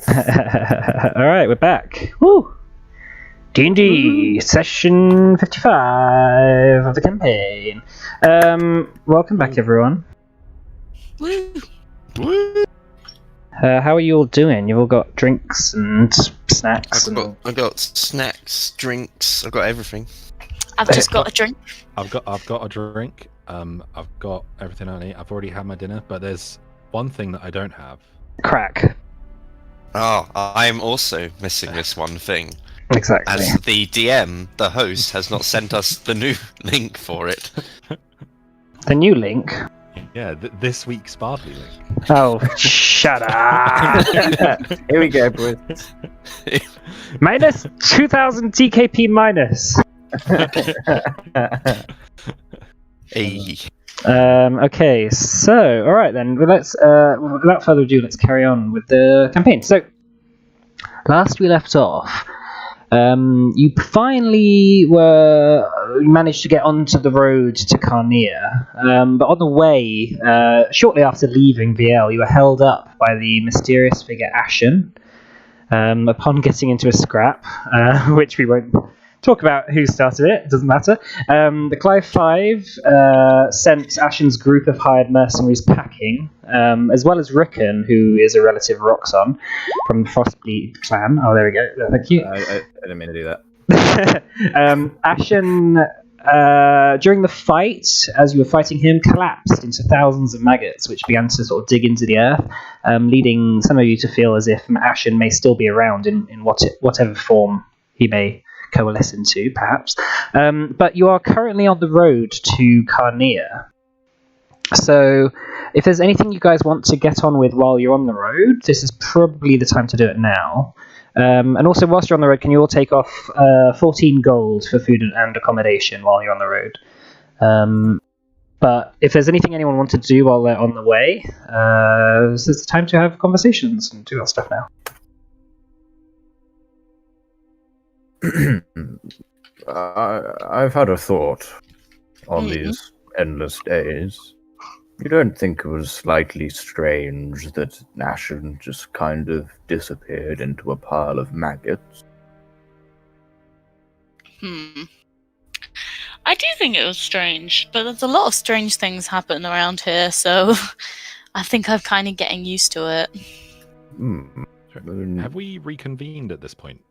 Alright, we're back. Woo! D&D, session 55 of the campaign. Welcome back, everyone. Woo! How are you all doing? You've all got drinks and snacks? I've got snacks, drinks, I've got everything. I've just got a drink. I've got a drink. I've got everything I need. I've already had my dinner, but there's one thing that I don't have. Crack. Oh, I'm also missing this one thing. Exactly. As the DM, the host, has not sent us the new link for it. The new link? Yeah, this week's Bartley link. Oh, shut up! Here we go, boys. Minus 2000 TKP minus. Hey. Okay, so alright then, let's without further ado, let's carry on with the campaign. So last we left off, you finally managed to get onto the road to Carnea, but on the way, shortly after leaving VL, you were held up by the mysterious figure Ashen upon getting into a scrap, which we won't talk about who started it, doesn't matter. The Clive Five sent Ashen's group of hired mercenaries packing, as well as Rickon, who is a relative of Roxon from the Frostbleed clan. Oh, there we go. Thank you. I didn't mean to do that. Ashen, during the fight, as you were fighting him, collapsed into thousands of maggots, which began to sort of dig into the earth, leading some of you to feel as if Ashen may still be around in whatever form he may coalesce into, perhaps. But you are currently on the road to Carnea. So if there's anything you guys want to get on with while you're on the road, this is probably the time to do it now. And also, whilst you're on the road, can you all take off 14 gold for food and accommodation while you're on the road? But if there's anything anyone wants to do while they're on the way, this is the time to have conversations and do that stuff now. I've had a thought on these endless days. You don't think it was slightly strange that Ashen just kind of disappeared into a pile of maggots? I do think it was strange, but there's a lot of strange things happen around here, so I think I'm kind of getting used to it. Have we reconvened at this point?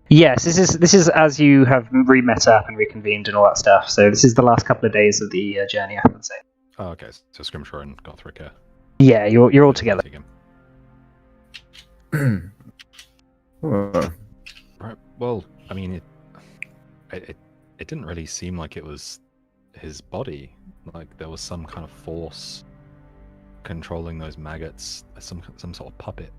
Yes, this is as you have re-met up and reconvened and all that stuff. So this is the last couple of days of the journey, I would say. Oh, okay. So Scrimshaw and Gothric. Yeah, you're all together. Right. Well, I mean, it didn't really seem like it was his body. Like there was some kind of force controlling those maggots, some sort of puppet.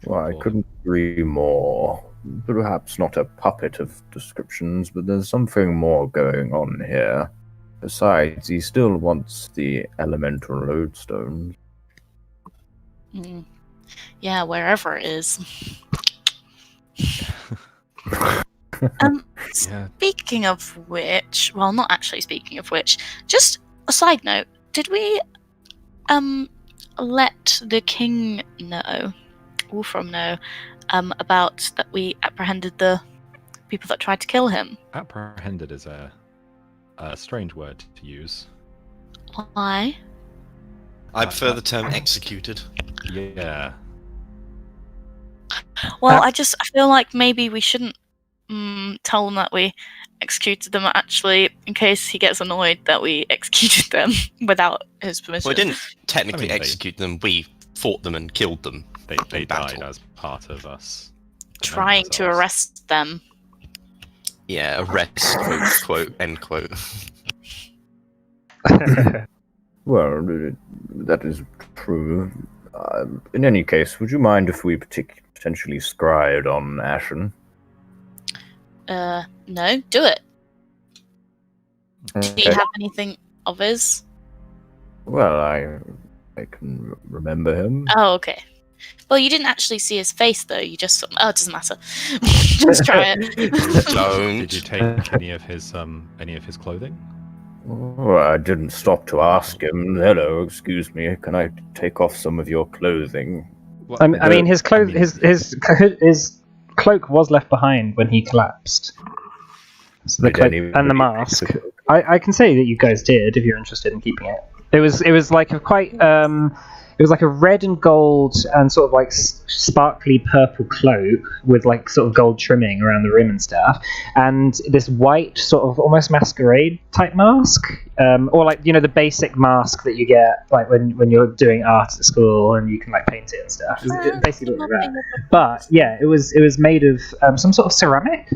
Well, I couldn't agree more. Perhaps not a puppet of descriptions, but there's something more going on here. Besides, he still wants the elemental lodestones. Yeah, wherever it is. Speaking of which, well, not actually speaking of which, just a side note, did we let the king know, Wolfram know, about that we apprehended the people that tried to kill him? Apprehended is a strange word to use. Why? I prefer the term executed. Yeah. Well, I feel like maybe we shouldn't tell them that we executed them, actually, in case he gets annoyed that we executed them without his permission. Well, we didn't technically execute them, we fought them and killed them. They died as part of us trying to arrest them. Yeah, arrest, quote, end quote. Well, that is true. In any case, would you mind if we potentially scryed on Ashen? No, do it. Okay. Do you have anything of his? Well, I can remember him. Oh, okay. Well, you didn't actually see his face, though. You just... Oh, it doesn't matter. Just try it. Don't. Did you take any of his clothing? Oh, I didn't stop to ask him. Hello, excuse me, can I take off some of your clothing? Well, I mean, his clothes, mean, his cloak was left behind when he collapsed. So the Did cloak anybody and the pick mask. the cloak? I can say that you guys did if you're interested in keeping it. It was like a quite it was like a red and gold and sort of like sparkly purple cloak with like sort of gold trimming around the rim and stuff, and this white sort of almost masquerade type mask, or like the basic mask that you get like when you're doing art at school and you can like paint it and stuff. It basically looked like that. But yeah, it was made of some sort of ceramic.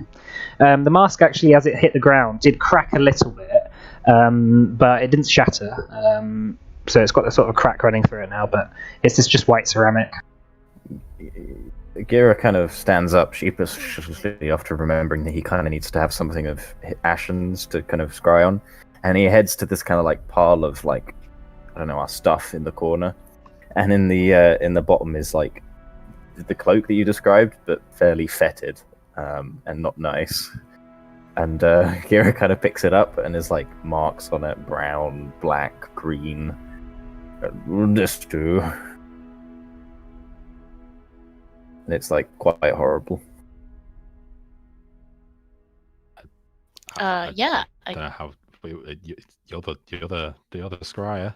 The mask actually, as it hit the ground, did crack a little bit, but it didn't shatter. So it's got a sort of crack running through it now, but it's just white ceramic. Gira kind of stands up sheepishly after remembering that he kind of needs to have something of Ashen's to kind of scry on, and he heads to this kind of like pile of like, I don't know, our stuff in the corner, and in the bottom is like the cloak that you described, but fairly fetid and not nice. And Gira kind of picks it up, and there's like marks on it: brown, black, green. This too. And it's like quite horrible. Yeah. I don't know how. You're the other scryer.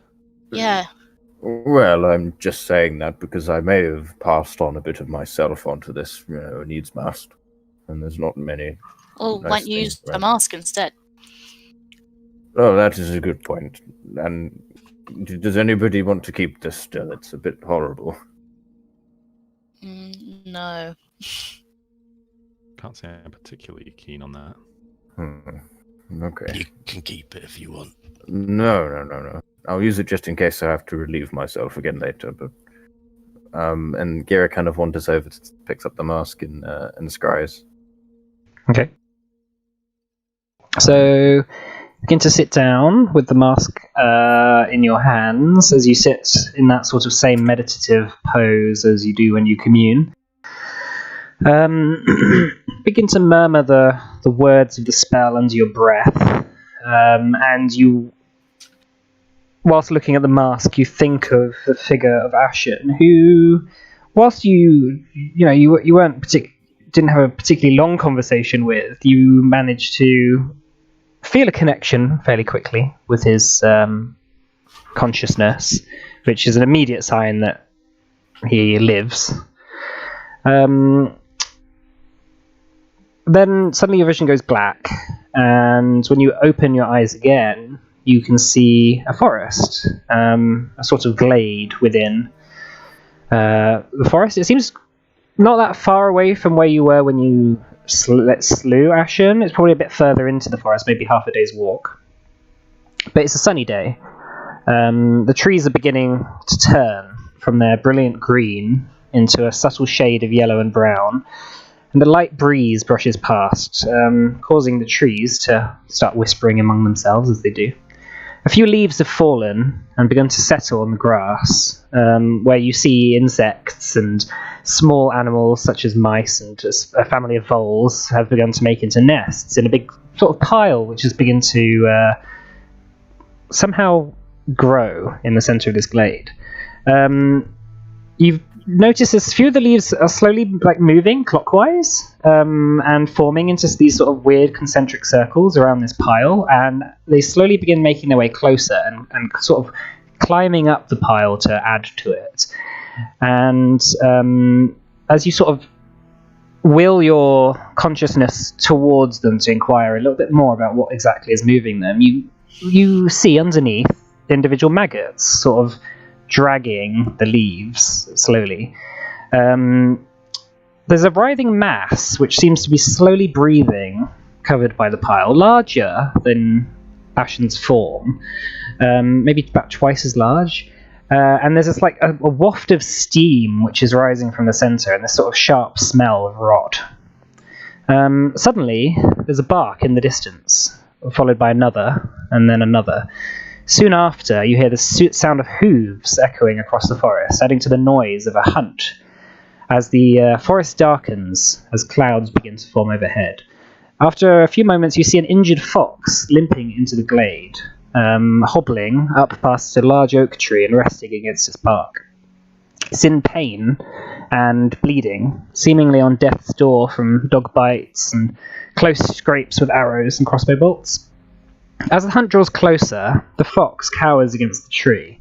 Yeah. Well, I'm just saying that because I may have passed on a bit of myself onto this, needs must. And there's not many. Well, Nice why don't you thing, use the right. mask instead? Oh, that is a good point. And does anybody want to keep this still? It's a bit horrible. No. Can't say I'm particularly keen on that. Okay. You can keep it if you want. No. I'll use it just in case I have to relieve myself again later. But and Gira kind of wanders over, picks up the mask and scries. Okay. So begin to sit down with the mask in your hands as you sit in that sort of same meditative pose as you do when you commune. Begin to murmur the words of the spell under your breath, and you, whilst looking at the mask, you think of the figure of Ashen, who, whilst you didn't have a particularly long conversation with, you managed to feel a connection fairly quickly with his consciousness, which is an immediate sign that he lives. Then suddenly your vision goes black, and when you open your eyes again, you can see a forest, a sort of glade within the forest. It seems not that far away from where you were when you slew Ashen. It's probably a bit further into the forest, maybe half a day's walk. But it's a sunny day. The trees are beginning to turn from their brilliant green into a subtle shade of yellow and brown, and the light breeze brushes past, causing the trees to start whispering among themselves as they do. A few leaves have fallen and begun to settle on the grass, where you see insects and small animals such as mice and a family of voles have begun to make into nests in a big sort of pile which has begun to somehow grow in the centre of this glade. You've noticed a few of the leaves are slowly like moving clockwise and forming into these sort of weird concentric circles around this pile, and they slowly begin making their way closer and sort of climbing up the pile to add to it. And as you sort of will your consciousness towards them to inquire a little bit more about what exactly is moving them, you see underneath individual maggots sort of dragging the leaves slowly. There's a writhing mass which seems to be slowly breathing, covered by the pile, larger than Ashen's form, maybe about twice as large. And there's this like a waft of steam which is rising from the centre, and this sort of sharp smell of rot. Suddenly, there's a bark in the distance, followed by another, and then another. Soon after, you hear the sound of hooves echoing across the forest, adding to the noise of a hunt, as the forest darkens as clouds begin to form overhead. After a few moments, you see an injured fox limping into the glade, hobbling up past a large oak tree and resting against its bark. It's in pain and bleeding, seemingly on death's door from dog bites and close scrapes with arrows and crossbow bolts. As the hunt draws closer, the fox cowers against the tree.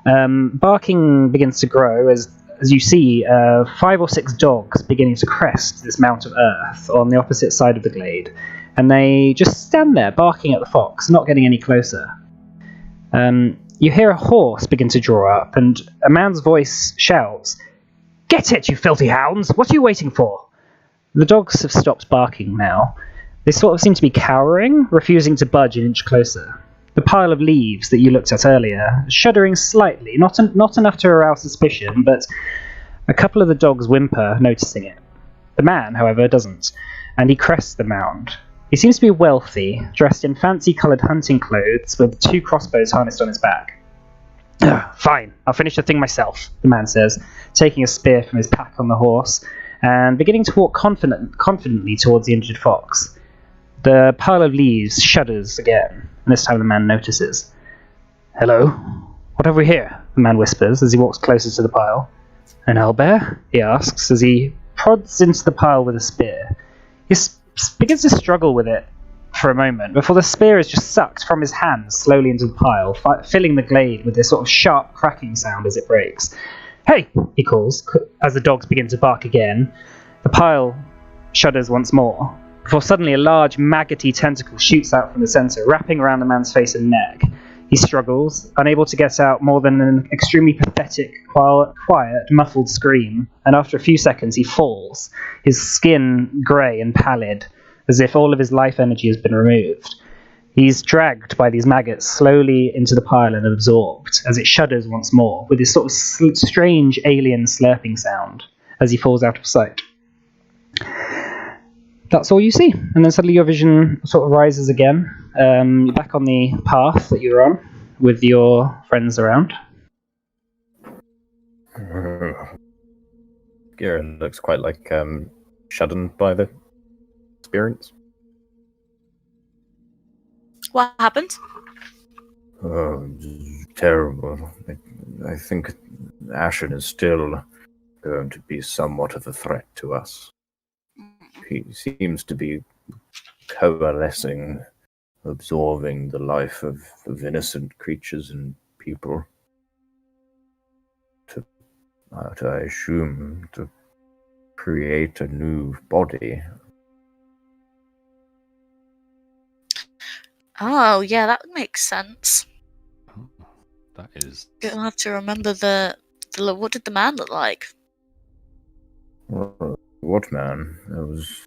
Barking begins to grow as you see 5 or 6 dogs beginning to crest this mount of earth on the opposite side of the glade, and they just stand there barking at the fox, not getting any closer. You hear a horse begin to draw up, and a man's voice shouts, "Get it, you filthy hounds! What are you waiting for?" The dogs have stopped barking now. They sort of seem to be cowering, refusing to budge an inch closer. The pile of leaves that you looked at earlier, shuddering slightly, not enough to arouse suspicion, but a couple of the dogs whimper, noticing it. The man, however, doesn't, and he crests the mound. He seems to be wealthy, dressed in fancy-coloured hunting clothes with 2 crossbows harnessed on his back. "Fine, I'll finish the thing myself," the man says, taking a spear from his pack on the horse, and beginning to walk confidently towards the injured fox. The pile of leaves shudders again, and this time the man notices. "Hello? What have we here?" the man whispers as he walks closer to the pile. "An owlbear?" he asks as he prods into the pile with a spear. He begins to struggle with it for a moment before the spear is just sucked from his hands slowly into the pile, filling the glade with this sort of sharp cracking sound as it breaks. "Hey!" he calls as the dogs begin to bark again. The pile shudders once more, before suddenly a large maggoty tentacle shoots out from the centre, wrapping around the man's face and neck. He struggles, unable to get out more than an extremely pathetic, quiet, muffled scream, and after a few seconds he falls, his skin grey and pallid, as if all of his life energy has been removed. He's dragged by these maggots slowly into the pile and absorbed, as it shudders once more, with this sort of strange alien slurping sound, as he falls out of sight. That's all you see, and then suddenly your vision sort of rises again. You're back on the path that you were on, with your friends around. Garen looks quite like shuddened by the experience. What happened? Oh, terrible. I think Ashen is still going to be somewhat of a threat to us. He seems to be coalescing, absorbing the life of innocent creatures and people. I assume, to create a new body. Oh, yeah, that makes sense. That is. You'll have to remember the what did the man look like? What man? It was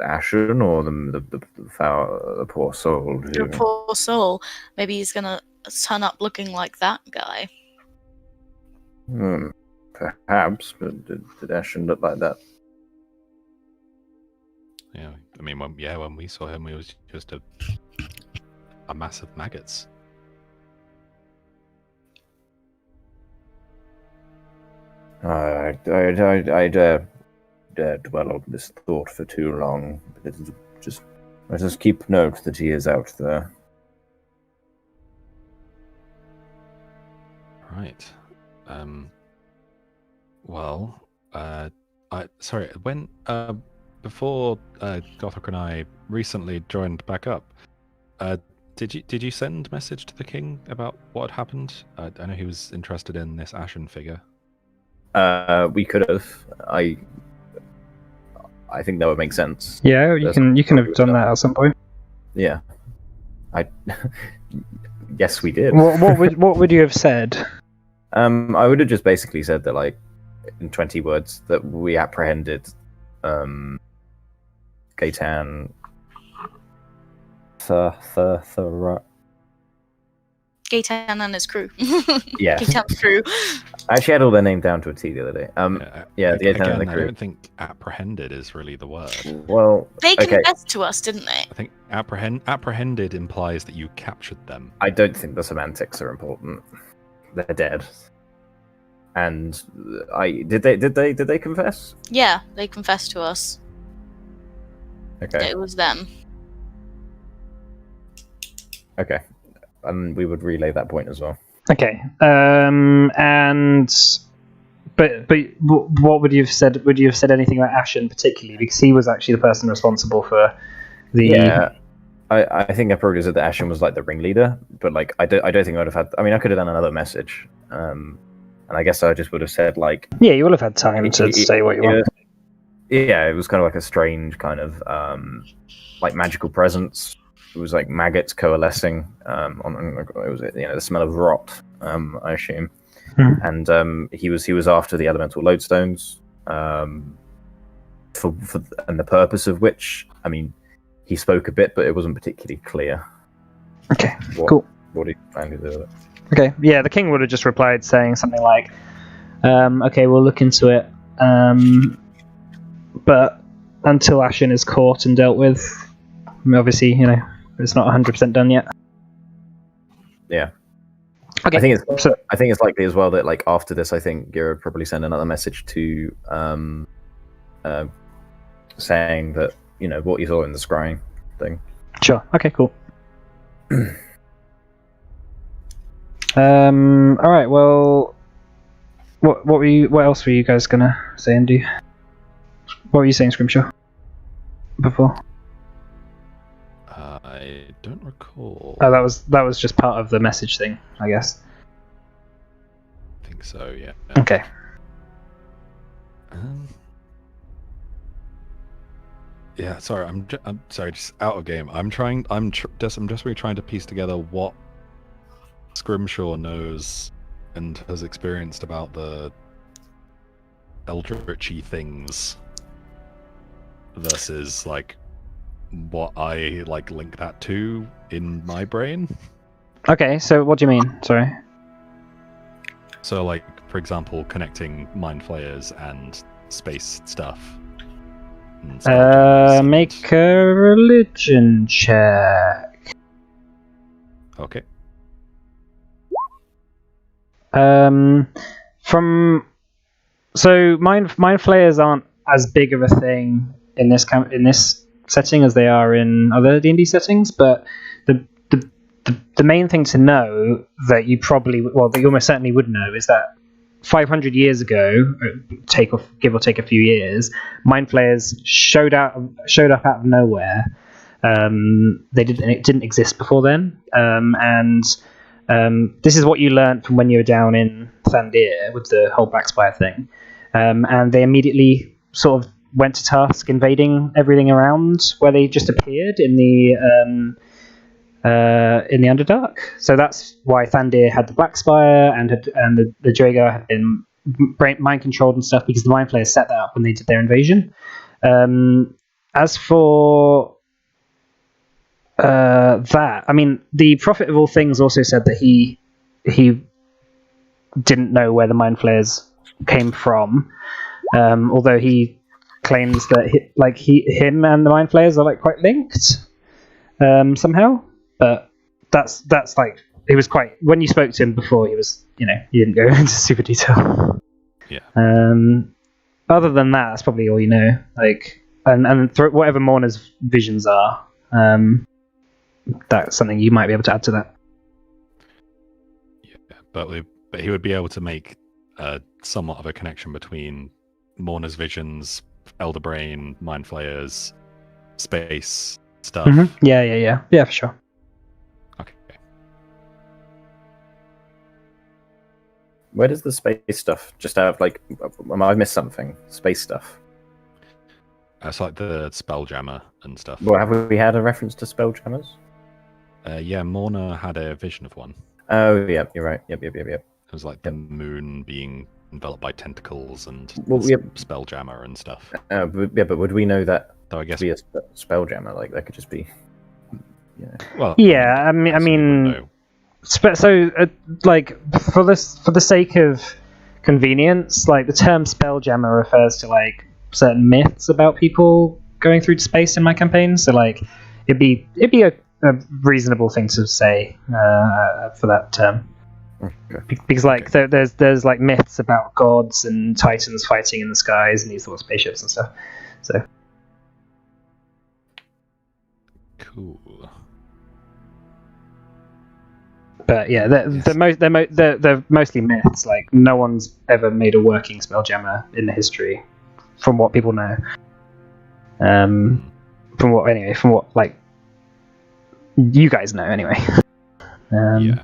Ashen or the poor soul? The poor soul. Maybe he's gonna turn up looking like that guy. Perhaps, but did Ashen look like that? Yeah, I mean, when we saw him, he was just a mass of maggots. I dare dwell on this thought for too long. But let us keep note that he is out there. Right. Sorry. When before Gothric and I recently joined back up, did you send a message to the king about what had happened? I know he was interested in this Ashen figure. We could have. I think that would make sense. Yeah, you can have done that at some point. Yeah. Yes, we did. What would you have said? I would have just basically said that, like, in 20 words, that we apprehended Gaetan Gaetan and his crew. Yeah. Gaetan's crew. I actually had all their name down to a T the other day. The Gaetan and the I crew. don't think apprehended is really the word. Well, They okay. confessed to us, didn't they? I think apprehended implies that you captured them. I don't think the semantics are important. They're dead. And did they confess? Yeah, they confessed to us. Okay. That it was them. Okay. And we would relay that point as well. Okay, and But what would you have said? Would you have said anything about Ashen particularly? Because he was actually the person responsible for the. Yeah, I think I probably said that Ashen was like the ringleader, but like I don't think I would have had. I mean, I could have done another message, and I guess I just would have said like. Yeah, you will have had time to say what you want. Yeah, it was kind of like a strange kind of like magical presence. It was like maggots coalescing on it was the smell of rot, I assume. And he was after the elemental lodestones, for and the purpose of which, I mean, he spoke a bit, but it wasn't particularly clear. Okay, cool. What he planned to do with it. Okay, yeah, the king would have just replied saying something like, "Okay, we'll look into it, but until Ashen is caught and dealt with, I mean, obviously, it's not 100% done yet." Yeah. Okay. I think it's likely as well that like after this, I think Gira would probably send another message to saying that what you saw in the scrying thing. Sure. Okay. Cool. All right. Well, what else were you guys gonna say and do? What were you saying, Scrimshaw? Before? I don't recall. Oh, that was just part of the message thing, I guess. I think so. Yeah. Okay. Yeah. Sorry. I'm sorry. Just out of game. I'm just really trying to piece together what Scrimshaw knows and has experienced about the eldritchy things versus like what I like link that to in my brain. Okay, so what do you mean? Sorry. So like, for example, connecting mind flayers and space stuff. And make a religion check. Okay. So mind flayers aren't as big of a thing in this setting as they are in other D&D settings, but the main thing to know that you almost certainly would know is that 500 years ago, give or take a few years, mind flayers showed up out of nowhere. It didn't exist before then, and this is what you learned from when you were down in Thandir with the whole Black Spire thing, and they immediately sort of went to task invading everything around where they just appeared in the Underdark. So that's why Thandir had the Black Spire and the Drago had been mind controlled and stuff, because the Mind Flayers set that up when they did their invasion. As for that, I mean, the Prophet of All Things also said that he didn't know where the Mind Flayers came from, although he claims that him and the Mind Flayers are like quite linked somehow. But that's like, he was quite, when you spoke to him before, he was, he didn't go into super detail. Yeah. Other than that, that's probably all you know. Like, and whatever Morna's visions are, that's something you might be able to add to that. Yeah, but he would be able to make somewhat of a connection between Morna's visions, Elder Brain, Mind Flayers, space stuff. Mm-hmm. Yeah, for sure. Okay. Where does the space stuff just out of like? I missed something. Space stuff. It's like the Spelljammer and stuff. Well, have we had a reference to Spelljammers? Yeah, Morna had a vision of one. Oh, yeah, you're right. Yep. It was like the moon being enveloped by tentacles and Spelljammer and stuff. But would we know that? So I guess be a Spelljammer, like that could just be. Well, yeah, I mean, like for the sake of convenience, like the term Spelljammer refers to like certain myths about people going through space in my campaign. So like it'd be a reasonable thing to say for that term. Okay. Because like there's like myths about gods and titans fighting in the skies and these sort of spaceships and stuff. So cool. But yeah, Yes. they're mostly myths. Like no one's ever made a working spelljammer in the history, from what people know. From what like you guys know anyway. Yeah.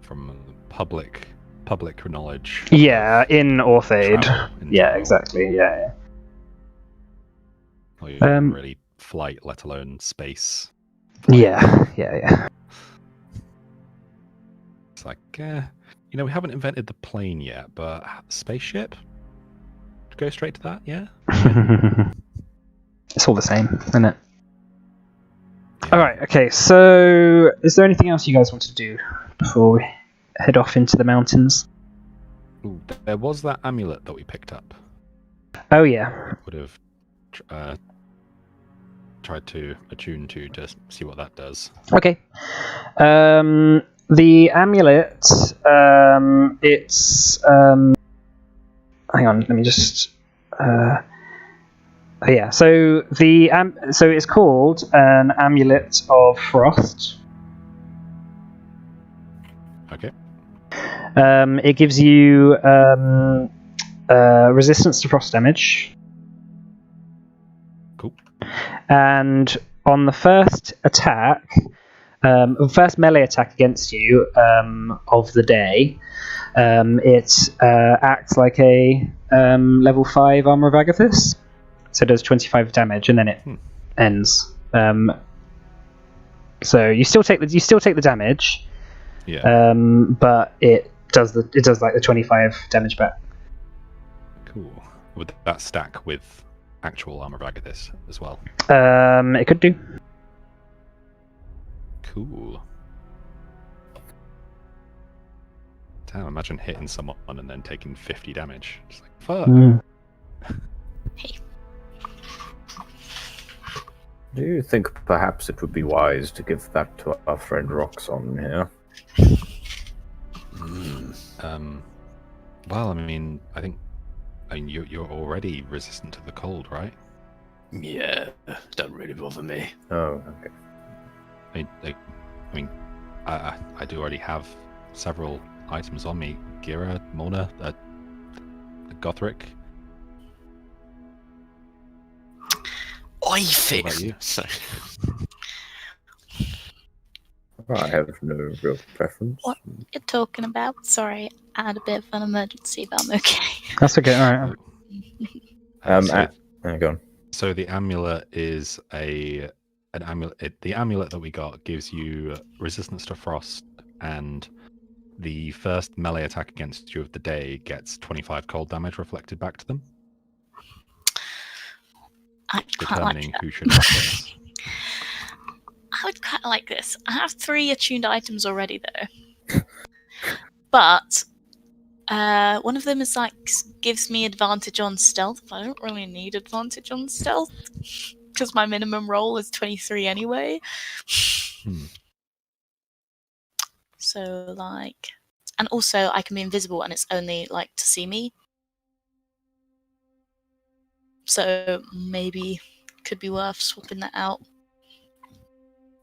From public knowledge. Yeah, in Orthaid. Travel in Yeah, general. exactly. Yeah. Or you Um, really flight, let alone space. Yeah. Yeah. It's like, we haven't invented the plane yet, but spaceship? Go straight to that, yeah? Yeah. It's all the same, isn't it? Yeah. All right. Okay. So, is there anything else you guys want to do before we head off into the mountains? Ooh, there was that amulet that we picked up. Oh yeah. Would have tried to attune to see what that does. Okay. The amulet. It's. Hang on. Let me just. Yeah. So so it's called an amulet of frost. Okay. It gives you resistance to frost damage. Cool. And on the first attack, first melee attack against you of the day, it acts like a level 5 Armor of Agathis. So it does 25 damage, and then it ends. So you still take the damage, Yeah. but it does like the 25 damage back. Cool. Would that stack with actual Armor of Agathis as well? It could do. Cool. Damn, imagine hitting someone and then taking 50 damage. Just like, fuck. Do you think perhaps it would be wise to give that to our friend Roxon here? Well, I mean, I think you're already resistant to the cold, right? Yeah, don't really bother me. Oh, okay. I do already have several items on me. Gira, Mona, Gothric. I about think. you? So, I have no real preference. What you're talking about? Sorry, I had a bit of an emergency, but I'm okay. That's okay. All right. Go on. So the amulet is an amulet. The amulet that we got gives you resistance to frost, and the first melee attack against you of the day gets 25 cold damage reflected back to them, I quite like determining that. who should have this. I would quite like this. I have 3 attuned items already, though. But one of them is like gives me advantage on stealth, but I don't really need advantage on stealth because my minimum roll is 23 anyway. So like, and also I can be invisible, and it's only like to see me. So maybe could be worth swapping that out.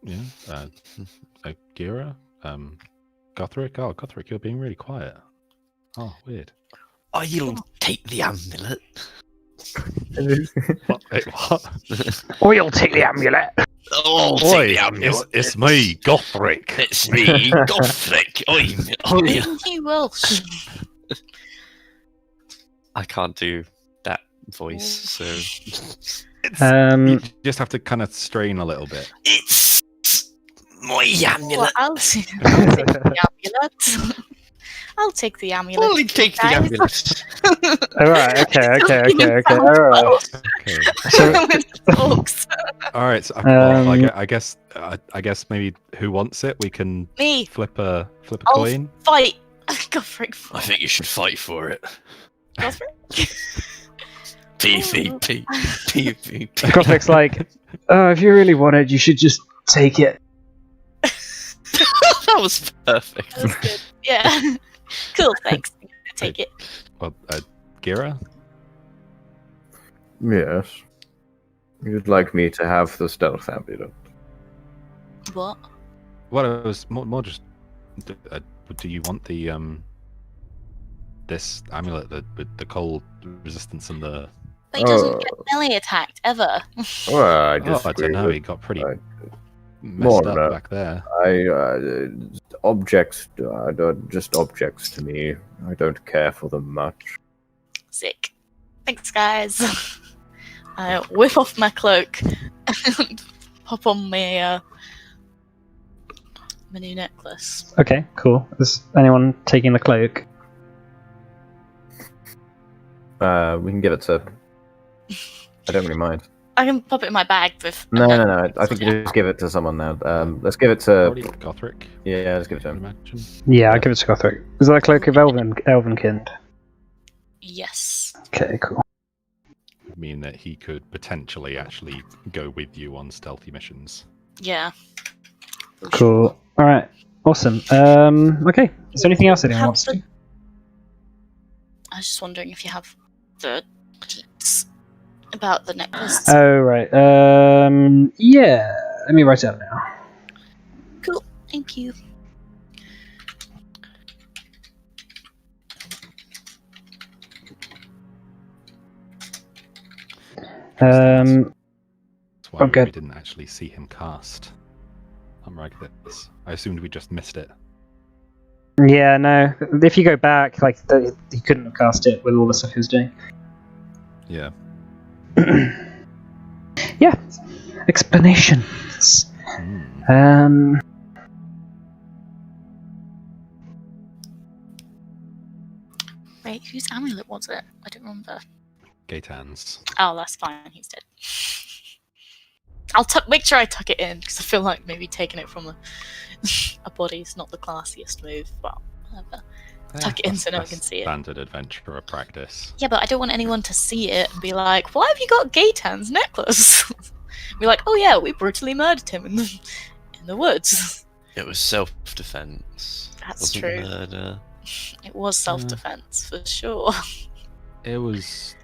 Yeah. Gira, Gothric. Oh, Gothric, you're being really quiet. Oh, weird. I'll take the amulet. What? Wait, what? We'll take the amulet. Oh, take the amulet. It's me, Gothric. It's me, Gothric. You will. I can't do that voice, so You just have to kind of strain a little bit. it's my Well, amulet. I'll take the amulet. I'll take the amulet. I'll take the guys. amulet. All right. Okay. All right. Okay. So, With forks. All right. So, well, I guess maybe who wants it? We can Me. flip a I'll coin. fight. Gothric. I think you should fight for it. Gothric. PvP. PvP. Gothric's like, if you really want it, you should just take it. That was perfect. That was good. Yeah. Cool. Thanks. I take it. Well, Gira. Yes. You'd like me to have the stealth amulet. What? Well, it was more just. Do you want the this amulet with the cold resistance and the? But he doesn't get melee attacked ever. Well, I I disagree. don't know. He got pretty I- messed More, up back there. Objects are just objects to me. I don't care for them much. Sick. Thanks, guys. I whip off my cloak and pop on my my new necklace. Okay, cool. Is anyone taking the cloak? We can give it to. I don't really mind. I can pop it in my bag with. No. I think you just give it to someone now. Let's give it to. Probably Gothric, Yeah, let's give it to I'd him. imagine. Yeah, I'll give it to Gothric. Is that a cloak of Elvenkind? Yes. Okay, cool. Mean that he could potentially actually go with you on stealthy missions. Yeah. Cool. All right. Awesome. Okay. Is there anything else anyone Have wants to the- do? I was just wondering if you have the deets about the necklace. Oh, right. Yeah. Let me write it up now. Cool. Thank you. Um, That's why Okay. we didn't actually see him cast. I'm right at this. I assumed we just missed it. yeah, no. If you go back, like, he couldn't have cast it with all the stuff he was doing. Yeah. Yeah. Explanations. Hmm. Wait, whose amulet was it? I don't remember. Gaetan's. Oh, that's fine. He's dead. I'll make sure I tuck it in because I feel like maybe taking it from a body is not the classiest move, but whatever. Tuck it in so no one That's can see it. Standard adventurer practice. Yeah, but I don't want anyone to see it and be like, "Why have you got Gaetan's necklace?" Be like, "Oh yeah, we brutally murdered him in the woods." It was self-defense. That's Wasn't true. Murder. It was self-defense for sure. It was.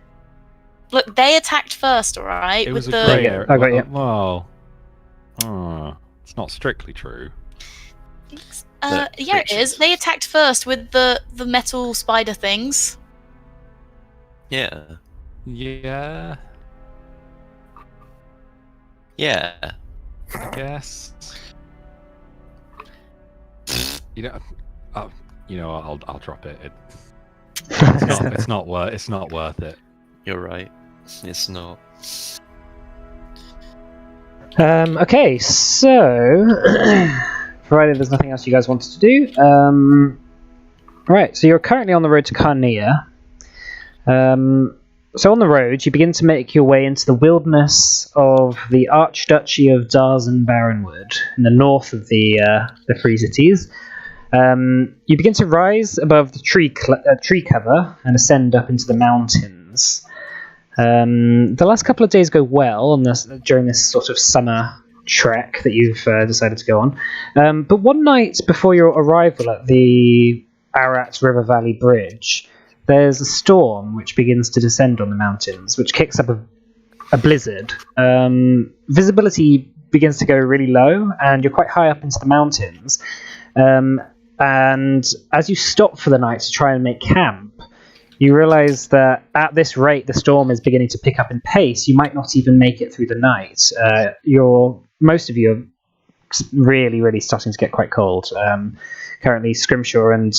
Look, they attacked first, all right? It with was a the grey Yeah, area. I got you. Well, it's not strictly true. yeah, it creatures. is. They attacked first with the metal spider things. Yeah. Yeah, Yeah. I guess. You know, I'll drop it. It's not worth it. You're right. It's not. Okay, so provided there's nothing else you guys wanted to do, right. So you're currently on the road to Carnea. So on the road, you begin to make your way into the wilderness of the Archduchy of Darzen Baronwood in the north of the Free Cities. You begin to rise above the tree cover and ascend up into the mountains. The last couple of days go well during this sort of summer trek that you've decided to go on. But one night before your arrival at the Arat River Valley Bridge, there's a storm which begins to descend on the mountains, which kicks up a blizzard. Visibility begins to go really low, and you're quite high up into the mountains. And as you stop for the night to try and make camp, you realize that at this rate the storm is beginning to pick up in pace. You might not even make it through the night. Most of you are really, really starting to get quite cold. Currently, Scrimshaw and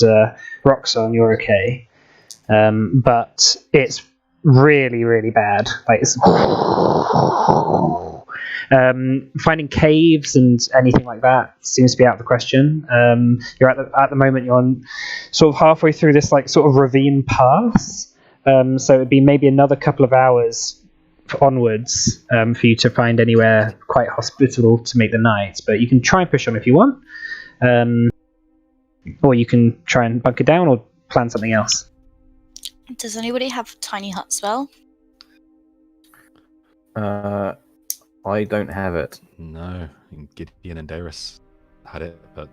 Roxon, you're okay. But it's really, really bad. Like it's finding caves and anything like that seems to be out of the question. You're at the moment you're on sort of halfway through this like sort of ravine pass. So it'd be maybe another couple of hours onwards for you to find anywhere quite hospitable to make the night. But you can try and push on if you want, or you can try and bunker down or plan something else. Does anybody have tiny hut spell? I don't have it. No, Gideon and Darius had it, but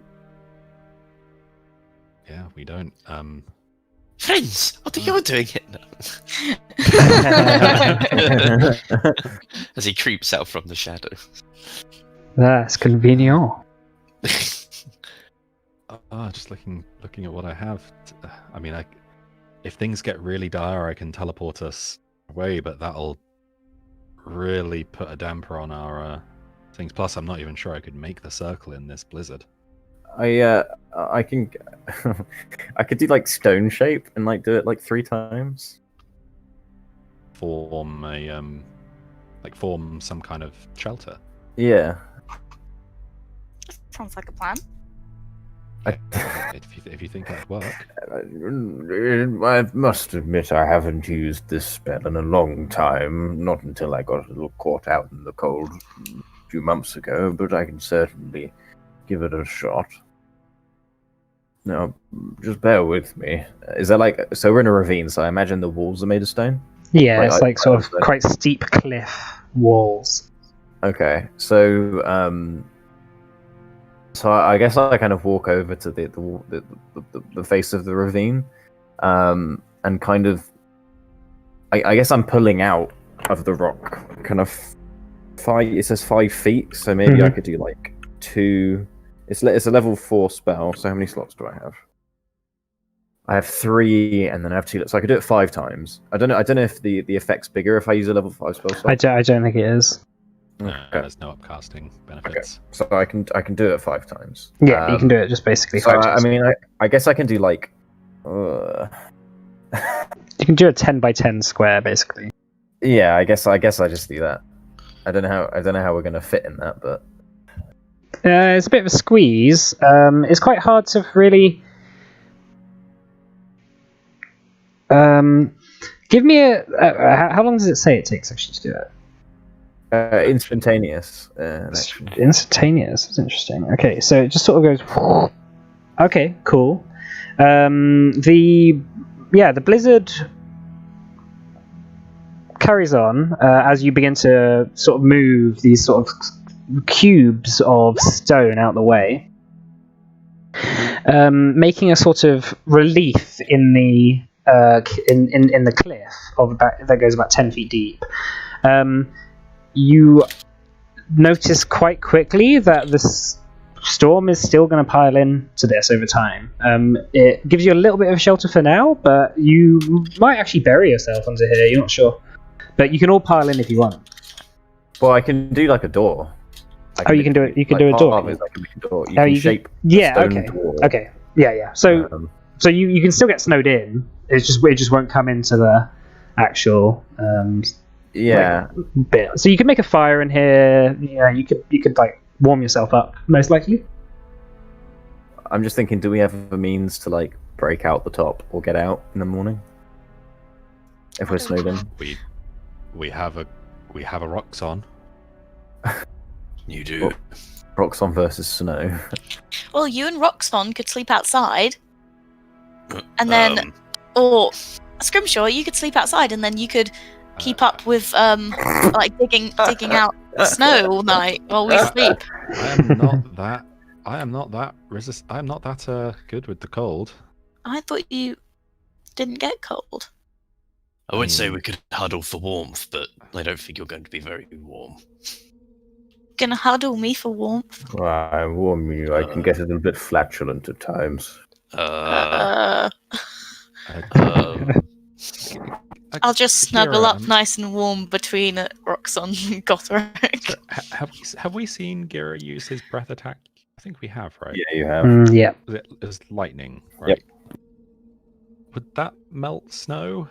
yeah, we don't. Friends, what are you doing it now? As he creeps out from the shadow. That's convenient. Just looking at what I have. I mean, if things get really dire, I can teleport us away, but that'll really put a damper on our things. Plus, I'm not even sure I could make the circle in this blizzard. I can I could do like stone shape and like do it like 3 times. Form a form some kind of shelter. Yeah. Sounds like a plan. If you think that'd work. I must admit I haven't used this spell in a long time. Not until I got a little caught out in the cold a few months ago, but I can certainly give it a shot. Now, just bear with me. Is that like... So we're in a ravine, so I imagine the walls are made of stone? Yeah, Right, it's like sort of quite steep cliff walls. Okay, so so I guess I kind of walk over to the face of the ravine, and kind of, I guess I'm pulling out of the rock, kind of 5. It says 5 feet, so maybe I could do like 2. It's a level 4 spell. So how many slots do I have? I have 3, and then I have 2. So I could do it 5 times. I don't know if the effect's bigger if I use a level 5 spell slot. I don't think it is. Okay. There's no upcasting benefits. So I can do it 5 times. Yeah, you can do it just basically So 5 times. I mean, I guess I can do like. You can do a 10 by 10 square, basically. Yeah, I guess I just do that. I don't know how we're gonna fit in that, but It's a bit of a squeeze. It's quite hard to really. Give me a. How long does it say it takes actually to do it? instantaneous. Instantaneous. That's interesting. Okay, so it just sort of goes. Okay, cool. The blizzard carries on as you begin to sort of move these sort of cubes of stone out the way, making a sort of relief in the in the cliff of that goes about 10 feet deep. You notice quite quickly that this storm is still going to pile in to this over time. It gives you a little bit of shelter for now, but you might actually bury yourself under here. You're not sure, but you can all pile in if you want. Well, I can do like a door. You can do it. You can do a door. Like a door. You can shape. Yeah. stone Okay. door. Okay. Yeah. So you can still get snowed in. It just won't come into the actual Yeah. bit. So you could make a fire in here. Yeah. You could like warm yourself up. Most likely. I'm just thinking, do we have a means to like break out the top or get out in the morning if we're snowed in? We have a Roxon. You do. Roxon versus snow. Well, you and Roxon could sleep outside, and then, or Scrimshaw, you could sleep outside, and then you could keep up with like digging out snow all night while we sleep. I am not that good with the cold. I thought you didn't get cold. I would say we could huddle for warmth, but I don't think you're going to be very warm. Gonna huddle me for warmth. Well, I warn you, I can get a little bit flatulent at times. I'll just snuggle up nice and warm between Roxon and Gothric. Have we seen Gira use his breath attack? I think we have, right? Yeah, you have. Yeah. It was lightning, right? Yep. Would that melt snow?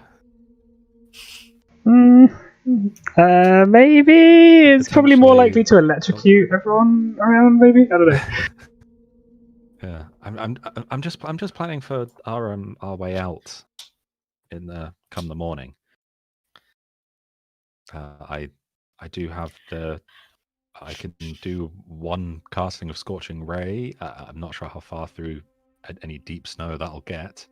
Maybe it's probably more likely to electrocute everyone around. Maybe I don't know. Yeah, I'm just planning for our way out in come the morning. I do have I can do one casting of Scorching Ray. I'm not sure how far through any deep snow that'll get.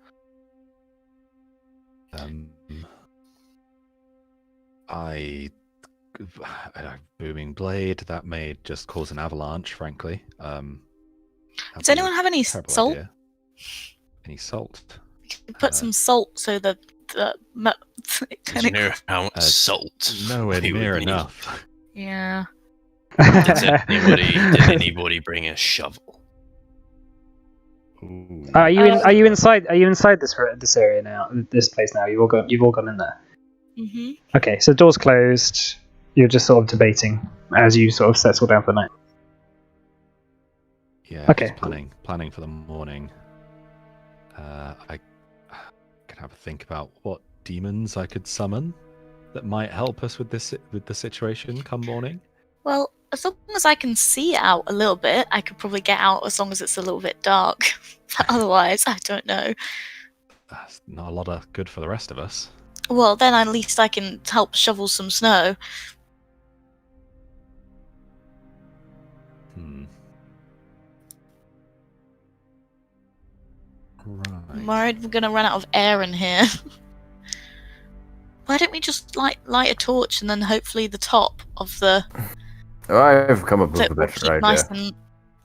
Booming Blade, that may just cause an avalanche, frankly. Does anyone have any salt? Idea. Any salt? Put some salt so the Do you know how much salt? Nowhere we would near need? enough. Yeah. Did anybody bring a shovel? Ooh. Are you inside? Are you inside this area now? This place now? You've all gone in there. Mm-hmm. Okay, so doors closed. You're just sort of debating as you sort of settle down for the night. Yeah, Okay. just planning for the morning. I can have a think about what demons I could summon that might help us with the situation come morning. Well, as long as I can see out a little bit, I could probably get out as long as it's a little bit dark. But otherwise, I don't know. That's not a lot of good for the rest of us. Well, then at least I can help shovel some snow. Right. I'm worried we're gonna run out of air in here. Why don't we just light a torch and then hopefully the top of the I've come up with that a will better keep idea. nice and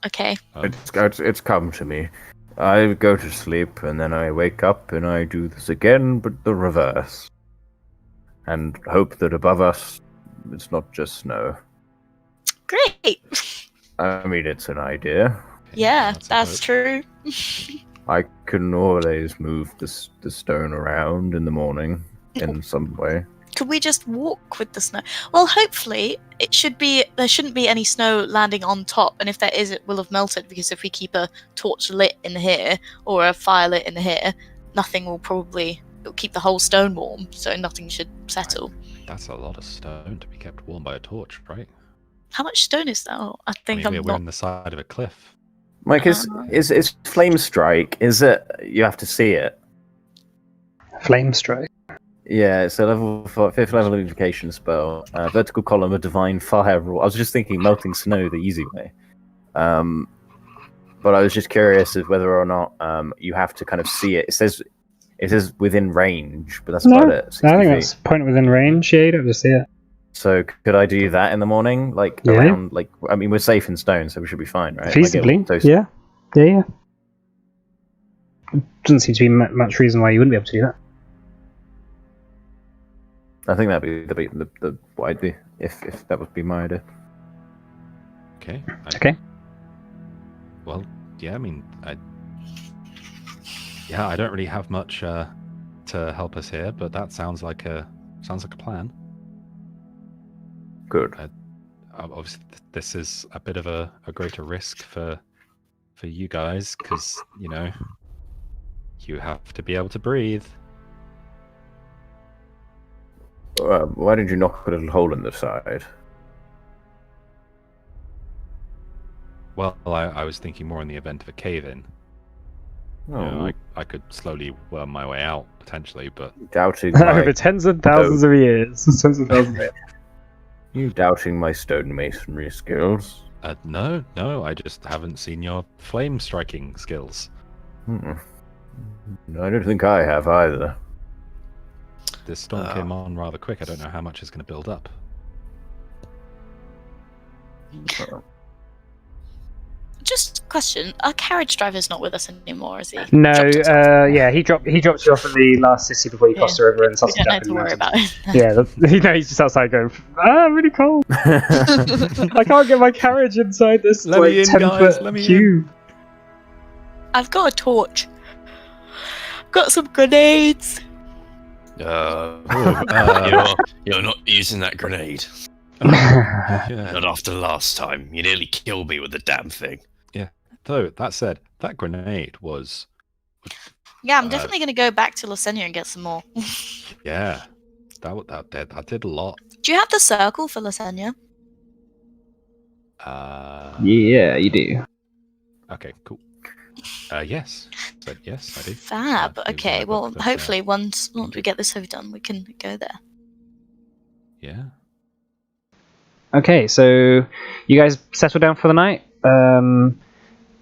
okay. It's come to me. I go to sleep and then I wake up and I do this again, but the reverse. And hope that above us it's not just snow. Great. I mean, it's an idea. Yeah, That's a that's hope. true. I can always move the stone around in the morning in some way. Could we just walk with the snow? Well, hopefully there shouldn't be any snow landing on top, and if there is, it will have melted because if we keep a torch lit in here or a fire lit in here, nothing will it'll keep the whole stone warm, so nothing should settle. That's a lot of stone to be kept warm by a torch, right? How much stone is that? Oh, I think I mean, I'm we're not. in the side of a cliff. Mike, is flame strike? Is it you have to see it? Flame strike. Yeah, it's a level 5th level invocation spell. Vertical column of divine fire. I was just thinking melting snow the easy way. But I was just curious of whether or not you have to kind of see it. It says within range, but that's about it. 60 I think feet. that's point within range. Yeah, you don't have to see it. So could I do that in the morning? Like Yeah. around, like I mean, we're safe in stone, so we should be fine, right? Feasibly, Like, yeah. Doesn't seem to be much reason why you wouldn't be able to do that. I think that'd be the what I'd do if that would be my idea. Okay. Okay. Well, yeah. I mean, I don't really have much to help us here, but that sounds like a plan. Good. Obviously, this is a bit of a greater risk for you guys because you have to be able to breathe. Why did you knock a little hole in the side? Well, I was thinking more in the event of a cave-in. Oh, I could slowly worm my way out potentially, but doubting my, Over tens of thousands of years. Tens of thousands of years. you doubting my stonemasonry skills? no, I just haven't seen your flame striking skills. I don't think I have either. This storm came on rather quick. I don't know how much is going to build up. Just a question: our carriage driver's not with us anymore, is he? No, Dropped us off. yeah, he dropped you off at the last city before you crossed the river and We started don't up have in to the worry mountains. about it. Yeah, he's just outside going, I'm really cold. I can't get my carriage inside this Let me in, 10-foot guys, let me in. cube. I've got a torch. I've got some grenades. You're not using that grenade. Yeah. Not after last time. You nearly killed me with the damn thing. Though that said, that grenade was Yeah, I'm definitely going to go back to Lasenia and get some more. yeah, that did a lot. Do you have the circle for Lasenia? Yeah, you do. Okay, cool. Yes, but yes, I do. Fab. It was Okay, my well, book that, hopefully once we get this over done, we can go there. Yeah. Okay, so you guys settle down for the night.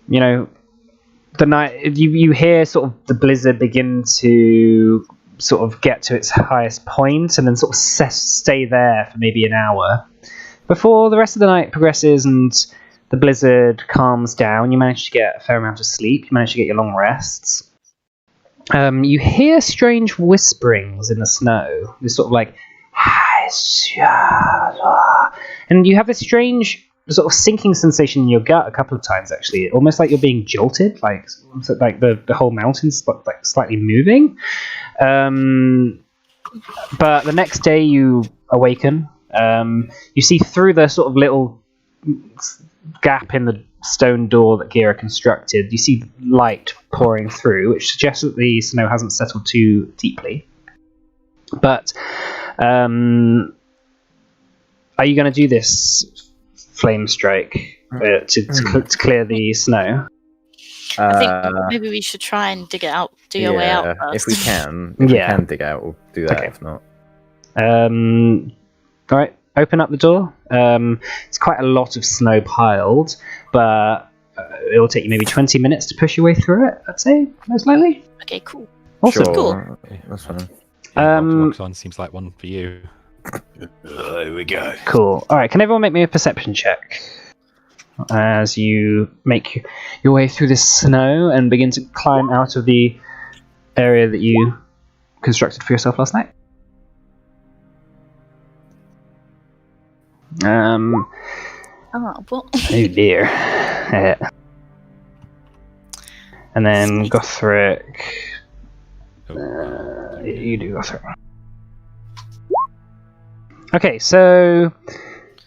The night you hear sort of the blizzard begin to sort of get to its highest point, and then sort of stay there for maybe an hour before the rest of the night progresses and the blizzard calms down. You manage to get a fair amount of sleep. You manage to get your long rests. You hear strange whisperings in the snow. This sort of like, and you have this strange sort of sinking sensation in your gut a couple of times, actually, almost like you're being jolted, like the whole mountain's like slightly moving. But the next day you awaken. You see through the sort of little gap in the stone door that Gira constructed. You see light pouring through, which suggests that the snow hasn't settled too deeply. But are you going to do this flame strike to clear the snow? I think maybe we should try and dig it out, dig our way out first. If we can, dig out, we'll do that. Okay. If not, all right, open up the door. It's quite a lot of snow piled, but it will take you maybe 20 minutes to push your way through it, I'd say, most likely. Okay, cool. Awesome. Sure. Cool. That's fine. Roxanne seems like one for you. Here we go. Cool. All right, can everyone make me a perception check as you make your way through this snow and begin to climb out of the area that you constructed for yourself last night? What? Oh dear. And then Gothric. You do Gothric. Okay, so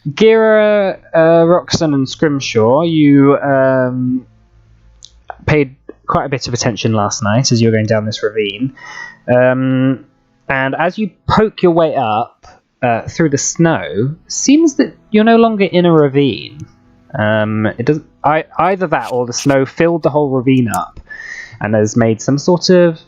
Gira, Roxanne, and Scrimshaw, you paid quite a bit of attention last night as you were going down this ravine. And as you poke your way up through the snow, it seems that you're no longer in a ravine. It doesn't. Either that or the snow filled the whole ravine up and has made some sort of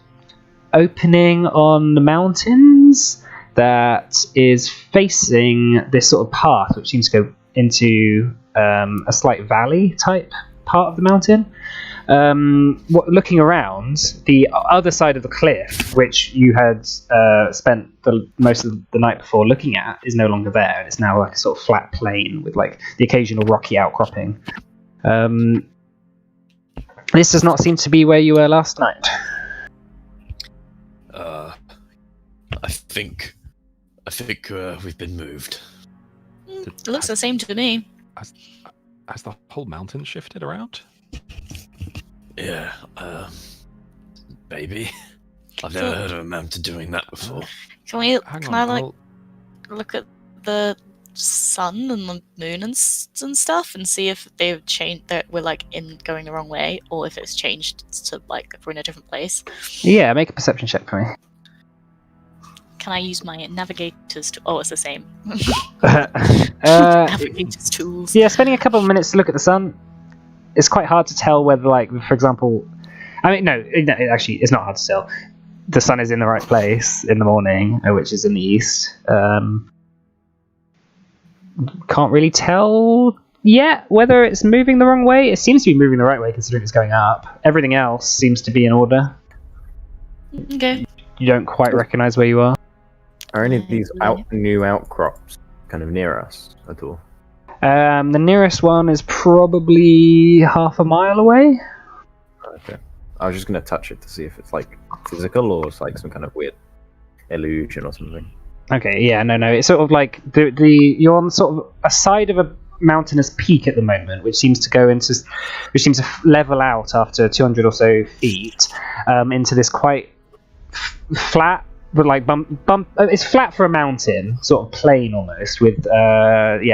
opening on the mountains that is facing this sort of path, which seems to go into a slight valley type part of the mountain. Looking around, the other side of the cliff, which you had spent most of the night before looking at, is no longer there, and it's now like a sort of flat plain with like the occasional rocky outcropping. This does not seem to be where you were last night. I think we've been moved. It looks the same to me. Has the whole mountain shifted around? Yeah, maybe. I've never heard of a mountain doing that before. Can I look at the sun and the moon and stuff and see if they've changed, that we're like going the wrong way, or if it's changed to like if we're in a different place? Yeah, make a perception check for me. Can I use my navigator's tool? Oh, it's the same. Navigator's tools. Yeah, spending a couple of minutes to look at the sun, it's quite hard to tell whether, like, for example, actually, it's not hard to tell. The sun is in the right place in the morning, which is in the east. Can't really tell yet whether it's moving the wrong way. It seems to be moving the right way considering it's going up. Everything else seems to be in order. Okay. You don't quite recognize where you are. Are any of these new outcrops kind of near us at all? The nearest one is probably half a mile away. Okay. I was just going to touch it to see if it's like physical or it's like some kind of weird illusion or something. Okay, yeah, no. It's sort of like you're on sort of a side of a mountainous peak at the moment, which seems to level out after 200 or so feet into this quite flat, but like bump. It's flat for a mountain, sort of plain almost, with rocky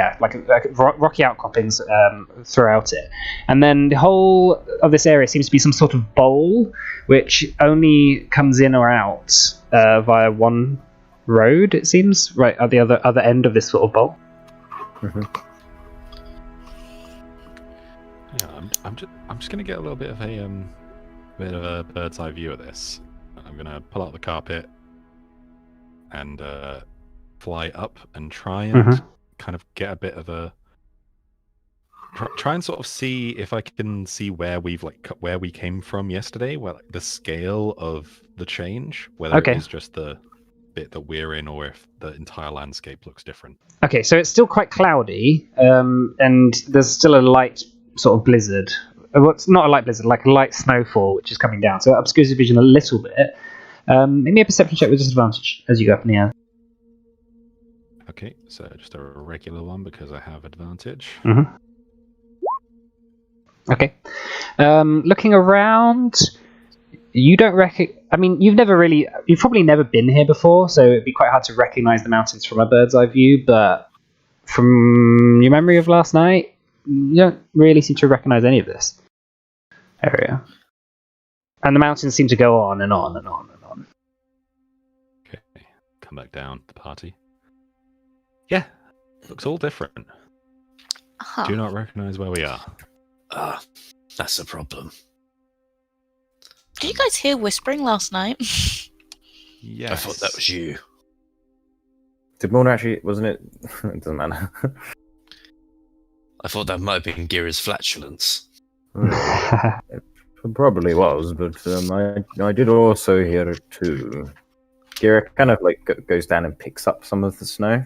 outcroppings throughout it. And then the whole of this area seems to be some sort of bowl, which only comes in or out via one road. It seems right at the other end of this sort of bowl. Mm-hmm. Yeah, I'm just gonna get a little bit of a bird's eye view of this. I'm gonna pull out the carpet and fly up and try and kind of get a bit of a try and sort of see if I can see where we came from yesterday, where like the scale of the change, whether it is just the bit that we're in or if the entire landscape looks different. Okay, so it's still quite cloudy, and there's still a light sort of blizzard. Well, it's not a light blizzard, like a light snowfall, which is coming down, so it obscures your vision a little bit. Make me a perception check with disadvantage as you go up in the air. Okay, so just a regular one because I have advantage. Mm-hmm. Okay. Looking around, you don't I mean, you've probably never been here before, so it'd be quite hard to recognize the mountains from a bird's eye view, but from your memory of last night, you don't really seem to recognize any of this area. And the mountains seem to go on and on and on and on. Okay, come back down to the party. Yeah, looks all different. Huh. Do not recognize where we are. Ah, that's a problem. Did you guys hear whispering last night? Yes. I thought that was you. Did Morna actually? Wasn't it? It doesn't matter. I thought that might have been Gira's flatulence. It probably was, but I did also hear it too. Gira kind of like goes down and picks up some of the snow,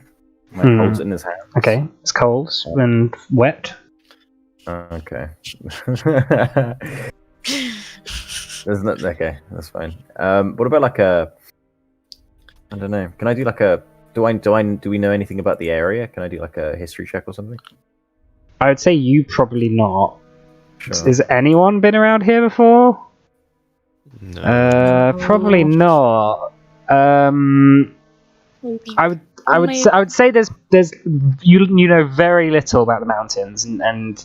and holds it in his hand. Okay, it's cold and wet. Okay. There's not okay. That's fine. What about like a? I don't know. Can I do like a? Do we know anything about the area? Can I do like a history check or something? I would say you probably not. Sure. Has anyone been around here before? No. Probably not. I would say there's you know very little about the mountains and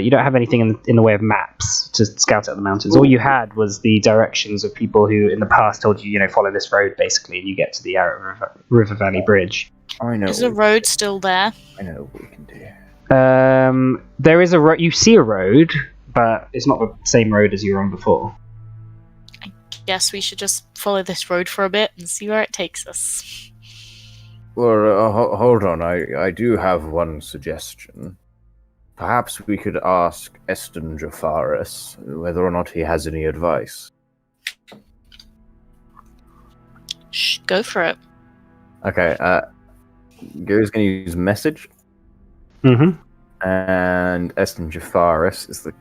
you don't have anything in the way of maps to scout out the mountains. All you had was the directions of people who in the past told you, follow this road basically, and you get to the River Valley Bridge. I know. Is the road still there? I know what we can do. There is a road. You see a road, but it's not the same road as you were on before. I guess we should just follow this road for a bit and see where it takes us. Well, hold on. I do have one suggestion. Perhaps we could ask Eston Jafaris whether or not he has any advice. Shh, go for it. Okay, Gary's going to use message, Mm-hmm. and Eston Jafaris is the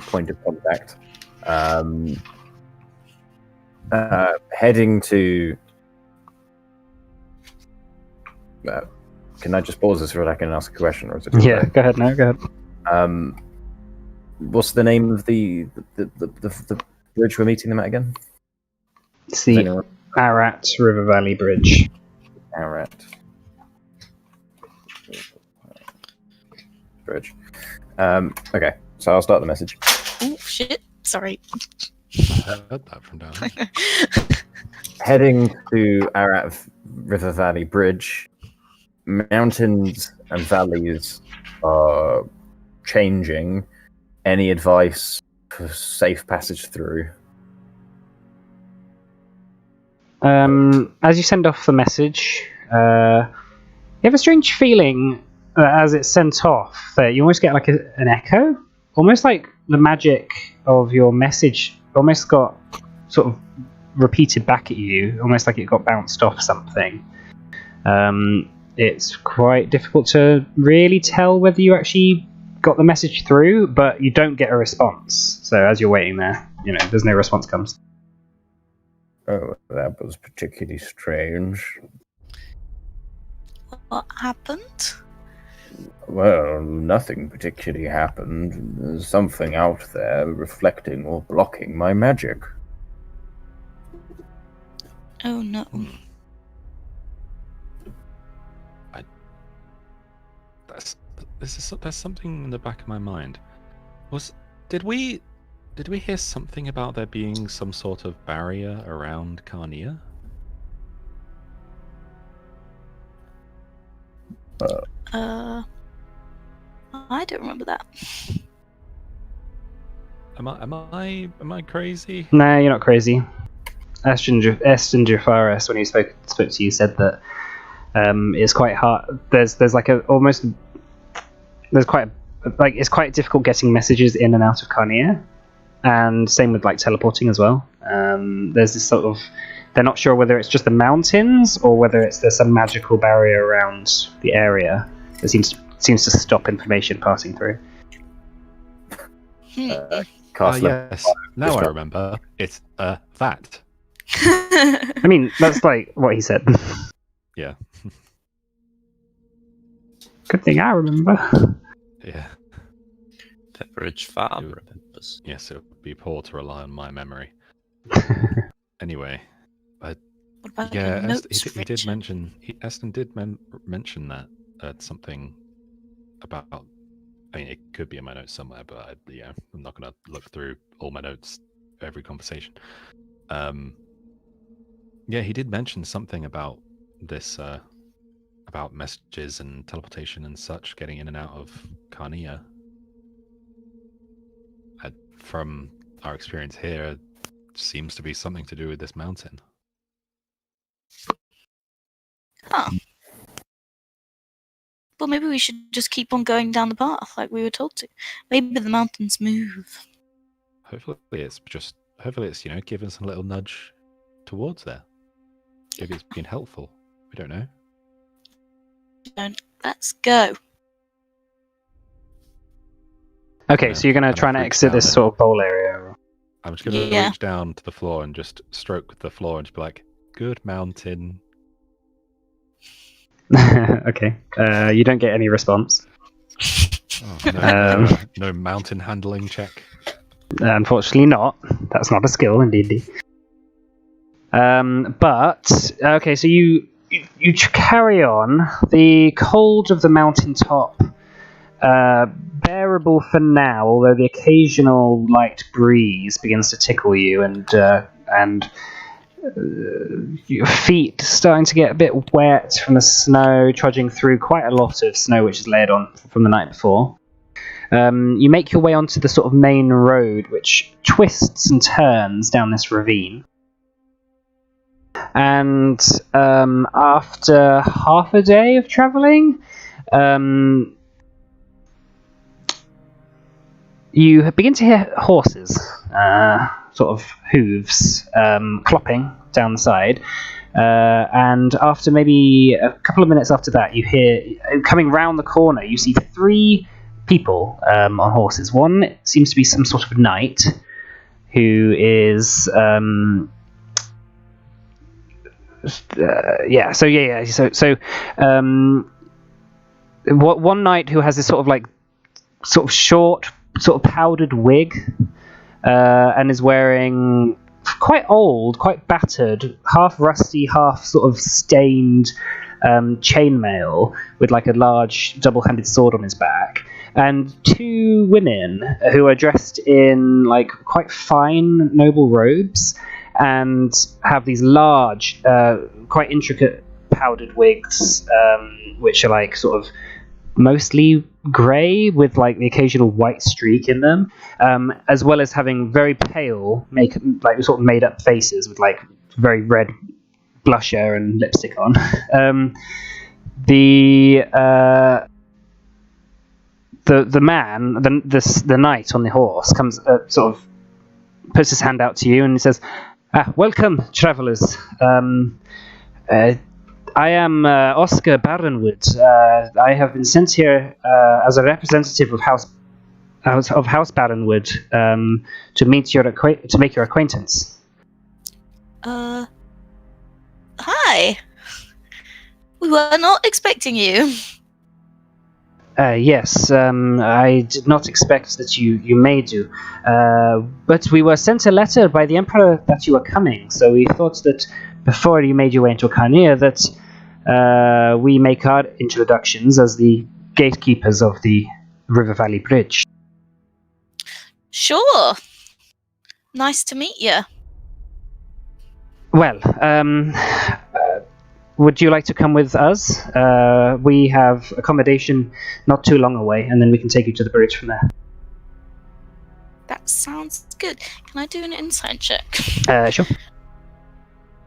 point of contact. Heading to... can I just pause this for a second and ask a question? Or is it Yeah, go ahead. No, go ahead. What's the name of the bridge we're meeting them at again? It's the Arat River Valley Bridge. Arat Bridge. Okay, so I'll start the message. Oh, shit. Sorry. I heard that from down there. Heading to Arat River Valley Bridge. Mountains and valleys are changing. Any advice for safe passage through? As you send off the message, you have a strange feeling as it's sent off that you almost get like an echo, almost like the magic of your message almost got sort of repeated back at you, almost like it got bounced off something. It's quite difficult to really tell whether you actually got the message through, but you don't get a response. So as you're waiting there, there's no response comes. Oh, that was particularly strange. What happened? Well, nothing particularly happened. There's something out there reflecting or blocking my magic. Oh no. There's something in the back of my mind. Did we hear something about there being some sort of barrier around Carnia? I don't remember that. Am I crazy? No, you're not crazy. Eston Jafaris, when he spoke to you, said that it's quite hard. There's like it's quite difficult getting messages in and out of Carnia, and same with like teleporting as well. There's this sort of, they're not sure whether it's just the mountains or whether there's some magical barrier around the area that seems to stop information passing through. Yes. Now I remember. It's that. I mean, that's like what he said. Yeah. Good thing I remember. Yeah. Pepperidge Farm It- remembers. Yes, it would be poor to rely on my memory. Anyway, What about yeah, your notes, he did Richard? mention. Aston did mention that something about. I mean, it could be in my notes somewhere, but I'm not going to look through all my notes every conversation. Yeah, he did mention something about this, about messages and teleportation and such, getting in and out of Carnia. From our experience here, it seems to be something to do with this mountain. Huh. Well, maybe we should just keep on going down the path like we were told to. Maybe the mountains move. Hopefully it's given us a little nudge towards there. Maybe it's been helpful. We don't know. Let's go. Okay, Yeah, so you're going to and try I've and reached exit down this and- sort of bowl area. I'm just going to Yeah. reach down to the floor and just stroke the floor and just be like, "Good mountain." Okay. You don't get any response. Oh, Um, no mountain handling check. Unfortunately not. That's not a skill, indeed. But, okay, so you carry on. The cold of the mountaintop, bearable for now, although the occasional light breeze begins to tickle you, and your feet starting to get a bit wet from the snow, trudging through quite a lot of snow which is layered on from the night before. You make your way onto the sort of main road, which twists and turns down this ravine. And after half a day of travelling, you begin to hear horses, sort of hooves, clopping down the side. And after maybe a couple of minutes after that, you hear, coming round the corner, you see 3 people on horses. One seems to be some sort of knight who is one knight who has this sort of short, sort of powdered wig, and is wearing quite old, quite battered, half rusty, half sort of stained chainmail with like a large double-handed sword on his back, and 2 women who are dressed in like quite fine, noble robes and have these large, quite intricate powdered wigs, which are like sort of mostly grey with like the occasional white streak in them, as well as having very pale like sort of made up faces with like very red blusher and lipstick on. The man, the knight on the horse, comes sort of puts his hand out to you and he says, "Welcome, travellers. I am Oscar Barronwood. I have been sent here as a representative of House Barronwood to make your acquaintance." Hi. We were not expecting you. Yes, I did not expect that you may do. But we were sent a letter by the Emperor that you were coming, so we thought that before you made your way into Carnia that we make our introductions as the gatekeepers of the River Valley Bridge. Sure. Nice to meet you. Well, would you like to come with us? We have accommodation not too long away, and then we can take you to the bridge from there. That sounds good. Can I do an insight check? Sure.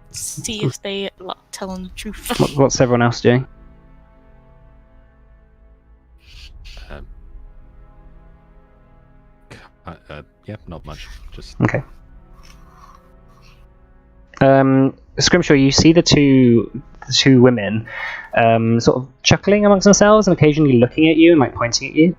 See if they tell them the truth. What's everyone else doing? Yeah, not much. Just Okay. Scrimshaw, you see the two women sort of chuckling amongst themselves and occasionally looking at you and like pointing at you.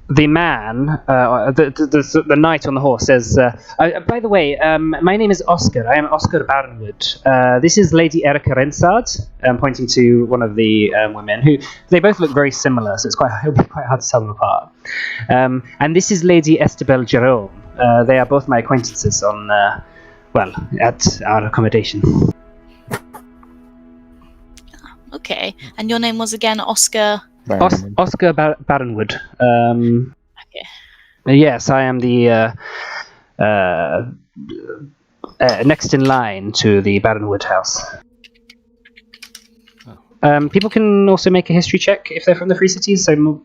the man, the knight on the horse says, by the way, my name is Oscar. I am Oscar Barnwood. This is Lady Erica Rensard, pointing to one of the women, who they both look very similar, so it'll be quite hard to tell them apart. And this is Lady Estebelle Jerome. They are both my acquaintances on, at our accommodation. Okay, and your name was again Oscar... Oscar Barnwood. Okay. Yes, I am the next in line to the Barnwood house. People can also make a history check if they're from the Free Cities. So,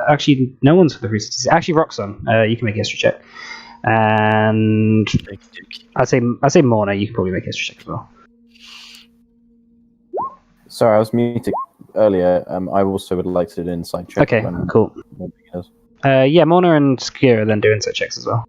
actually, no one's from the Free Cities. Actually, Roxon, you can make a history check, and I say Morna, you can probably make a history check as well. Sorry, I was muted earlier. I also would like to do an insight check. Okay, cool. Yeah, Morna and Kira then do insight checks as well.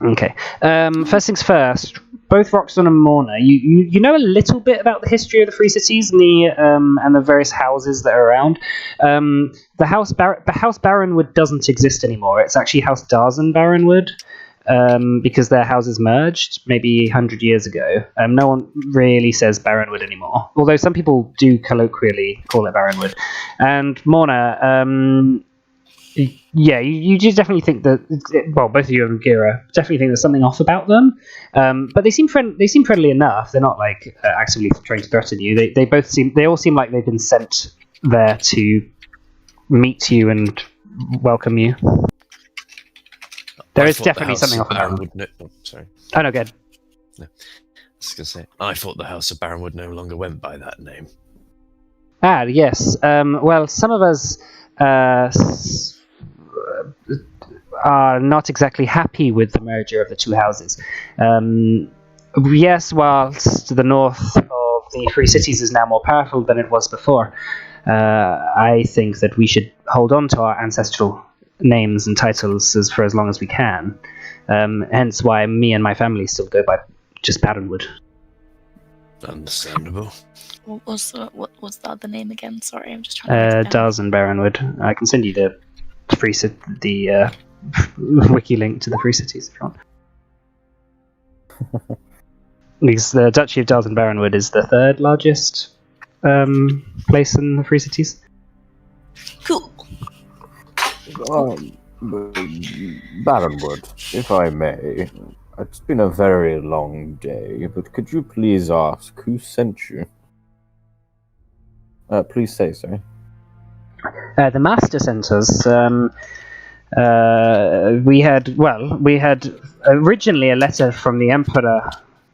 Okay. First things first. Both Roxon and Morna, you know a little bit about the history of the Free Cities and the various houses that are around. The House Baronwood doesn't exist anymore. It's actually House Darzan Baronwood. Because their houses merged maybe 100 years ago. No one really says Baronwood anymore, although some people do colloquially call it Baronwood. And Morna, yeah, you do definitely think that, well, both of you and Gira definitely think there's something off about them, but they seem friendly enough. They're not like actively trying to threaten you. They all seem like they've been sent there to meet you and welcome you. There is definitely something off about them. Sorry. Oh, no, good. No. I was going to say, I thought the House of Baronwood no longer went by that name. Ah, yes. Well, some of us are not exactly happy with the merger of the two houses. Yes, whilst the north of the Free Cities is now more powerful than it was before, I think that we should hold on to our ancestral names and titles for as long as we can. Hence why me and my family still go by just Baronwood. Understandable. What was the other name again? Sorry, I'm just trying to... Darzan Baronwood. I can send you the wiki link to the Free Cities if you want. Because the Duchy of Darzan Baronwood is the third largest place in the Free Cities. Cool. Baronwood, if I may, it's been a very long day, but could you please ask who sent you? Please say so. The Master sent us. We had originally a letter from the Emperor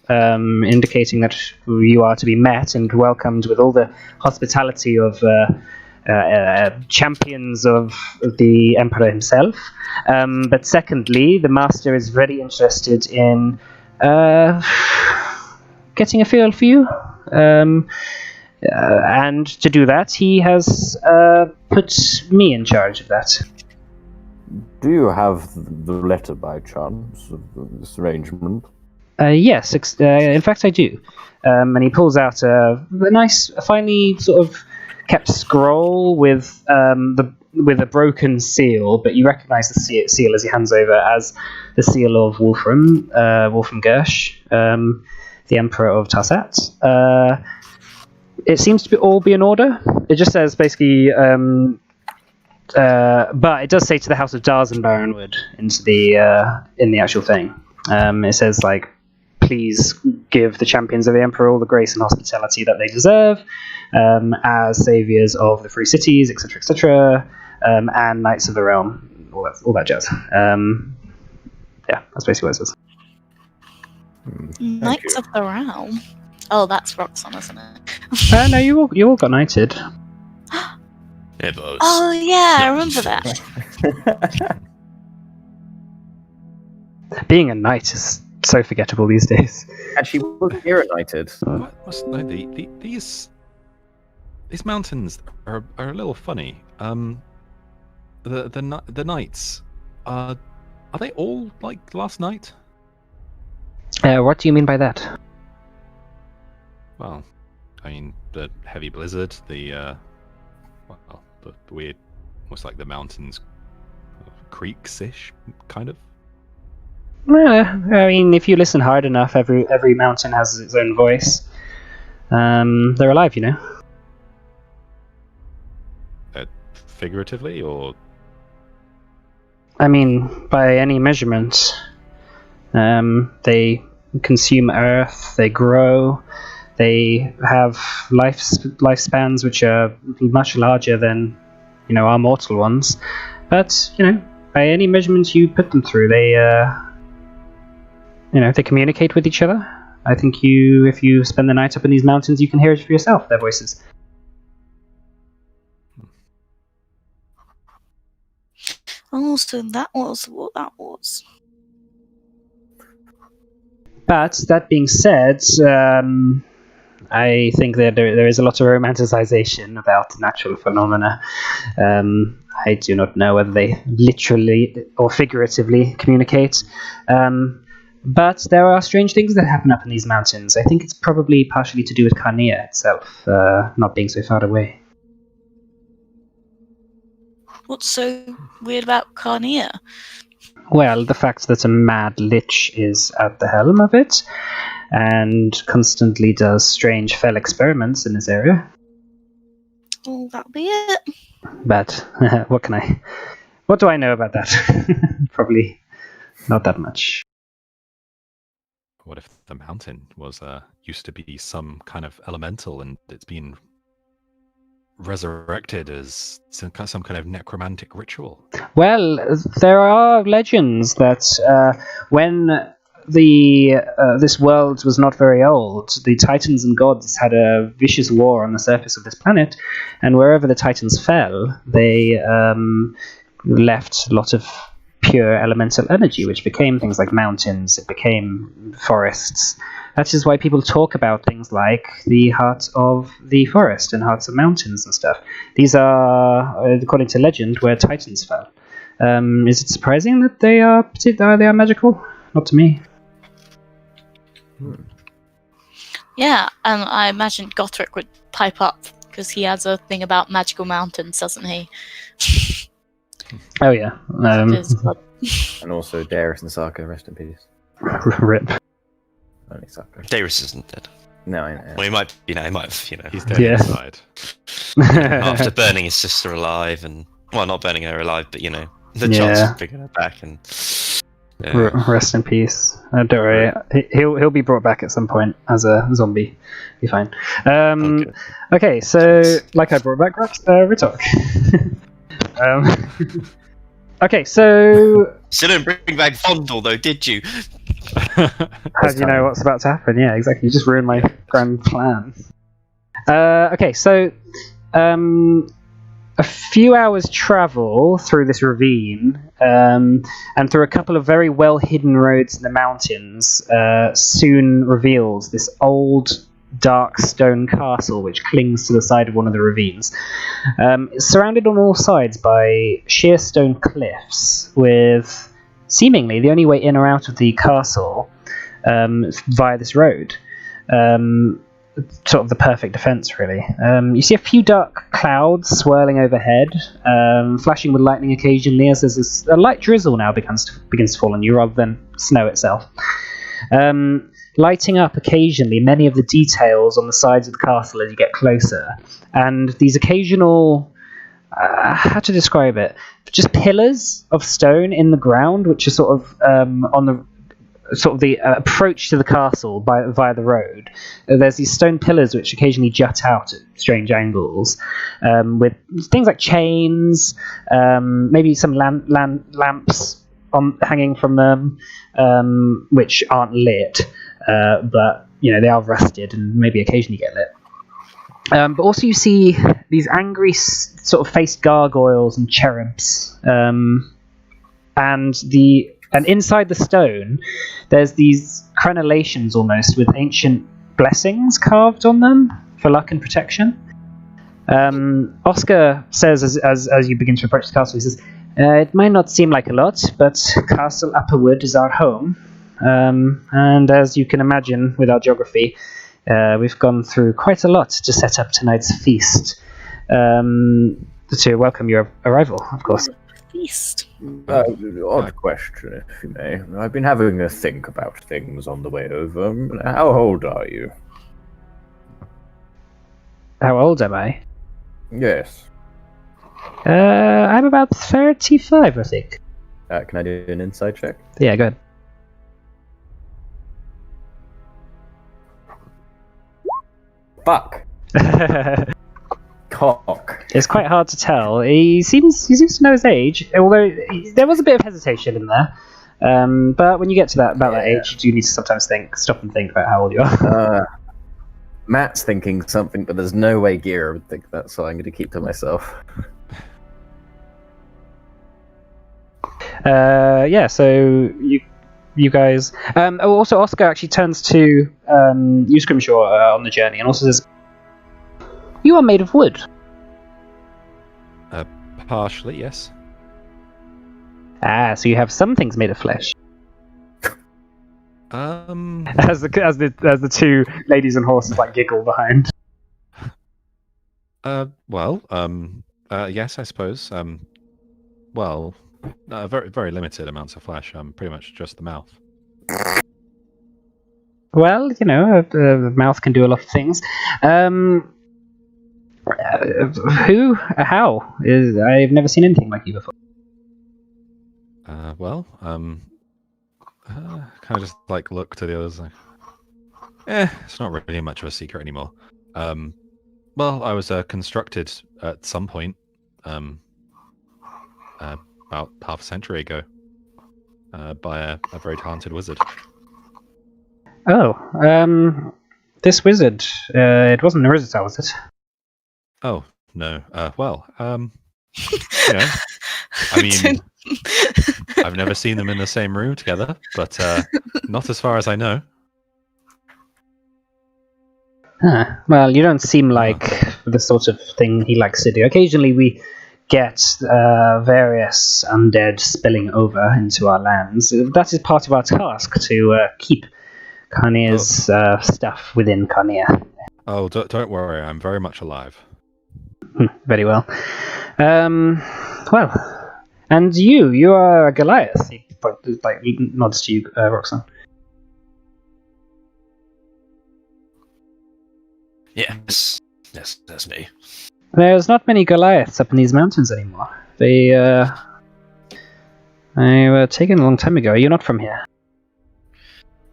indicating that you are to be met and welcomed with all the hospitality of champions of the Emperor himself. But secondly, the Master is very interested in getting a feel for you. And to do that, he has put me in charge of that. Do you have the letter by chance of this arrangement? Yes, in fact I do. And he pulls out a nice, finely sort of kept scroll with a broken seal, but you recognise the seal as he hands over as the seal of Wolfram Gersh, the Emperor of Tarsat. It seems to all be in order. It just says basically, but it does say to the House of Darzan Baronwood in the actual thing. It says like, please give the champions of the Emperor all the grace and hospitality that they deserve, as saviors of the Free Cities, etc., etc., and Knights of the Realm, all that jazz. Yeah, that's basically what it says. Knights of the Realm. Oh, that's Roxon, isn't it? No, you all got knighted. It was. Oh yeah, I remember that. Being a knight is so forgettable these days. Actually, was Kira knighted? Must know these mountains are a little funny. The knights are they all like last night? What do you mean by that? Well, I mean the heavy blizzard, the The weird, almost like the mountains, creeks-ish, kind of. I mean, if you listen hard enough, every mountain has its own voice. They're alive, you know. Figuratively, or I mean, by any measurement, they consume Earth, they grow, they have lifespans which are much larger than, our mortal ones. But, by any measurement you put them through, they communicate with each other. I think if you spend the night up in these mountains, you can hear it for yourself, their voices. Oh, so that was what that was. But that being said, I think that there is a lot of romanticization about natural phenomena. I do not know whether they literally or figuratively communicate. But there are strange things that happen up in these mountains. I think it's probably partially to do with Carnea itself, not being so far away. What's so weird about Carnea? Well, the fact that a mad lich is at the helm of it, and constantly does strange fell experiments in this area. Oh, that'll be it. But what do I know about that? Probably not that much. what if the mountain was used to be some kind of elemental, and it's been resurrected as some kind of necromantic ritual? Well, there are legends that when this world was not very old, the Titans and gods had a vicious war on the surface of this planet, and wherever the Titans fell, they left a lot of pure elemental energy, which became things like mountains, it became forests. That is why people talk about things like the heart of the forest and hearts of mountains and stuff. These are, according to legend, where Titans fell. Is it surprising that they are magical? Not to me. Yeah, and I imagine Gothric would pipe up, because he has a thing about magical mountains, doesn't he? Oh yeah. And also Darius and Saka, rest in peace. Rip. Only Saka. Darius isn't dead. No, I know. Well, he might, he might have, He's dead Yeah. inside. after burning his sister alive, and well, not burning her alive, but the chance of bringing her back, and Rest in peace. Don't worry. He'll be brought back at some point as a zombie. Be fine. Okay, so like I brought back Ritok. Okay, so still didn't bring back Fondle though, did you? how do you know what's about to happen? Yeah, exactly. You just ruined my grand plan. Okay, so a few hours travel through this ravine, and through a couple of very well hidden roads in the mountains, soon reveals this old dark stone castle which clings to the side of one of the ravines. It's surrounded on all sides by sheer stone cliffs, with seemingly the only way in or out of the castle via this road. Sort of the perfect defense, really. You see a few dark clouds swirling overhead, flashing with lightning occasionally, as there's a light drizzle now begins to fall on you rather than snow itself. Lighting up occasionally many of the details on the sides of the castle as you get closer, and these occasional, how to describe it, just pillars of stone in the ground, which are sort of on the approach to the castle via the road. There's these stone pillars which occasionally jut out at strange angles, with things like chains, maybe some lamps hanging from them, which aren't lit, but they are rusted and maybe occasionally get lit. But also you see these angry sort of faced gargoyles and cherubs, and inside the stone, there's these crenellations almost with ancient blessings carved on them for luck and protection. Oscar says as you begin to approach the castle, he says, it might not seem like a lot, but Castle Upperwood is our home. And as you can imagine with our geography, we've gone through quite a lot to set up tonight's feast. to welcome your arrival, of course. Feast. Odd question, if you may. I've been having a think about things on the way over. How old are you? How old am I? Yes. I'm about 35, I think. Can I do an insight check? Yeah, go Fuck. ahead. Cock. It's quite hard to tell. He seems to know his age, although there was a bit of hesitation in there. But when you get to that age, you do need to sometimes stop and think about how old you are. Matt's thinking something, but there's no way Gira would think that, so I'm going to keep to myself. Yeah, so you guys. Also, Oscar actually turns to you, Scrimshaw, on the journey, and also says, "You are made of wood." Partially, yes. Ah, so you have some things made of flesh. As the two ladies and horses giggle behind. Yes, I suppose. Very very limited amounts of flesh. Pretty much just the mouth. Well, the mouth can do a lot of things. Who? How? I've never seen anything like you before. Kind of just look to the others. It's not really much of a secret anymore. Well, I was constructed at some point, about half a century ago, by a very talented wizard. Oh, this wizard. It wasn't Nerissa, was it? Oh no. You know, I mean, I've never seen them in the same room together, but not as far as I know. Huh. Well, you don't seem like the sort of thing he likes to do. Occasionally we get various undead spilling over into our lands. That is part of our task, to keep Carnea's stuff within Carnea. Oh, don't worry, I'm very much alive. Very well. Well, and you are a Goliath. He nods to you, Roxanne. Yes, that's me. There's not many Goliaths up in these mountains anymore. They were taken a long time ago. You're not from here.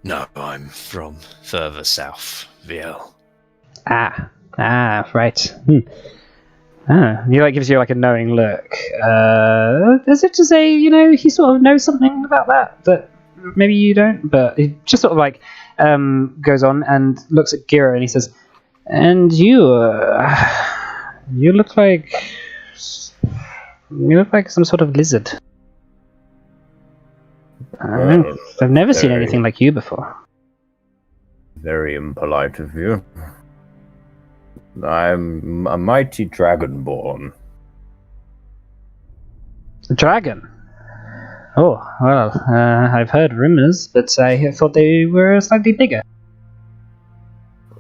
No, I'm from further south, VL. Ah, right. He gives you a knowing look, as if to say, he sort of knows something about that maybe you don't. But he just sort of goes on and looks at Gira and he says, "And you look like some sort of lizard. I've never seen anything like you before." Very impolite of you. I'm a mighty dragonborn. A dragon? Oh, well, I've heard rumors, but I thought they were slightly bigger.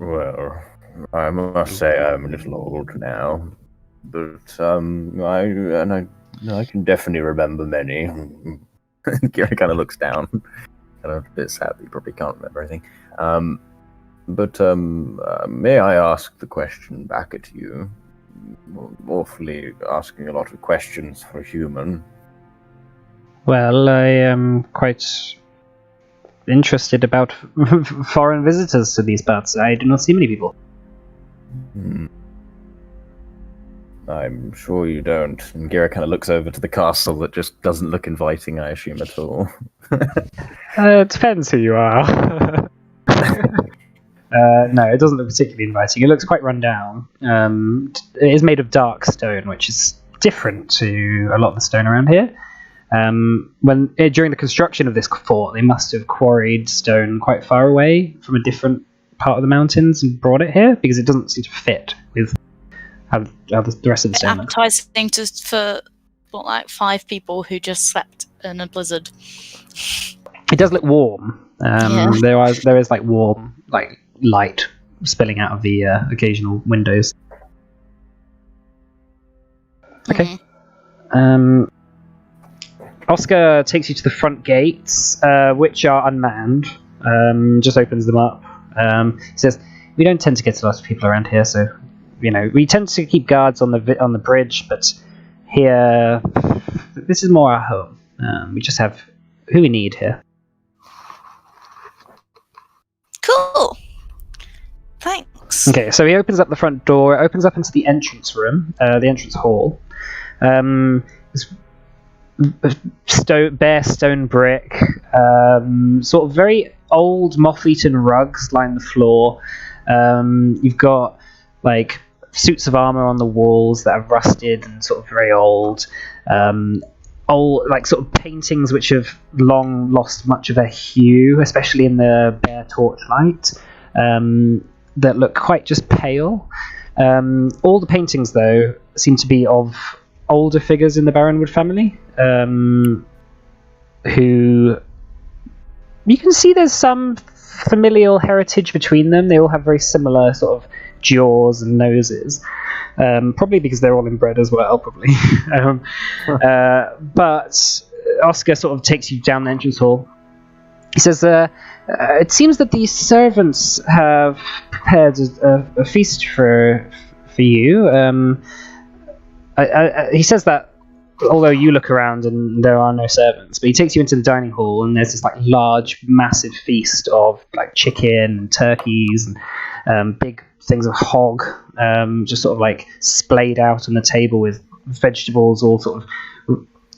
Well, I must say I'm a little old now, but I can definitely remember many. Gary kind of looks down, kind of a bit sad that he probably can't remember anything. But may I ask the question back at you? Awfully asking a lot of questions for a human. Well, I am quite interested about foreign visitors to these parts. I do not see many people. I'm sure you don't. And Gira kind of looks over to the castle that just doesn't look inviting, I assume, at all. It depends who you are. No, it doesn't look particularly inviting. It looks quite run down. It is made of dark stone, which is different to a lot of the stone around here. During the construction of this fort, they must have quarried stone quite far away from a different part of the mountains and brought it here, because it doesn't seem to fit with how the rest of the stone looks. Appetizing for 5 people who just slept in a blizzard. It does look warm. Yeah. There is warm light spilling out of the occasional windows. Okay. Oscar takes you to the front gates, which are unmanned. Just opens them up. He says, "We don't tend to get a lot of people around here, so we tend to keep guards on the bridge, but here, this is more our home. We just have who we need here." Cool. Thanks. Okay, so he opens up the front door. It opens up into the entrance room, the entrance hall. Bare stone brick, sort of very old moth-eaten rugs line the floor. You've got like suits of armor on the walls that are rusted and sort of very old. Old, like sort of paintings which have long lost much of their hue, especially in the bare torchlight, that look quite just pale. All the paintings, though, seem to be of older figures in the Barronwood family, who you can see there's some familial heritage between them. They all have very similar sort of jaws and noses, probably because they're all inbred as well, probably. But Oscar sort of takes you down the entrance hall. He says, "It seems that the servants have prepared a feast for you." He says that although you look around and there are no servants, but he takes you into the dining hall and there's this like large, massive feast of like chicken and turkeys and big things of hog, just sort of like splayed out on the table with vegetables all sort of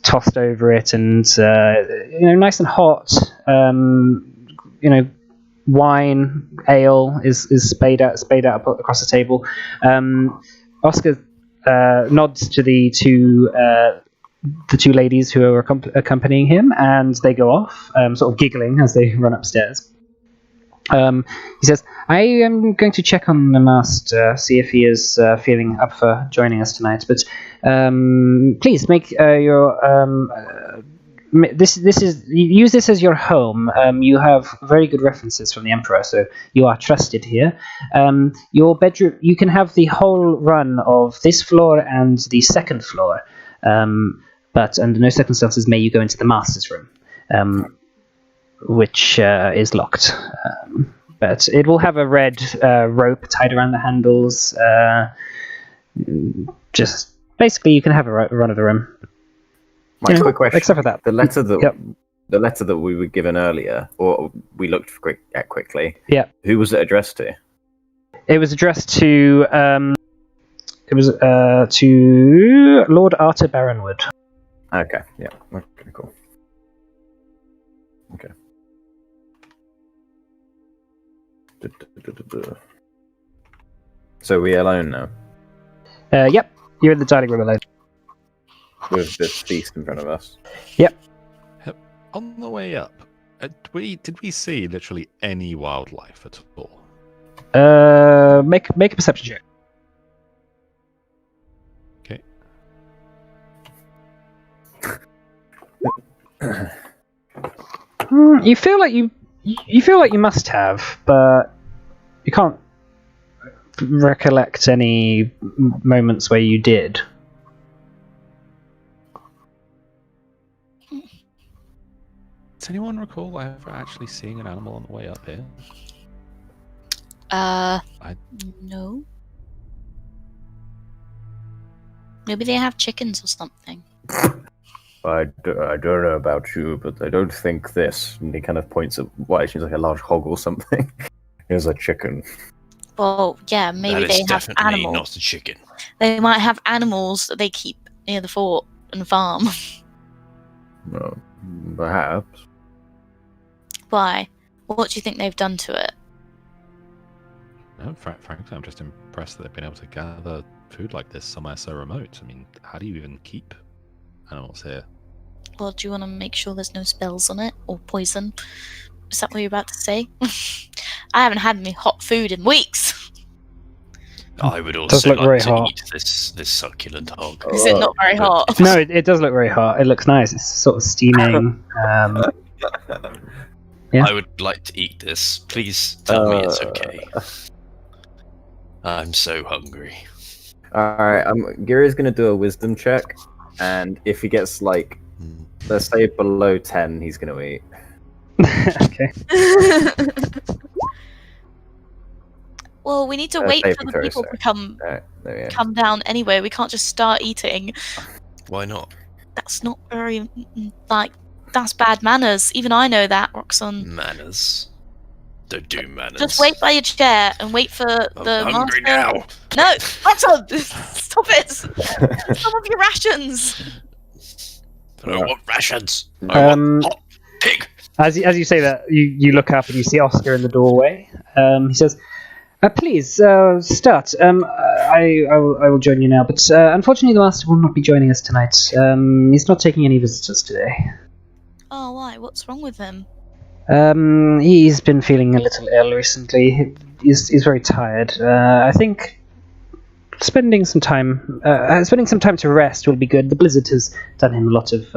tossed over it, and nice and hot. Wine, ale is splayed out across the table. Oscar nods to the two ladies who are accompanying him, and they go off, sort of giggling as they run upstairs. He says, "I am going to check on the master, see if he is feeling up for joining us tonight. But please make your use this as your home. You have very good references from the Emperor, so you are trusted here. Your bedroom, you can have the whole run of this floor and the second floor, but under no circumstances may you go into the master's room, which is locked. But it will have a red rope tied around the handles. Just basically, you can have a run of the room." My quick question. Except for that. The letter that we were given earlier, or we looked at quickly. Yeah. Who was it addressed to? It was addressed to to Lord Arthur Barronwood. Okay. Yeah. Okay. Cool. Okay. So we alone now, Yep, you're in the dining room alone. with this feast in front of us. Yep. On the way up, did we see literally any wildlife at all? Make a perception check. Okay. You feel like you must have, but you can't recollect any moments where you did. Does anyone recall ever actually seeing an animal on the way up here? No. Maybe they have chickens or something. I don't know about you, but I don't think this. And he kind of points at what seems like a large hog or something. Here's a chicken. Well, yeah, maybe they have definitely animals. not a chicken. They might have animals that they keep near the fort and farm. Well, perhaps. Why? What do you think they've done to it? No, frankly, I'm just impressed that they've been able to gather food like this somewhere so remote. I mean, how do you even keep animals here? Well, do you want to make sure there's no spells on it or poison? Is that what you're about to say? I haven't had any hot food in weeks. I would Does also look very like to hot. eat this succulent hog. Is it not very hot? No, it does look very hot. It looks nice. It's sort of steaming. Yeah. I would like to eat this. Please tell me it's okay. I'm so hungry. Alright, Gary's gonna do a wisdom check, and if he gets like, let's say below 10, he's gonna eat. Okay. Well, we need to wait save for it the for a people sec. to come Alright, there we go. come down anyway. We can't just start eating. Why not? That's not very that's bad manners. Even I know that, Roxanne. Manners. Don't do manners. Just wait by your chair and wait for the I'm hungry master. now. No, Roxanne, stop it! Some of your rations. I don't want rations. I Um, want hot pig. As you say that, you look up and you see Oscar in the doorway. He says, "Please start. I will join you now, but unfortunately the master will not be joining us tonight. He's not taking any visitors today. Oh, why? What's wrong with him? He's been feeling a little ill recently. He's very tired. I think spending some time to rest will be good. The blizzard has done him a lot of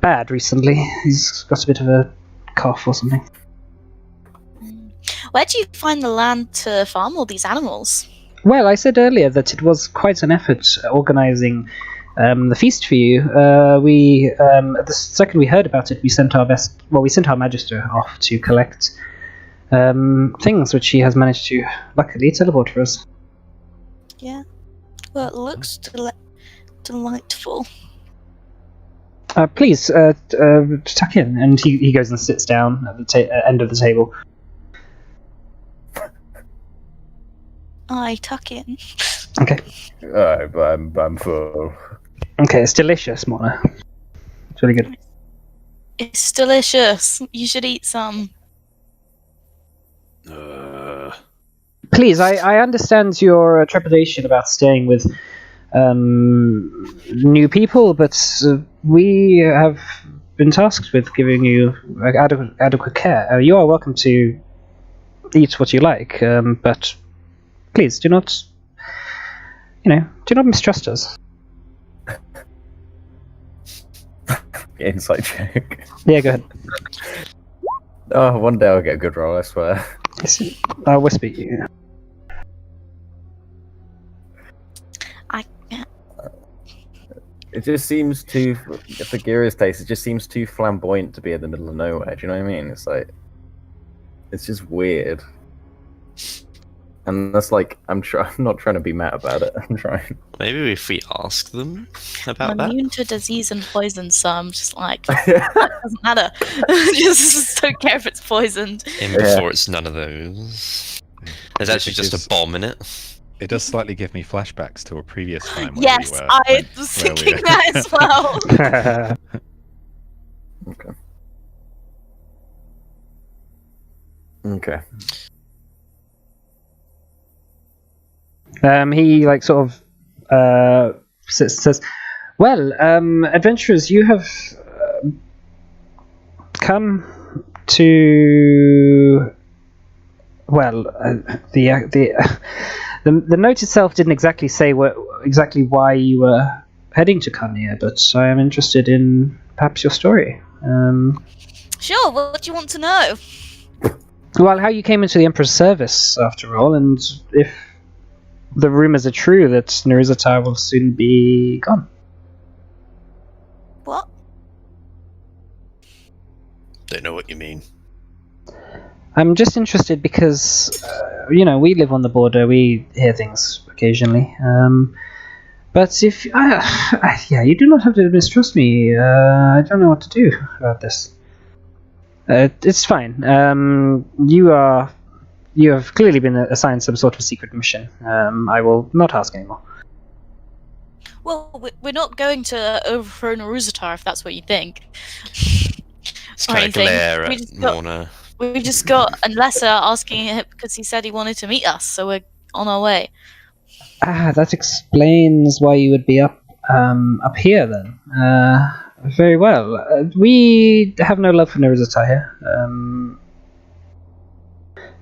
bad recently. He's got a bit of a cough or something." Where do you find the land to farm all these animals? Well, I said earlier that it was quite an effort organising the feast for you. The second we heard about it, we sent our magister off to collect things, which he has managed to luckily teleport for us. Yeah. Well, it looks delightful. Please tuck in, and he goes and sits down at the end of the table. I tuck in. Okay. I'm full. Okay, it's delicious, Mona. It's really good. It's delicious. You should eat some. Please, I understand your trepidation about staying with new people, but we have been tasked with giving you adequate care. You are welcome to eat what you like, but please do not mistrust us. Insight check. Yeah, go ahead. Oh, one day I'll get a good roll, I swear. I'll whisper you. It just seems too, for Gira's taste, it just seems too flamboyant to be in the middle of nowhere. Do you know what I mean? It's like, it's just weird. And that's like, I'm not trying to be mad about it. I'm trying. Maybe if we ask them about I'm that. immune to disease and poison, so I'm just like, that doesn't matter. just don't care if it's poisoned. In before it's none of those. There's actually just a bomb in it. It does slightly give me flashbacks to a previous time. Where Yes, we were, I was thinking that as well. Okay. He sort of says, "Well, adventurers, you have come to the note itself didn't exactly say exactly why you were heading to Carnia, but I am interested in perhaps your story. Sure, what do you want to know? Well, how you came into the Emperor's service, after all, and if the rumors are true that Neruzatar will soon be gone." What? Don't know what you mean. I'm just interested because, we live on the border, we hear things occasionally. But if, you do not have to mistrust me. I don't know what to do about this. It's fine. You have clearly been assigned some sort of secret mission. I will not ask anymore. Well, we're not going to overthrow Neruzatar if that's what you think. It's kind of glare at Morna. We just got a letter asking him because he said he wanted to meet us, so we're on our way. That explains why you would be up here then. Very well. We have no love for Neruzatar here.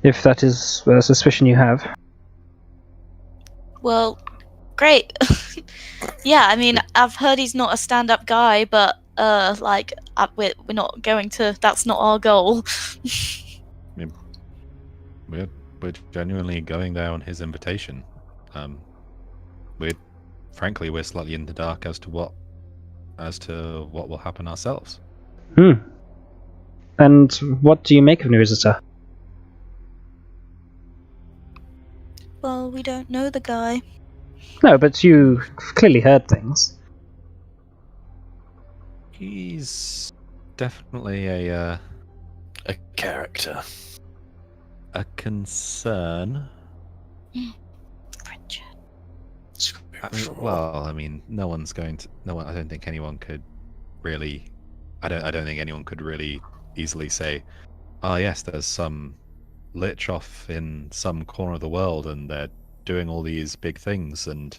If that is a suspicion you have. Well, great. Yeah, I mean, I've heard he's not a stand-up guy, but we're not going to. That's not our goal. We're genuinely going there on his invitation. We're slightly in the dark as to what will happen ourselves. And what do you make of Nuruzata? Well, we don't know the guy. No, but you clearly heard things. He's definitely a character. concern. Richard. I mean, no one. I don't think anyone could really. I don't think anyone could really easily say, "Oh yes, there's some lich off in some corner of the world, and they're doing all these big things," and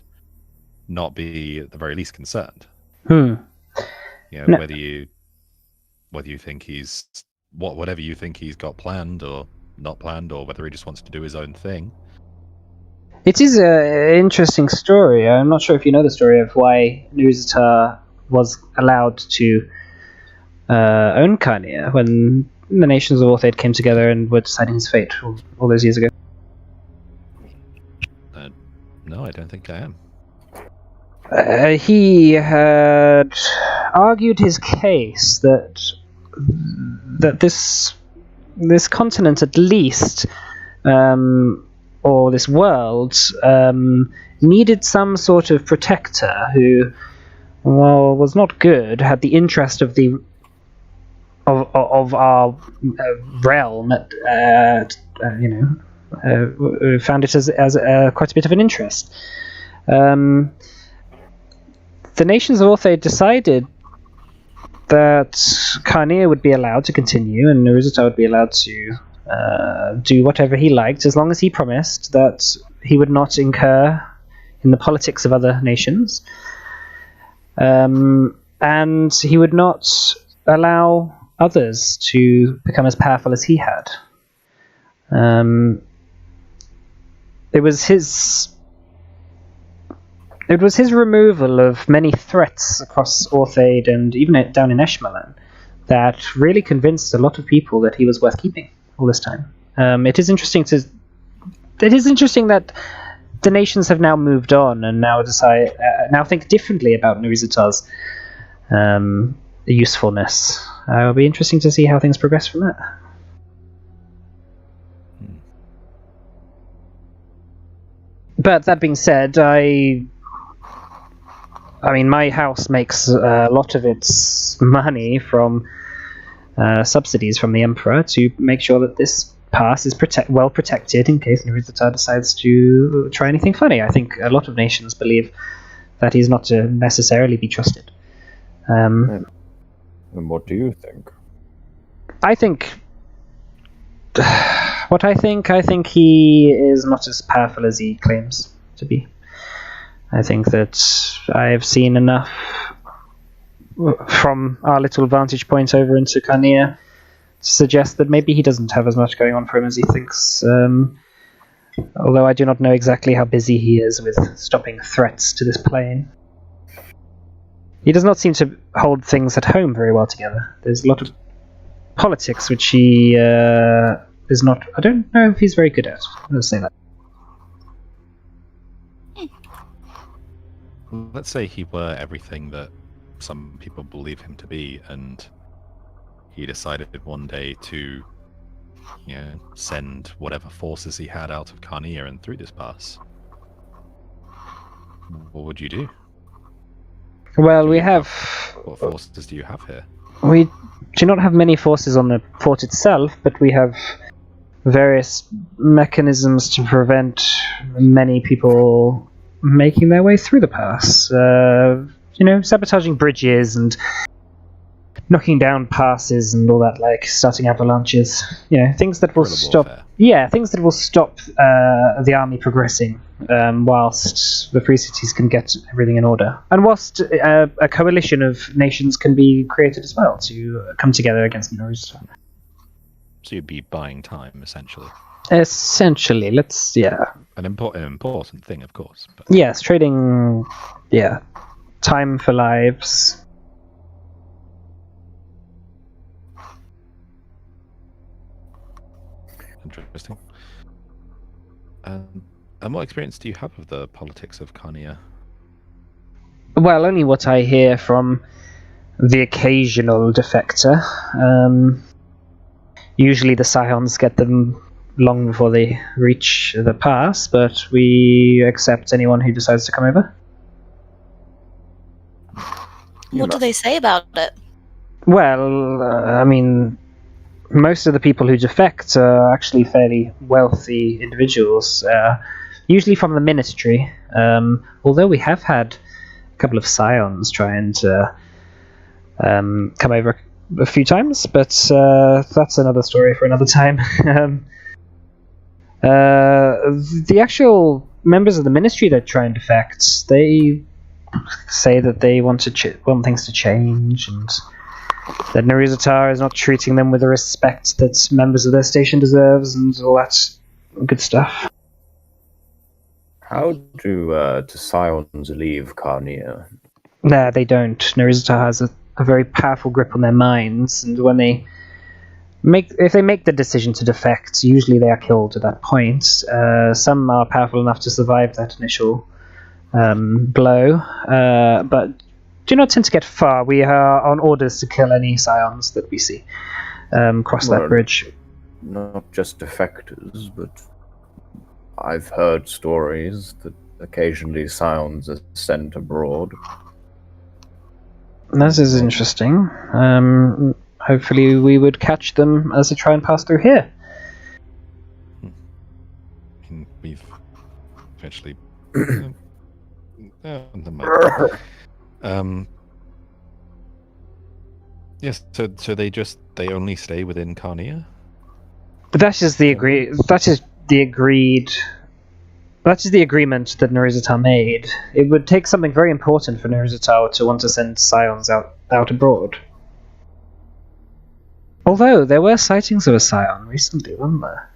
not be at the very least concerned. No. Whether you think he's whatever you think he's got planned or not planned, or whether he just wants to do his own thing. It is an interesting story. I'm not sure if you know the story of why Nuruzata was allowed to own Carnia when the nations of Orthed came together and were deciding his fate all those years ago. No, I don't think I am. He had argued his case that this continent, at least, or this world, needed some sort of protector who, well, was not good, had the interest of our realm, found it as quite a bit of an interest. The nations of Orthed decided that Carnia would be allowed to continue and Nuruzata would be allowed to do whatever he liked, as long as he promised that he would not incur in the politics of other nations, and he would not allow others to become as powerful as he had. It was his removal of many threats across Orthed and even down in Eshmalan that really convinced a lot of people that he was worth keeping all this time. It is interesting that the nations have now moved on and now think differently about Nuruzata's usefulness. It'll be interesting to see how things progress from that. But that being said, I mean, my house makes a lot of its money from subsidies from the Emperor to make sure that this pass is well protected in case Nuruzata decides to try anything funny. I think a lot of nations believe that he's not to necessarily be trusted. And what do you think? I think he is not as powerful as he claims to be. I think that I have seen enough from our little vantage point over into Carnia to suggest that maybe he doesn't have as much going on for him as he thinks. Although I do not know exactly how busy he is with stopping threats to this plane. He does not seem to hold things at home very well together. There's a lot of politics which he is not... I don't know if he's very good at. Let's say that. Let's say he were everything that some people believe him to be, and he decided one day to, send whatever forces he had out of Carnia and through this pass. What would you do? Well, what forces do you have here? We do not have many forces on the fort itself, but we have various mechanisms to prevent many people making their way through the pass. Sabotaging bridges and knocking down passes and all that, like starting avalanches. Things that will stop. Warfare. Yeah, things that will stop the army progressing, whilst the free cities can get everything in order, and whilst a coalition of nations can be created as well to come together against Nuruzata. So you'd be buying time, essentially. Essentially, An important thing, of course. But... Yes, trading. Yeah, time for lives. Interesting. And what experience do you have of the politics of Carnia? Well, only what I hear from the occasional defector. Usually the scions get them long before they reach the pass, but we accept anyone who decides to come over. What do they say about it? Well, I mean, most of the people who defect are actually fairly wealthy individuals, usually from the ministry, although we have had a couple of scions trying to come over a few times, but that's another story for another time. The actual members of the ministry that try and defect, they say that they want things to change, and that Naruzatar is not treating them with the respect that members of their station deserves, and all that good stuff. How do scions leave Carnia? No, they don't. Naruzatar has a very powerful grip on their minds, and when if they make the decision to defect, usually they are killed at that point. Some are powerful enough to survive that initial blow, but do not tend to get far. We are on orders to kill any scions that we see cross that bridge. Not just defectors, but I've heard stories that occasionally scions are sent abroad. That is interesting. Hopefully we would catch them as they try and pass through here. We've eventually... yes, so they only stay within Carnia? But that is the agreement that Naruzatar made. It would take something very important for Naruzatar to want to send scions out abroad. Although, there were sightings of a scion recently, weren't there?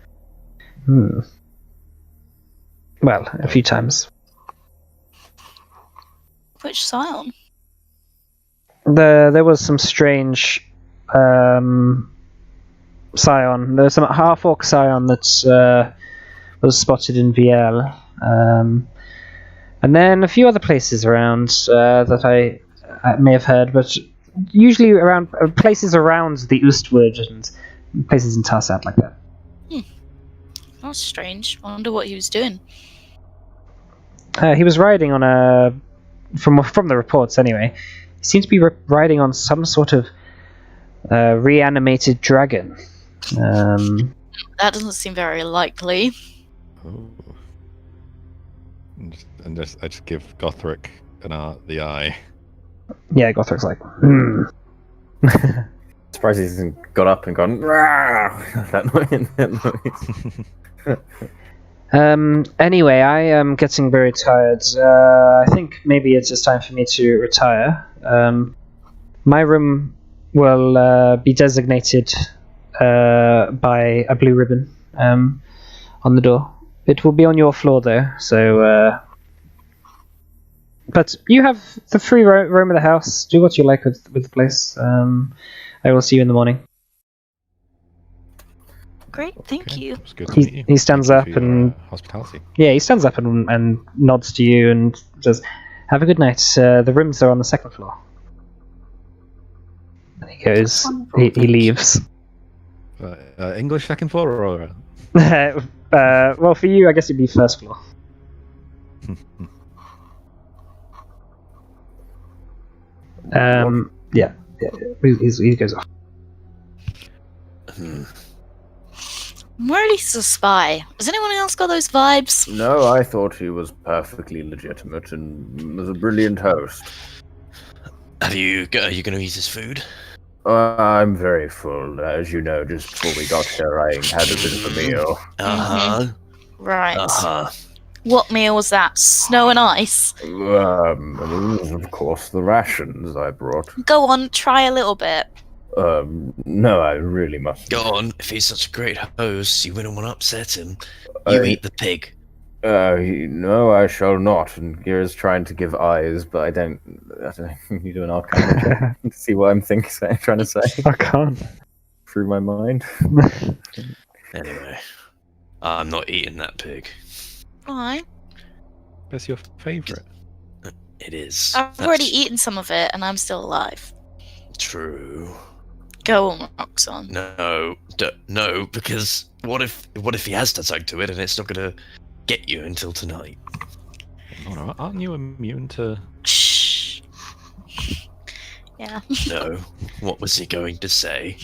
Well, a few times. Which scion? There was some strange scion. There was some half-orc scion that was spotted in VL. And then a few other places around that I may have heard, but usually around places around the Oostwood and places in Tarsat like that. That's strange. I wonder what he was doing. He was riding on a... From the reports anyway, he seemed to be riding on some sort of reanimated dragon. That doesn't seem very likely. Oh. And I just give Gothric the eye. Yeah, Gothric's like, Surprised he hasn't got up and gone, that noise. Anyway, I am getting very tired. I think maybe it's just time for me to retire. My room will be designated by a blue ribbon on the door. It will be on your floor, though, so... But you have the free roam of the house. Do what you like with the place. I will see you in the morning. Great, thank you. It was good to meet you. He stands up and... hospitality. Yeah, he stands up and nods to you and says, "Have a good night. The rooms are on the second floor." And he goes... He leaves. English second floor or... Well, for you, I guess it'd be first floor. Yeah. He goes off. Morley's a spy. Has anyone else got those vibes? No, I thought he was perfectly legitimate and was a brilliant host. Are you going to eat his food? I'm very full. As you know, just before we got here, I had a bit of a meal. Right. What meal was that? Snow and ice? Of course, the rations I brought. Go on, try a little bit. No, I really mustn't. Go on, if he's such a great host, you wouldn't want to upset him. You eat the pig. No, I shall not. And Gira's trying to give eyes, but I don't you do an arcana check to see what I'm trying to say. I can't. Through my mind. Anyway, I'm not eating that pig. fine. That's your favourite. It is. I've already eaten some of it, and I'm still alive. True. Go on, Roxanne. No, because what if he has done something to it and it's not gonna get you until tonight? Nora, aren't you immune to... Shh. Yeah. No. What was he going to say?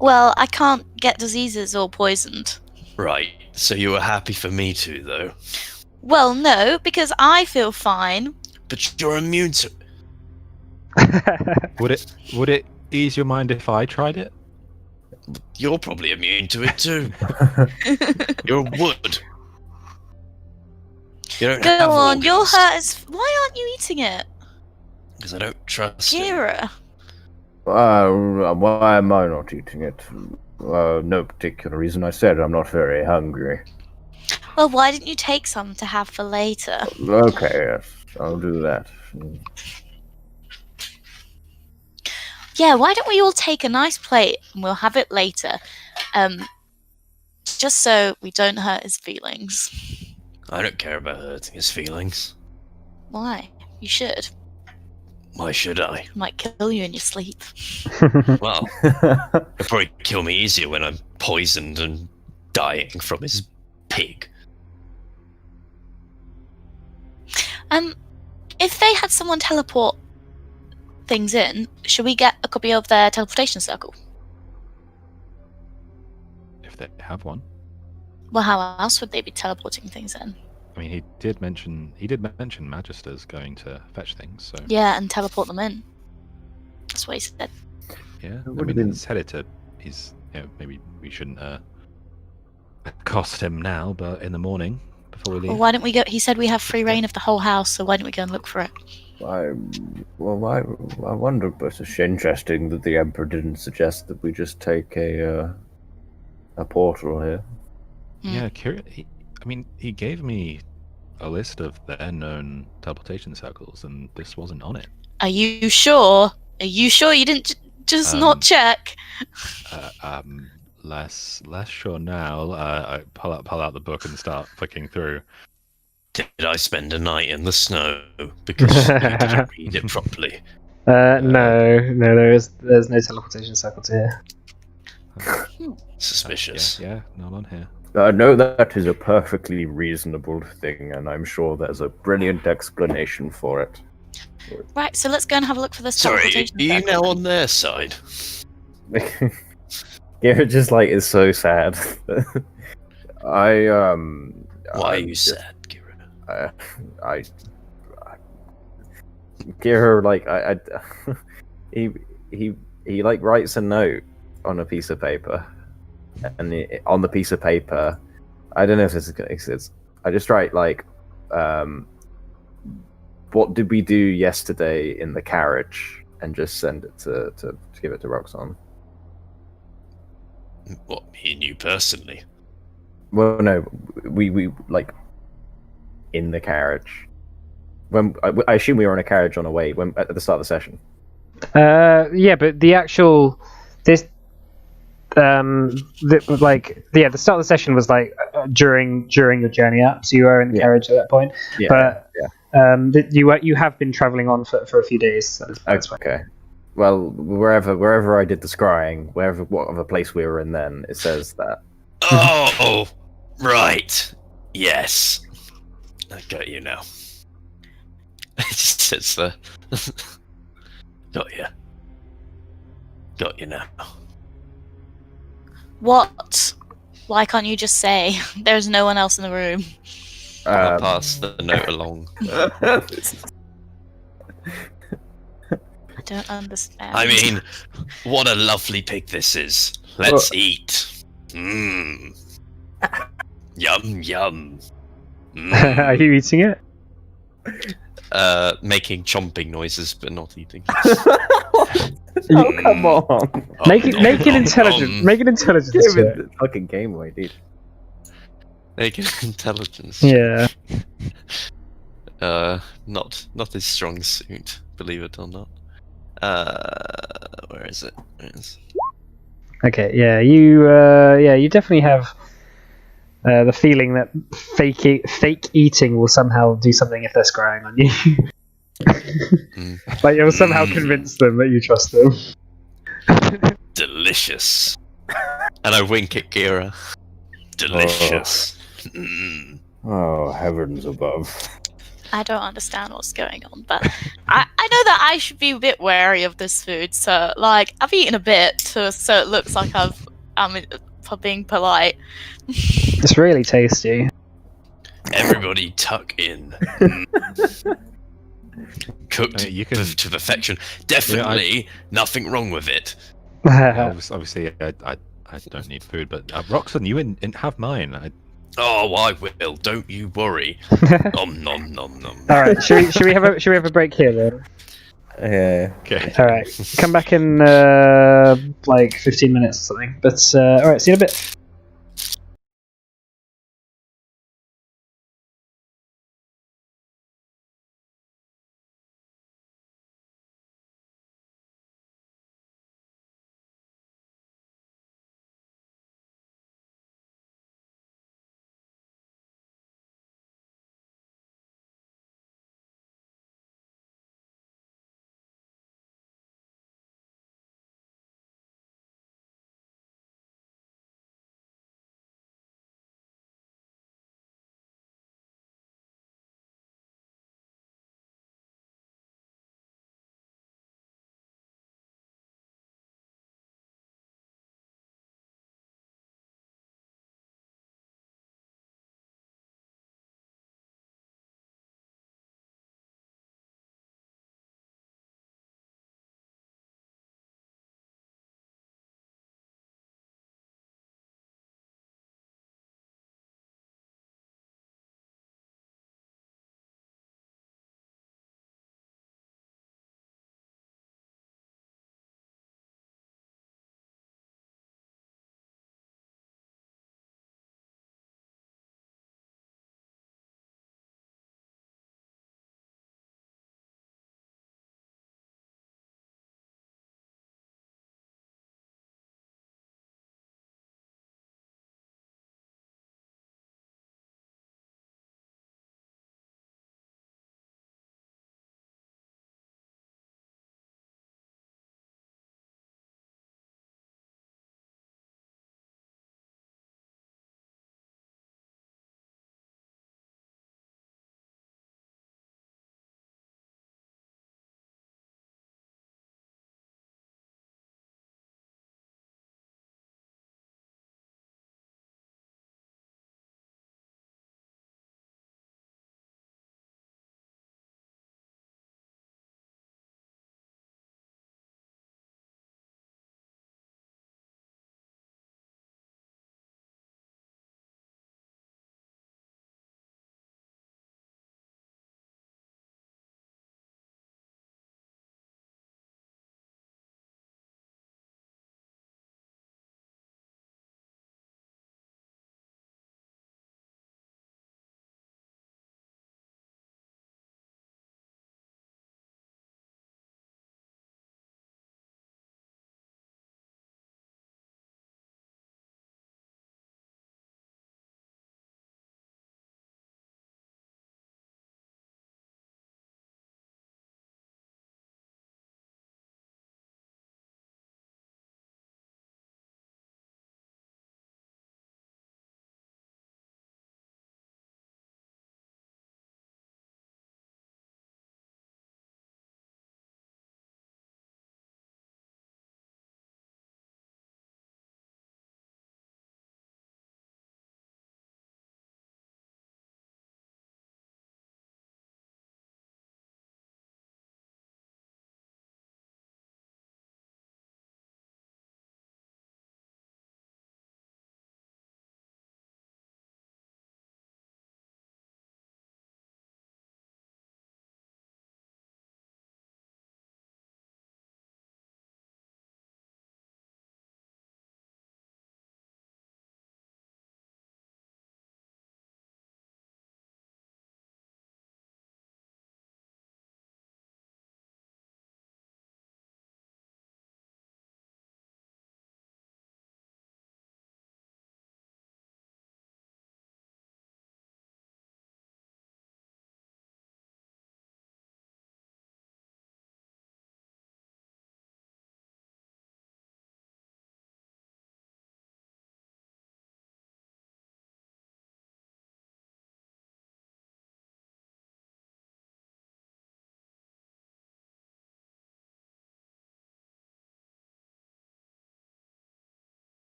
Well, I can't get diseases or poisoned. Right. So you were happy for me to, though. Well, no, because I feel fine. But you're immune to. Would it ease your mind if I tried it? You're probably immune to it too. You're wood. You don't have Go on, your organs. hurt is. Why aren't you eating it? Because I don't trust him. Kira. Why am I not eating it? No particular reason. I said I'm not very hungry. Well, why didn't you take some to have for later? Okay, yes, I'll do that. Yeah, why don't we all take a nice plate and we'll have it later? Just so we don't hurt his feelings. I don't care about hurting his feelings. Why? You should. Why should I? It might kill you in your sleep. Well, it'll probably kill me easier when I'm poisoned and dying from his pig. If they had someone teleport things in, should we get a copy of their teleportation circle? If they have one. Well, how else would they be teleporting things in? I mean, he did mention Magisters going to fetch things, so... Yeah, and teleport them in. That's what he said. Yeah, I would've mean, been- he's headed to... maybe we shouldn't accost him now, but in the morning, before we leave. Well, why don't we go? He said we have free reign of the whole house, so why don't we go and look for it? I wonder, but it's interesting that the Emperor didn't suggest that we just take a portal here. Yeah, he gave me a list of their known teleportation circles, and this wasn't on it. Are you sure? Are you sure you didn't just not check? Less sure now. I pull out the book and start flicking through. Did I spend a night in the snow because you didn't read it properly? No, there's no teleportation circles here. Suspicious. Yeah, not on here. No, that is a perfectly reasonable thing, and I'm sure there's a brilliant explanation for it. Right, so let's go and have a look for this Sorry, teleportation are you circle. now on their side? Yeah, it just like is so sad. Why are I'm you just- sad, Kira? Kira, like he like writes a note on a piece of paper, and on the piece of paper, I don't know if it's I just write like, what did we do yesterday in the carriage, and just send it to give it to Roxanne. What, me and you personally? Well, no, we like in the carriage. When I assume we were in a carriage on our way at the start of the session. Yeah, but the actual the start of the session was like during your journey up, so you were in the carriage at that point. Yeah, But you have been traveling on for a few days. So that's fine. okay. Well, wherever I did the scrying, whatever place we were in, then it says that. Oh, right. Yes. I got you now. It just sits there. Got you. Got you now. What? Why can't you just say there's no one else in the room? I'll pass the note along. I don't understand. I mean, what a lovely pig this is. Let's eat. Mmm. Yum, yum. Are you eating it? Making chomping noises, but not eating. Oh, come on! Make it intelligent. Make it intelligent. Give it the fucking game away, dude. Making intelligence. Yeah. Not his strong suit, believe it or not. Where is it? Okay. Yeah. You definitely have The feeling that fake eating will somehow do something if they're scrying on you. Like you'll somehow convince them that you trust them. Delicious. And I wink at Kira. Delicious. Oh, heavens above. I don't understand what's going on, but I know that I should be a bit wary of this food. So, like, I've eaten a bit, so it looks like I'm for being polite. It's really tasty. Everybody tuck in. Cooked You can- to perfection. Definitely nothing wrong with it. Yeah, obviously, I don't need food, but Roxanne, you didn't have mine. Oh, I will. Don't you worry. Nom nom nom nom. All right, should we have a break here then? Yeah. Okay. All right, come back in like 15 minutes or something. But all right, see you in a bit.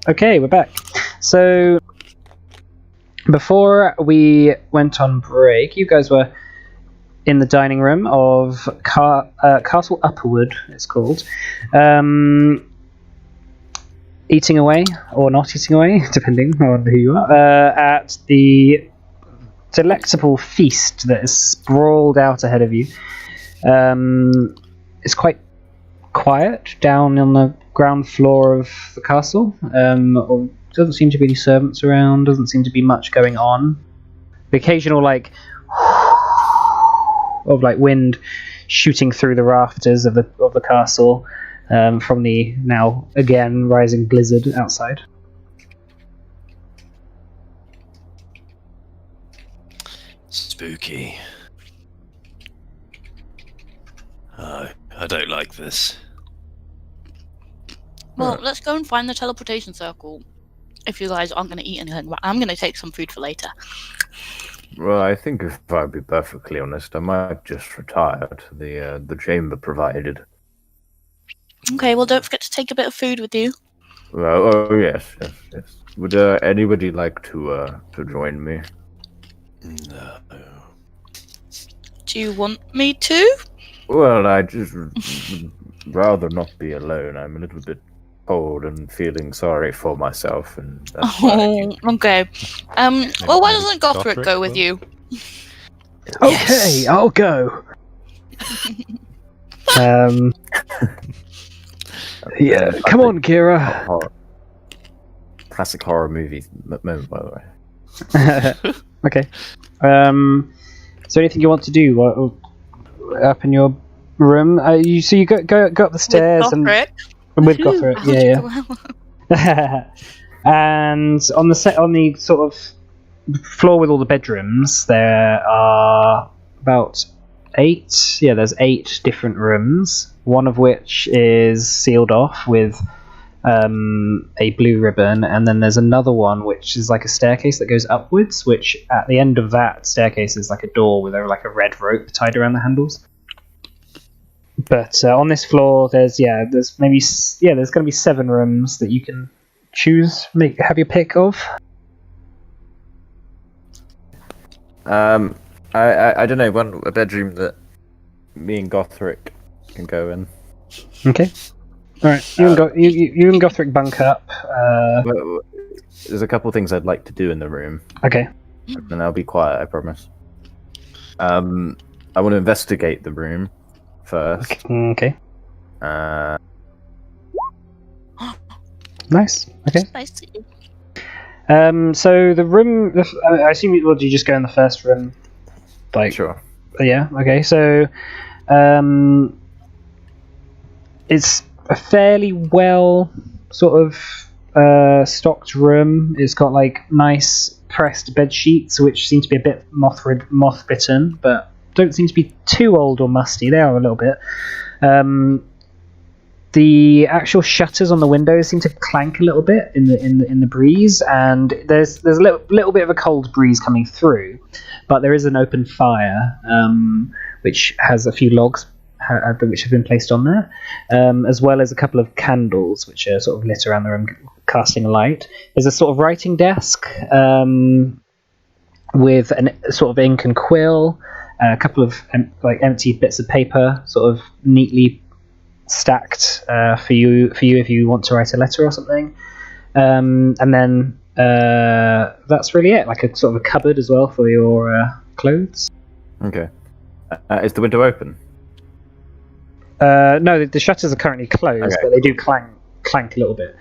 Okay, we're back. So, before we went on break, you guys were in the dining room of Castle Upperwood, it's called. Eating away, or not eating away, depending on who you are, at the delectable feast that is sprawled out ahead of you. It's quite quiet down on the ground floor of the castle. Doesn't seem to be any servants around, doesn't seem to be much going on. The occasional of wind shooting through the rafters of the castle from the now again rising blizzard outside. Spooky. I don't like this. Well, let's go and find the teleportation circle. If you guys aren't going to eat anything, but I'm going to take some food for later. Well, I think if I'd be perfectly honest, I might just retire to the chamber provided. Okay, well, don't forget to take a bit of food with you. Well, yes. Would anybody like to join me? No. Do you want me to? Well, I just would rather not be alone. I'm a little bit cold and feeling sorry for myself, and that's Oh, okay. Well, why doesn't Gothric go with will? you? Okay, Yes. I'll go. Yeah, come on, Kira. Classic horror movie moment, by the way. Okay. Is there anything you want to do up in your room? You go up the stairs With Gothric? and with Gothric, yeah. And on the sort of floor with all the bedrooms, there are about 8. Yeah, there's 8 different rooms. One of which is sealed off with a blue ribbon, and then there's another one which is like a staircase that goes upwards, which at the end of that staircase is like a door with a red rope tied around the handles. But on this floor, there's going to be 7 rooms that you can choose, have your pick of. I don't know, a bedroom that me and Gothric can go in. Okay. All right. You and Gothric bunk up. Well, there's a couple things I'd like to do in the room, Okay. and I'll be quiet, I promise. I want to investigate the room first. Okay. Nice. Okay. Nice to you. So the room. I assume you just go in the first room. Sure. Yeah. Okay. So, it's a fairly well sort of stocked room. It's got nice pressed bed sheets, which seem to be a bit moth bitten, but don't seem to be too old or musty. They are a little bit. The actual shutters on the windows seem to clank a little bit in the breeze, and there's a little bit of a cold breeze coming through, but there is an open fire which has a few logs which have been placed on there, as well as a couple of candles which are sort of lit around the room, casting a light. There's a sort of writing desk with a sort of ink and quill, a couple of empty bits of paper, sort of neatly stacked for you if you want to write a letter or something, and then that's really it. Like a sort of a cupboard as well for your clothes. Okay. Is the window open? No, the shutters are currently closed, Okay. but they do clank a little bit.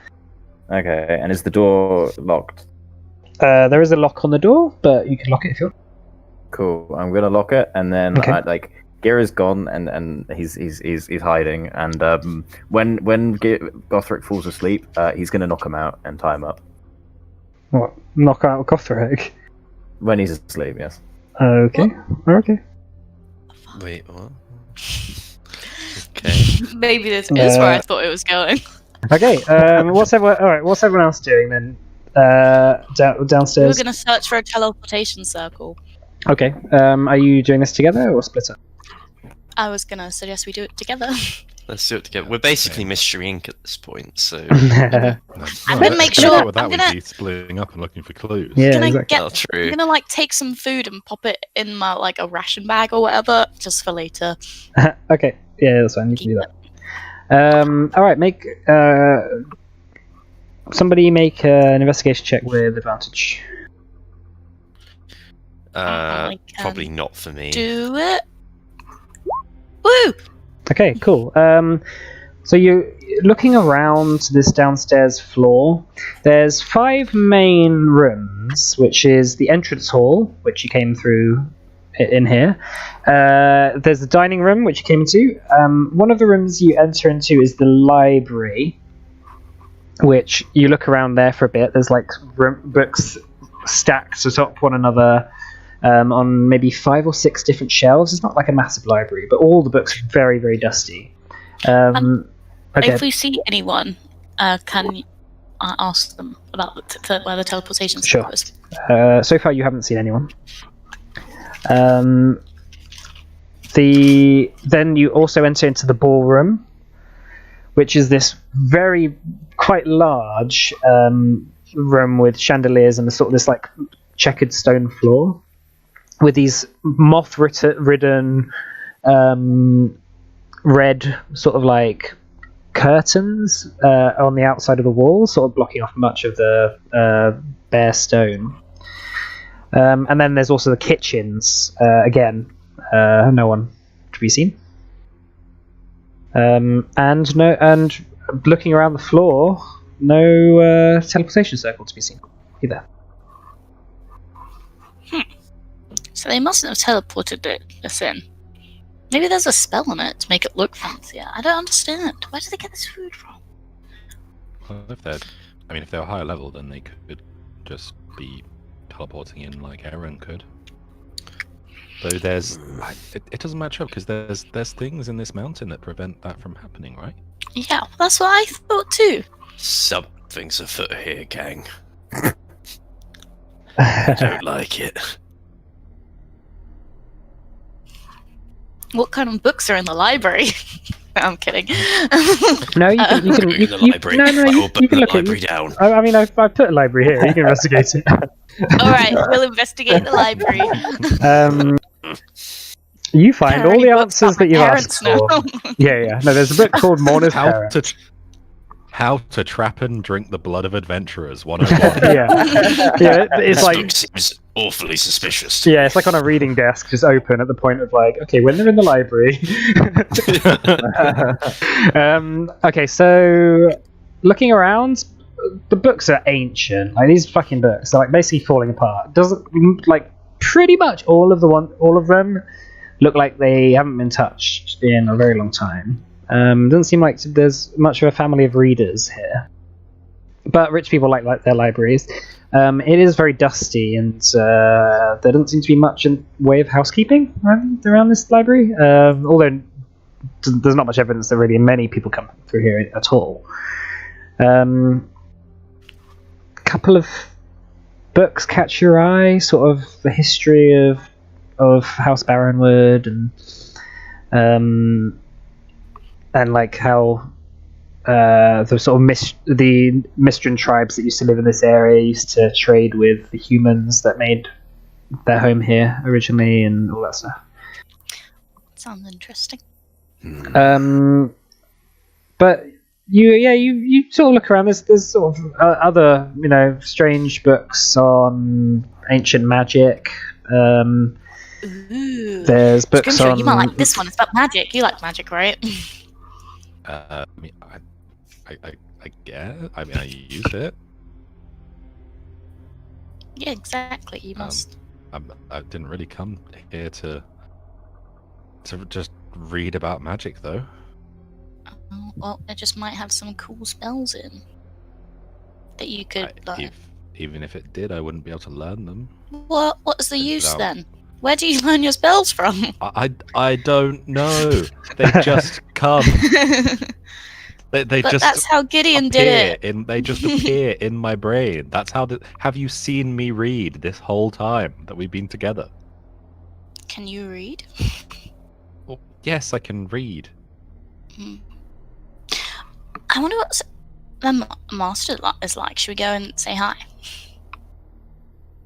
Okay, and is the door locked? There is a lock on the door, but you can lock it if you want. Cool. I'm gonna lock it, and then Okay. Gira's gone, and he's hiding, and when Gothric falls asleep, he's gonna knock him out and tie him up. What? Knock out Gothric? When he's asleep, yes. Okay. Okay. Wait, what? Okay. Maybe this is where I thought it was going. Okay. What's everyone else doing then? We Downstairs. were going to search for a teleportation circle. Okay. Are you doing this together or split up? I was going to suggest we do it together. Let's do it together. We're basically Mystery Inc. at this point, so... I'm gonna make sure. With that, I'm we'd gonna. be splitting up and looking for clues. Yeah, Gonna exactly. Oh, true. I'm gonna like take some food and pop it in my like a ration bag or whatever, just for later. Okay, yeah, that's fine. You can do that. All right, make somebody make an investigation check with advantage. I can Probably not for me. Do it. Woo! Okay, cool. So you're looking around this downstairs floor. There's 5 main rooms, which is the entrance hall, which you came through in here. There's the dining room, which you came into. One of the rooms you enter into is the library, which you look around there for a bit. There's like books stacked atop one another on maybe 5 or 6 different shelves. It's not like a massive library, but all the books are very, very dusty. Okay. If we see anyone, can I ask them about where the teleportation Sure. was? So far, you haven't seen anyone. Then you also enter into the ballroom, which is this quite large room with chandeliers and this like checkered stone floor with these moth-ridden red sort of like curtains on the outside of the wall, sort of blocking off much of the bare stone. And then there's also the kitchens. Again, no one to be seen. And looking around the floor, no teleportation circle to be seen either. So they mustn't have teleported us in. Maybe there's a spell on it to make it look fancier. I don't understand. Where did they get this food from? Well, if they were higher level, then they could just be teleporting in like Aaron could. Though it doesn't match up because there's things in this mountain that prevent that from happening, right? Yeah, that's what I thought too. Something's afoot here, gang. I don't like it. What kind of books are in the library? I'm kidding. No, you can. In the library. You can look at library down. I mean, I've put a library here. You can investigate it. All right, we'll investigate the library. You find all the answers that you've asked now. for. Yeah. No, there's a book called Mourner's Parent. How to Trap and Drink the Blood of Adventurers 101. yeah. It's This like book seems awfully suspicious. To yeah, it's like on a reading desk, just open at the point of like, okay, when they're in the library. Okay, so looking around, the books are ancient. Like these fucking books are like basically falling apart. Doesn't like pretty much all of them look like they haven't been touched in a very long time. Doesn't seem like there's much of a family of readers here, but rich people like their libraries. It is very dusty, and there doesn't seem to be much in way of housekeeping around this library. Although there's not much evidence that really many people come through here at all. Couple of books catch your eye, sort of the history of House Barronwood and like how the sort of the Mistran tribes that used to live in this area used to trade with the humans that made their home here originally, and all that stuff. Sounds interesting. But you sort of look around. There's sort of other strange books on ancient magic. Ooh. There's books Scrimshaw, on. you might like this one. It's about magic. You like magic, right? I guess. I mean, I use it. Yeah, exactly. You must. I didn't really come here to just read about magic, though. Oh, well, it just might have some cool spells in that you could. Even if it did, I wouldn't be able to learn them. What's the use then? Where do you learn your spells from? I don't know. They just come. They just. That's how Gideon did it. They just appear in my brain. That's how. Have you seen me read this whole time that we've been together? Can you read? Well, yes, I can read. I wonder what the master is like. Should we go and say hi?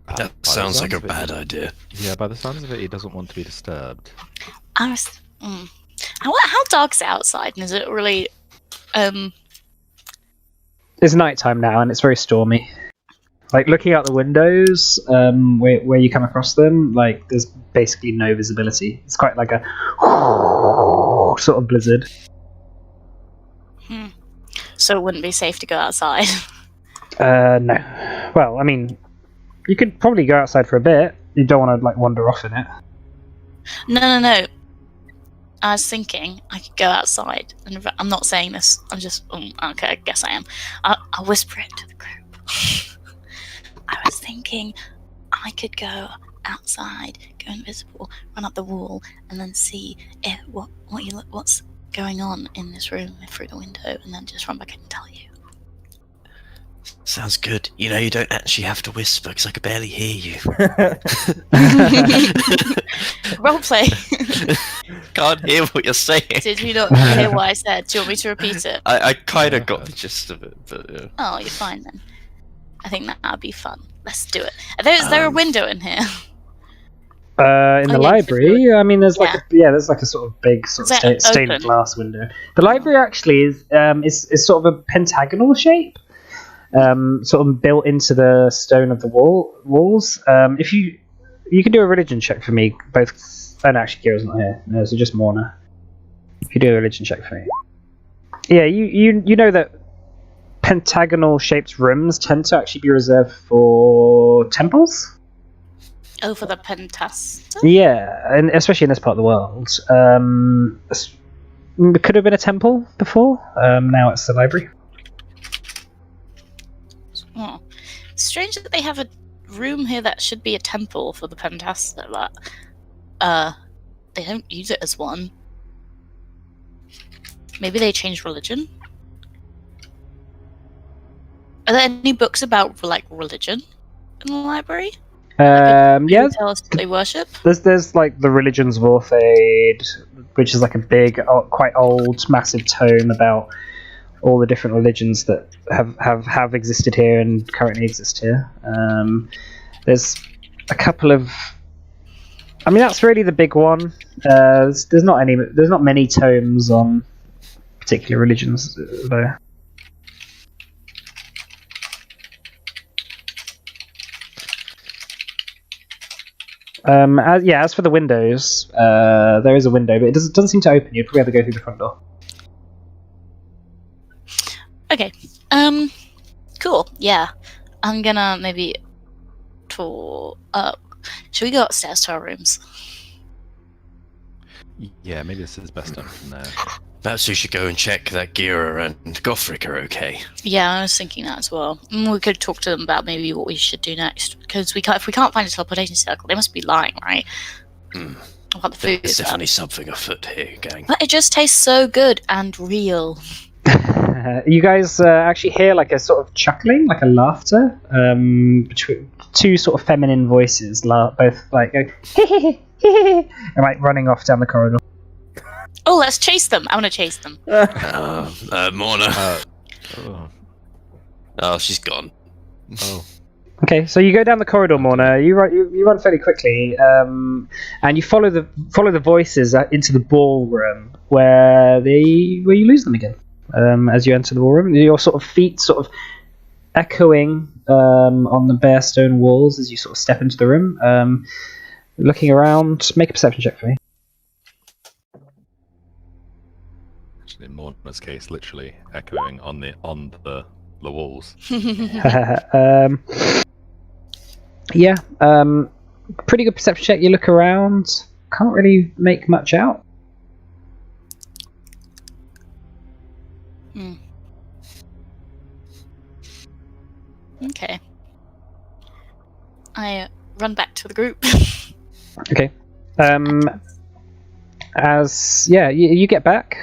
That By the sounds like sounds a of it, bad idea. Yeah, by the sounds of it, he doesn't want to be disturbed. I was. How dark's it outside? And is it really? It's nighttime now, and it's very stormy. Like looking out the windows, where you come across them, like there's basically no visibility. It's quite like a sort of blizzard. So it wouldn't be safe to go outside. No. Well, I mean, you could probably go outside for a bit. You don't want to like wander off in it. No. I was thinking I could go outside, and I'm not saying this. I'm just okay. I guess I am. I'll whisper it to the group. I was thinking I could go outside, go invisible, run up the wall, and then see what's going on in this room through the window, and then just run back in and tell you. Sounds good. You know, you don't actually have to whisper because I could barely hear you. Roleplay. Can't hear what you're saying. Did you not hear what I said? Do you want me to repeat it? I kind of got the gist of it, but yeah. Oh, you're fine then. I think that would be fun. Let's do it. Is there a window in here? In the library, I mean, there's there's like a sort of big sort of Is that stained open? glass window. The library actually is sort of a pentagonal shape, sort of built into the stone of the walls. If you can do a religion check for me, both. Oh, no, actually, Kira's not here. No, so just Morna. If you do a religion check for me, yeah, you know that pentagonal shaped rooms tend to actually be reserved for temples. Oh, for the pentasta? Yeah, and especially in this part of the world. It could have been a temple before. Now it's the library. Oh. Strange that they have a room here that should be a temple for the pentasta, but they don't use it as one. Maybe they changed religion? Are there any books about like religion in the library? Yeah, Tell us what they worship. there's like the Religions of Orthaid, which is like a big, quite old, massive tome about all the different religions that have existed here and currently exist here. There's a couple of, I mean, that's really the big one. There's not many tomes on particular religions though. As for the windows, there is a window, but it doesn't seem to open. You'd probably have to go through the front door. Okay. Cool. Yeah. I'm gonna maybe should we go upstairs to our rooms? Yeah, maybe this is best done from there. Perhaps we should go and check that Gira and Gothric are okay. Yeah, I was thinking that as well. We could talk to them about maybe what we should do next, because if we can't find a teleportation circle, they must be lying, right? About the food. There's definitely something afoot here, gang. But it just tastes so good and real. You guys actually hear like a sort of chuckling, like a laughter, between two sort of feminine voices, both like go, and like running off down the corridor. Oh, let's chase them. I want to chase them. Morna. Oh, she's gone. Oh. Okay, so you go down the corridor, Morna. You run fairly quickly, and you follow the voices into the ballroom where you lose them again. As you enter the ballroom, your sort of feet sort of echoing on the bare stone walls as you sort of step into the room. Looking around, make a perception check for me. In Morna's case, literally echoing on the walls. Yeah, pretty good perception check. You look around, can't really make much out. Okay. I run back to the group. Okay. You get back.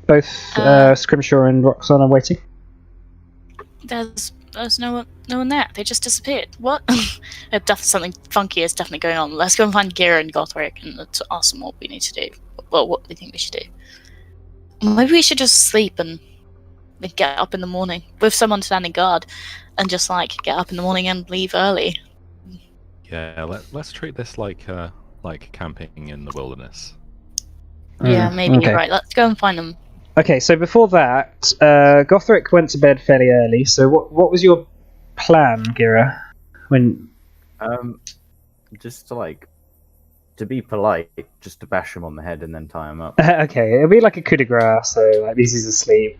Both Scrimshaw and Roxanne are waiting. There's no one there. They just disappeared. What? Something funky is definitely going on. Let's go and find Gira and Gothric and ask them what we need to do. Well, what we think we should do. Maybe we should just sleep and get up in the morning with someone standing guard, and just like get up in the morning and leave early. Yeah, let's treat this like camping in the wilderness. Yeah, maybe okay. you're right. Let's go and find them. Okay, so before that, Gothric went to bed fairly early. So what was your plan, Gira? When Just to be polite, just to bash him on the head and then tie him up. okay, it'll be like a coup de grace. So like he's asleep.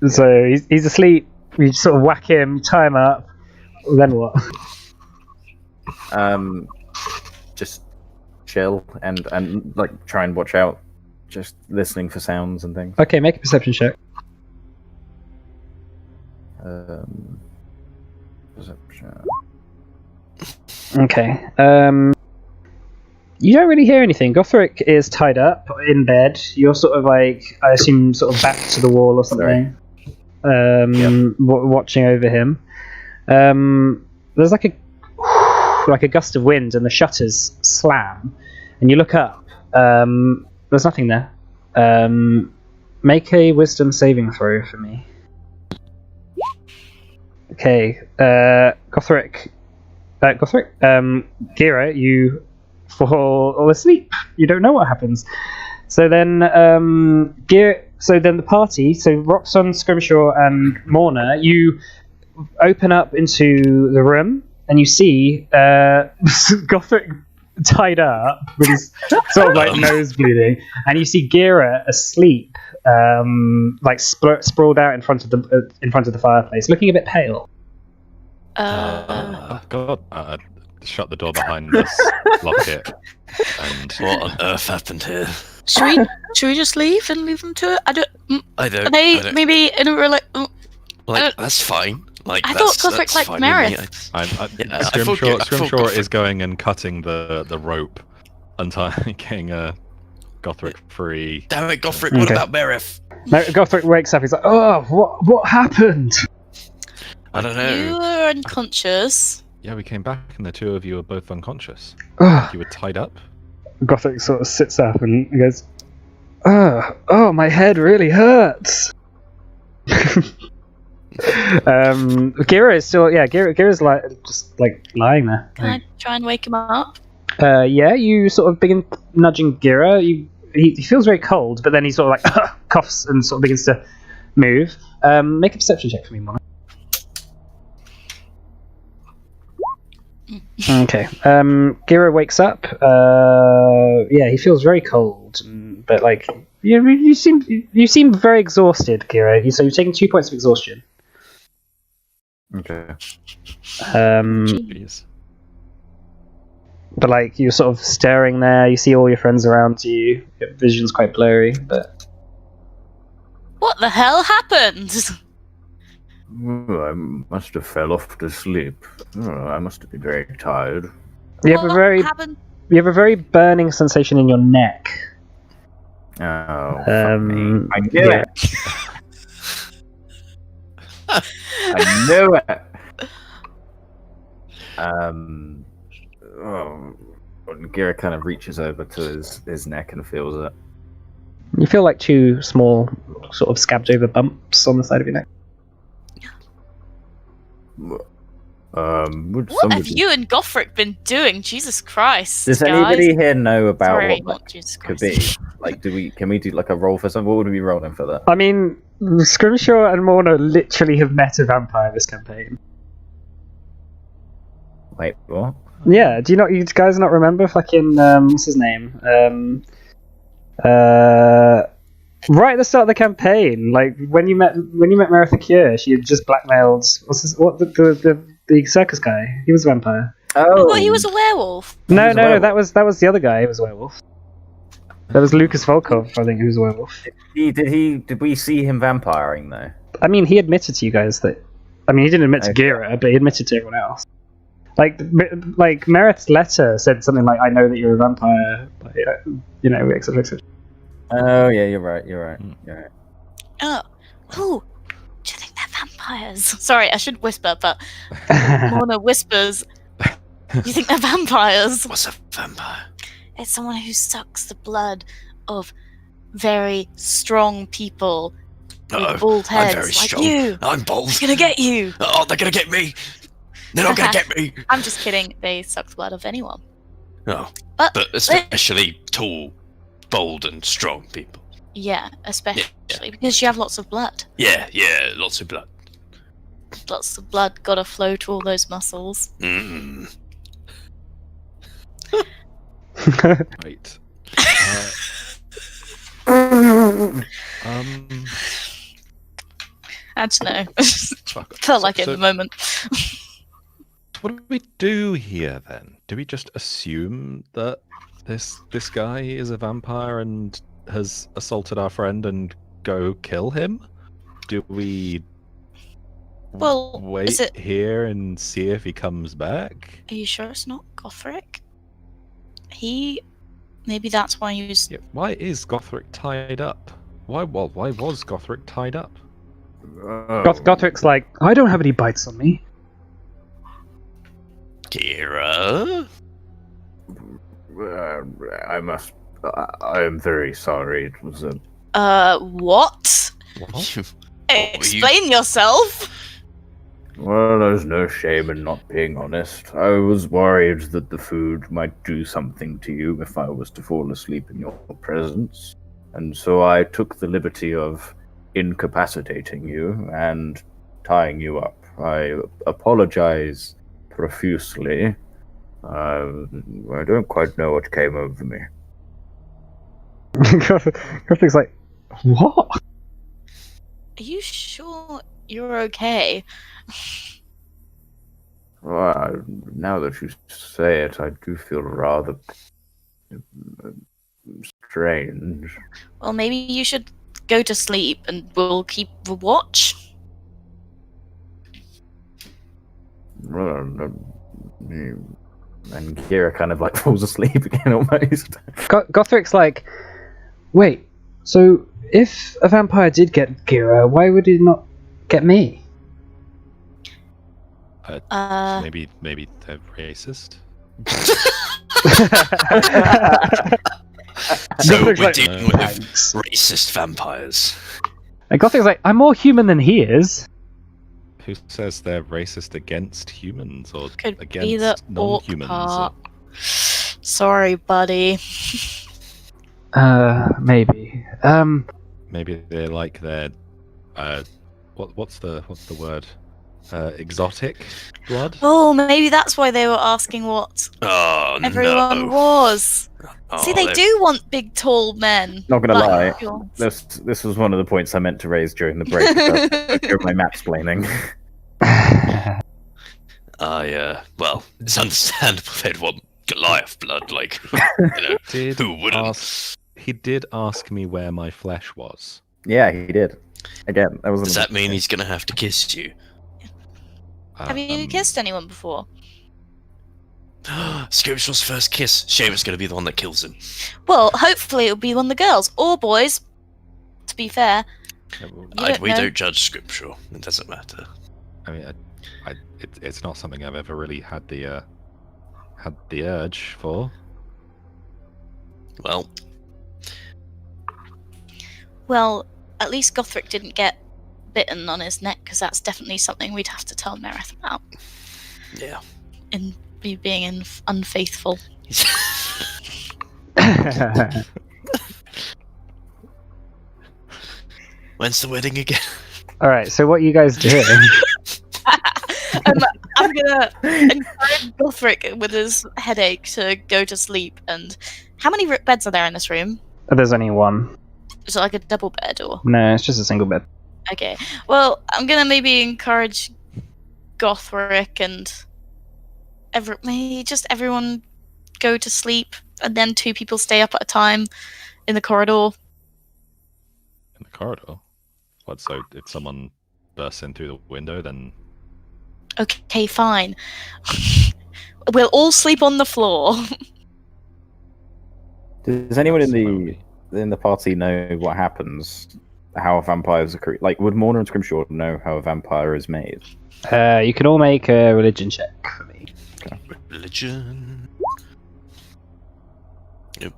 So he's asleep. You just sort of whack him, tie him up. Then what? Just chill and like try and watch out. Just listening for sounds and things. Okay, make a perception check. Perception. Okay. You don't really hear anything. Gothric is tied up in bed. You're sort of like, I assume, sort of back to the wall or something. Watching over him. There's like a gust of wind, and the shutters slam. And you look up. There's nothing there. Make a wisdom saving throw for me. Okay. Gothric. Gira, you fall asleep. You don't know what happens. So then, the party. So Roxon, Scrimshaw, and Morna, you open up into the room, and you see Gothric tied up with his sort of like nose bleeding, and you see Gira asleep, like sprawled out in front of the fireplace, looking a bit pale. God, shut the door behind us, lock it, and What on earth happened here? Should we just leave and leave them to it? I don't. Are they I don't- maybe in a Like that's fine. Like I that's, thought Gothric that's liked fine with me. Merith. Yeah, I thought Scrimshaw Gothric- is going and cutting the rope, untying Gothric free. Damn it, Gothric! What Okay. about Merith? No, Gothric wakes up. He's like, "Oh, what happened?" I don't You know. were unconscious. Yeah, we came back and the two of you were both unconscious. Ugh. You were tied up. Gothric sort of sits up and he goes, "Oh, my head really hurts." Gira is still, Gira's like just like lying there. Can I try and wake him up? Yeah, you sort of begin nudging Gira. He feels very cold, but then he sort of like coughs and sort of begins to move. Make a perception check for me, Mona. Okay. Gira wakes up. Yeah, he feels very cold, but like you seem very exhausted, Gira. So you're taking 2 points of exhaustion. Okay. Jeez. But like you're sort of staring there. You see all your friends around you. Your vision's quite blurry, but What the hell happened? Oh, I must have fell off to sleep. Oh, I must have been very tired. you have a What very happened? burning sensation in your neck. Oh, fuck me. I knew yeah. it. I knew it. Gira kind of reaches over to his neck and feels it. You feel like 2 small, sort of scabbed over bumps on the side of your neck. Would What have somebody... you and Gothric been doing? Jesus Christ, Does guys. anybody here know about Sorry, what not that Jesus could Christ. be? Like, can we do like a roll for something? What would we be rolling for that? I mean, Scrimshaw and Morna literally have met a vampire this campaign. Wait, what? Yeah, you guys not remember fucking what's his name? Right at the start of the campaign, like when you met Merith Cure, she had just blackmailed the circus guy. He was a vampire. I thought he was a werewolf. No, was a werewolf. that was the other guy who was a werewolf. That was Lucas Volkov, I think, who was a werewolf. Did we see him vampiring though? I mean, he admitted to you guys that. I mean, he didn't admit to Gira, but he admitted to everyone else. Like Merith's letter said something like, "I know that you're a vampire," etc. etc. Oh yeah, you're right. You're right. Oh, do you think they're vampires? Sorry, I should whisper, but Mona whispers. Do you think they're vampires? What's a vampire? It's someone who sucks the blood of very strong people Uh-oh. with bald I'm heads very like strong. you. I'm bold. It's gonna get you. Oh, they're gonna get me. They're not gonna get me. I'm just kidding. They suck the blood of anyone. Oh, But but especially tall, bold, and strong people. yeah, especially because you have lots of blood. Yeah, lots of blood. Lots of blood gotta flow to all those muscles. Mm. Right. I don't know. Fuck. Felt like it in the moment. What do we do here then? Do we just assume that this guy is a vampire and has assaulted our friend and go kill him? Do we Well, wait is it? here and see if he comes back? Are you sure it's not Gothric? Maybe that's why he was. Yeah, why is Gothric tied up? Why was Gothric tied up? Gothric's like, I don't have any bites on me. Kira? I am very sorry. It was a. What? What? Explain yourself. Well, there's no shame in not being honest. I was worried that the food might do something to you if I was to fall asleep in your presence. And so I took the liberty of incapacitating you and tying you up. I apologize profusely. I don't quite know what came over me. Gothric's like, what? Are you sure you're okay? Well, now that you say it, I do feel rather strange. Well, maybe you should go to sleep and we'll keep the watch. And Kira kind of like falls asleep again almost. Gothric's like, wait, so if a vampire did get Kira, why would he not get me? Maybe they're racist. So Gothric's we're like, dealing with thanks. racist vampires. And Gothric's like, I'm more human than he is. Who says they're racist against humans or Could be the against orc non-humans? part. Sorry, buddy. Maybe. Maybe they like their what's the word? Exotic blood? Oh, maybe that's why they were asking what Oh, everyone no. was. Oh, See, they do want big, tall men. Not gonna like lie, yours. this was one of the points I meant to raise during the break during my map explaining. Well, it's understandable they'd want Goliath blood, like, who wouldn't? He did ask me where my flesh was. Yeah, he did. Again, that was. Does that mean he's gonna have to kiss you? Have you kissed anyone before? Scripture's first kiss. Shame it's gonna be the one that kills him. Well, hopefully it'll be one of the girls or boys. To be fair, We know. don't judge Scripture. It doesn't matter. I mean, it's not something I've ever really had the urge for. Well, at least Gothric didn't get bitten on his neck, because that's definitely something we'd have to tell Nereth about. Yeah. In being unfaithful. When's the wedding again? Alright, so what are you guys doing? I'm gonna encourage Gothric with his headache to go to sleep. And how many beds are there in this room? There's only one. Is it like a double bed or? No, it's just a single bed. Okay. Well, I'm gonna maybe encourage Gothric and maybe just everyone go to sleep, and then 2 people stay up at a time in the corridor. In the corridor? What, so if someone bursts in through the window, then... Okay, fine. We'll all sleep on the floor. Does anyone in Slowly. the party know what happens? How vampires are like? Would Morna and Scrimshaw know how a vampire is made? You can all make a religion check for me. Religion. Yep.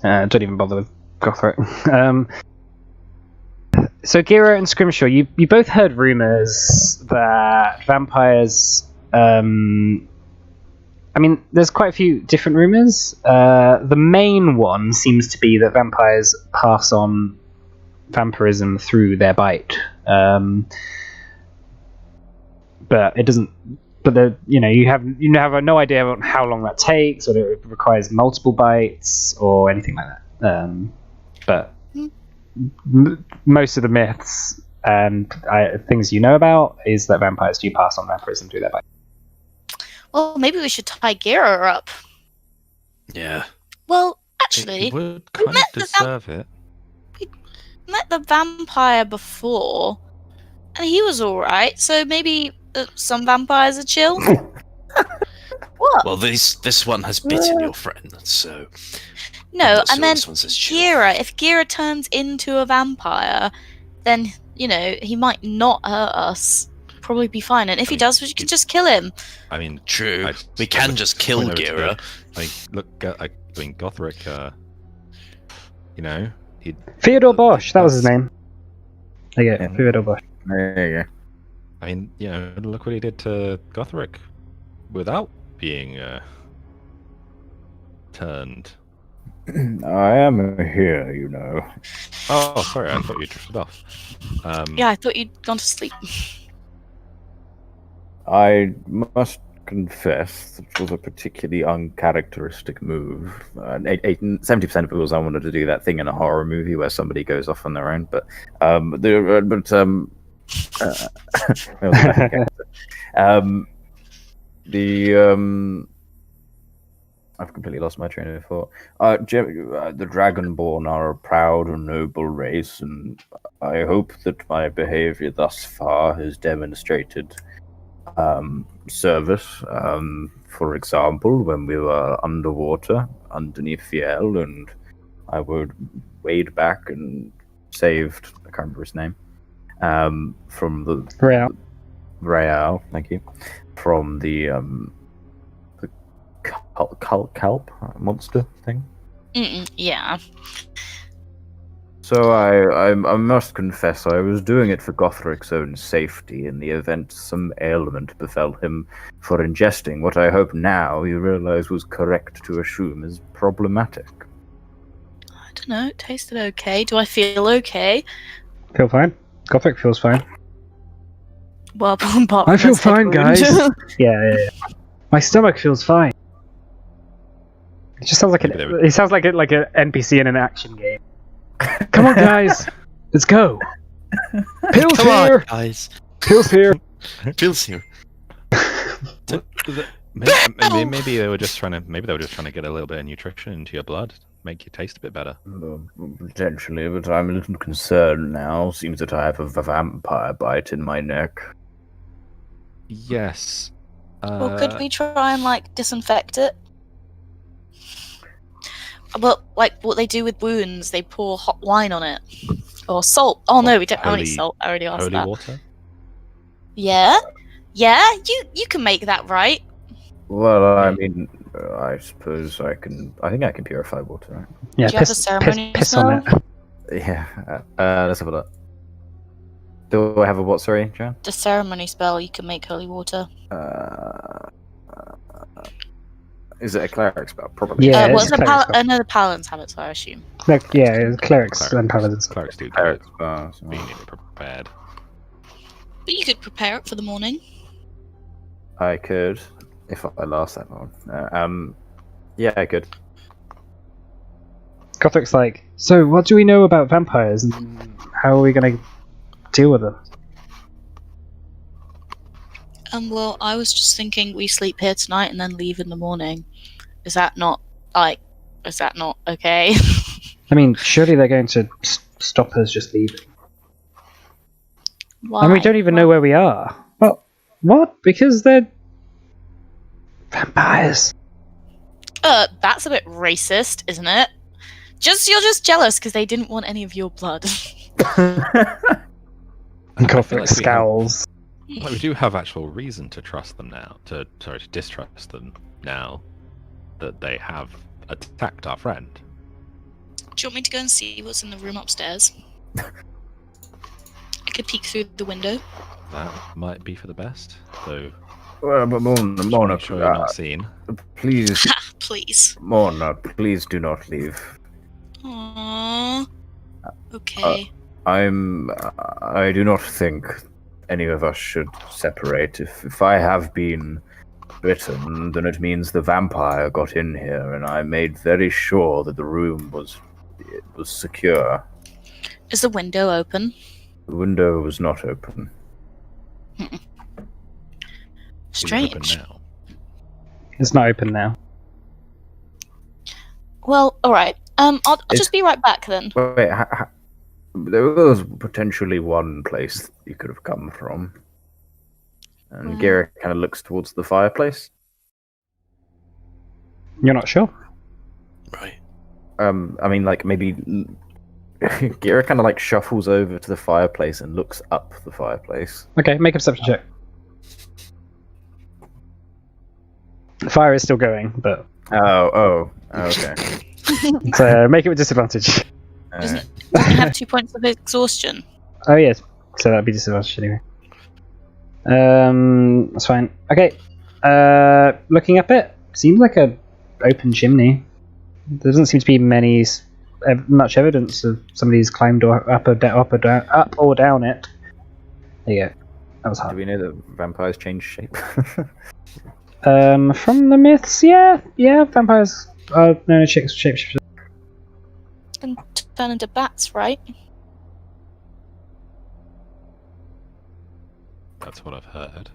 Don't even bother with Gothric. So Gira and Scrimshaw, you both heard rumours that vampires. I mean, there's quite a few different rumours. The main one seems to be that vampires pass on vampirism through their bite. But it doesn't. But you have no idea about how long that takes, or it requires multiple bites, or anything like that. But most of the myths and things you know about is that vampires do pass on vampirism through their bite. Well, maybe we should tie Gira up. Yeah. Well, actually, It would kind of deserve it. met the vampire before, and he was alright, so maybe some vampires are chill. What? Well, this one has bitten your friend, so... No, so and then this one says chill. Gira, if Gira turns into a vampire, then, he might not hurt us. Probably be fine. And if he does, we can just kill him. I mean, True. We can just kill Gira. Gothric, he... Theodore Bosch, that was his name. There you go, Theodore Bosch. There you go. I mean, look what he did to Gothric without being turned. I am here, you know. Oh, sorry, I thought you drifted off. Yeah, I thought you'd gone to sleep. I must confess that it was a particularly uncharacteristic move. 70% of it was I wanted to do that thing in a horror movie where somebody goes off on their own, I've completely lost my train of thought. The Dragonborn are a proud and noble race, and I hope that my behavior thus far has demonstrated service. For example, when we were underwater underneath Fiel, and I would wade back and saved, I can't remember his name, from the Real, thank you, from the kelp monster thing. Yeah. So I must confess I was doing it for Gothric's own safety in the event some ailment befell him for ingesting what I hope now you realize was correct to assume is problematic. I don't know, it tasted okay. Do I feel okay? Feel fine. Gothric feels fine. Well, apart from I feel his head fine, wound. guys. Yeah. My stomach feels fine. It just sounds like it sounds like an NPC in an action game. Come on, guys, let's go. Pills Come here. on, guys. Pills here. Pills here. Maybe they were just trying to get a little bit of nutrition into your blood, make you taste a bit better. Potentially, but I'm a little concerned now. Seems that I have a vampire bite in my neck. Yes. Well, could we try and disinfect it? Well, like what they do with wounds, they pour hot wine on it. Or salt. Oh no, we don't have any salt. I already asked holy that. Water? Yeah? Yeah? You can make that, right? Well, I mean, I suppose I can. I think I can purify water, right? Yeah, Do you have a ceremony piss on spell? it. Yeah. Let's have a look. Do I have a what? Sorry, John. The ceremony spell, you can make holy water. Is it a cleric spell? Probably. Yeah, well, it's a cleric spell. no, the paladins have it, so I assume. Clerics and paladins. Clerics do Cleric get it. spell. so- Being prepared. But you could prepare it for the morning. I could, if I last that long. Yeah, I could. Gothric's like, so what do we know about vampires and how are we going to deal with them? Well, I was just thinking we sleep here tonight and then leave in the morning. Is that not okay? I mean, surely they're going to stop us just leaving. Why? And we don't even know where we are. Well, what? Because they're vampires. That's a bit racist, isn't it? You're just jealous because they didn't want any of your blood. And Gothric like we scowls. We do have actual reason to trust them now. To distrust them now that they have attacked our friend. Do you want me to go and see what's in the room upstairs? I could peek through the window. That might be for the best, though. Well, but Mona, Make sure you're not seen. please, Please. Mona, please do not leave. Aww. Okay. I do not think any of us should separate. If I have been bitten, then it means the vampire got in here, and I made very sure that the room was secure. Is the window open? The window was not open. Strange. It's open now. It's not open now. Well, alright. I'll just be right back then. Wait, there was potentially one place you could have come from. And Garrett kind of looks towards the fireplace. You're not sure? Right. I mean, like, maybe... Garrett kind of, like, shuffles over to the fireplace and looks up the fireplace. Okay, make a perception check. The fire is still going, but... Oh, okay. So make it with disadvantage. Doesn't it have 2 points of exhaustion? Oh, yes. So that'd be disadvantage anyway. That's fine. Okay. Looking up it, seems like a open chimney. There doesn't seem to be much evidence of somebody's climbed up or down it. There you go. That was Do hard. we know that vampires change shape? From the myths, yeah, vampires are known as shapeshifters. And turn into bats, right? That's what I've heard.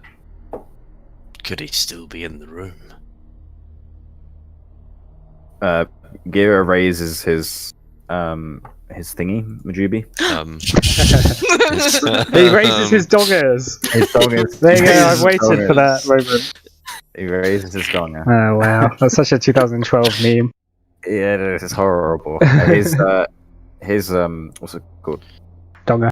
Could he still be in the room? Gira raises his thingy, Majubi. He raises his doggers. His dongers. There you go. I've waited for that moment. He raises his donger. Oh wow, that's such a 2012 meme. Yeah, it is horrible. His what's it called? Donger.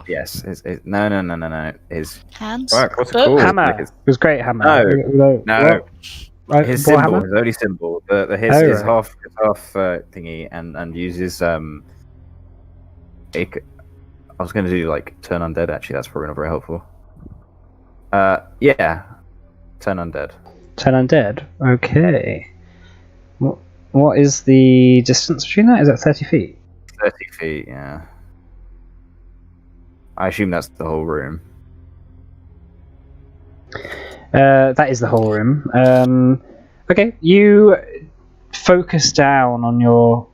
Yes. No. His Hands? what's it Foot? called? Hammer. Like It was great hammer. No. What? His What symbol, hammer? his only symbol. His Oh, is right. half thingy and uses I was going to do like turn undead. Actually, that's probably not very helpful. Yeah, turn undead. Turn undead. Okay. What is the distance between that? Is that 30 feet? 30 feet. Yeah. I assume that's the whole room. That is the whole room. Okay, you focus down on your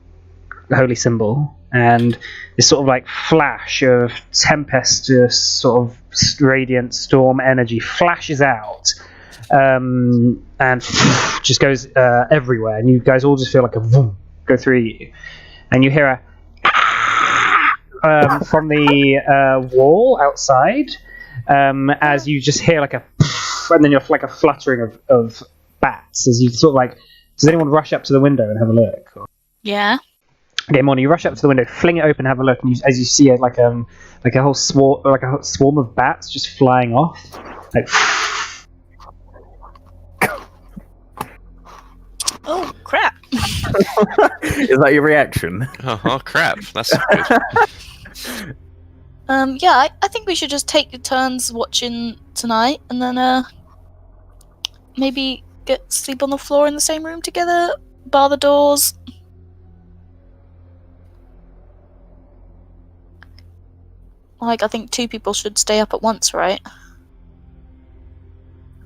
holy symbol, and this sort of like flash of tempestuous, sort of radiant storm energy flashes out, and just goes everywhere, and you guys all just feel like a vroom go through you, and you hear a from the wall outside, as you just hear like a and then you're like a fluttering of bats as you sort of like. Does anyone rush up to the window and have a look? Yeah. Okay, Mona, you rush up to the window, fling it open, have a look, and as you see it, like a whole swarm of bats just flying off, like. Oh, crap. Is that your reaction? Oh crap! That's good. Yeah, I think we should just take turns watching tonight, and then, maybe sleep on the floor in the same room together, bar the doors. Like, I think 2 people should stay up at once, right?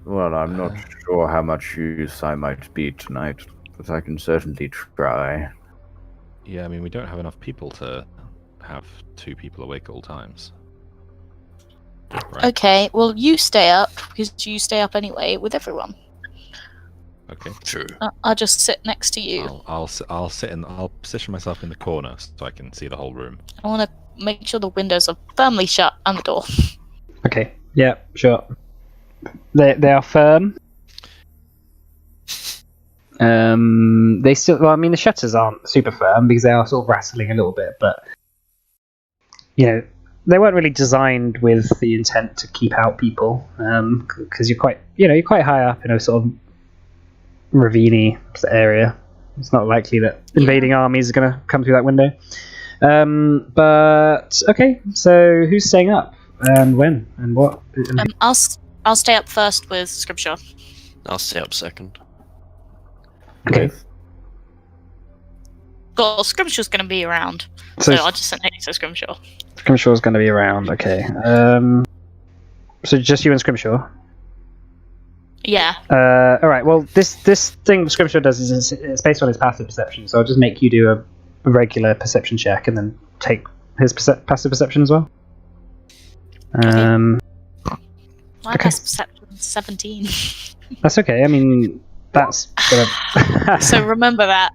Well, I'm not sure how much use I might be tonight, but I can certainly try. Yeah, I mean, we don't have enough people to have 2 people awake at all times. Right. Okay, well, you stay up, because you stay up anyway with everyone. Okay. True. I'll just sit next to you. I'll sit in. I'll position myself in the corner so I can see the whole room. I want to make sure the windows are firmly shut and the door. Okay, yeah, sure. They are firm. They still. Well, I mean, the shutters aren't super firm because they are sort of rattling a little bit, but they weren't really designed with the intent to keep out people. Because you're quite high up in a sort of ravine area. It's not likely that invading armies are going to come through that window. But okay, so who's staying up and when and what? I'll stay up first with Scrimshaw. I'll stay up second. Okay. Well, Scrimshaw's going to be around, So so I'll just sit next to Scrimshaw. Scrimshaw's going to be around. Okay. So just you and Scrimshaw. Yeah. All right. Well, this thing Scrimshaw does is it's based on his passive perception. So I'll just make you do a regular perception check and then take his passive perception as well. My okay. passive perception is 17. That's okay. I mean, that's gonna... So remember that.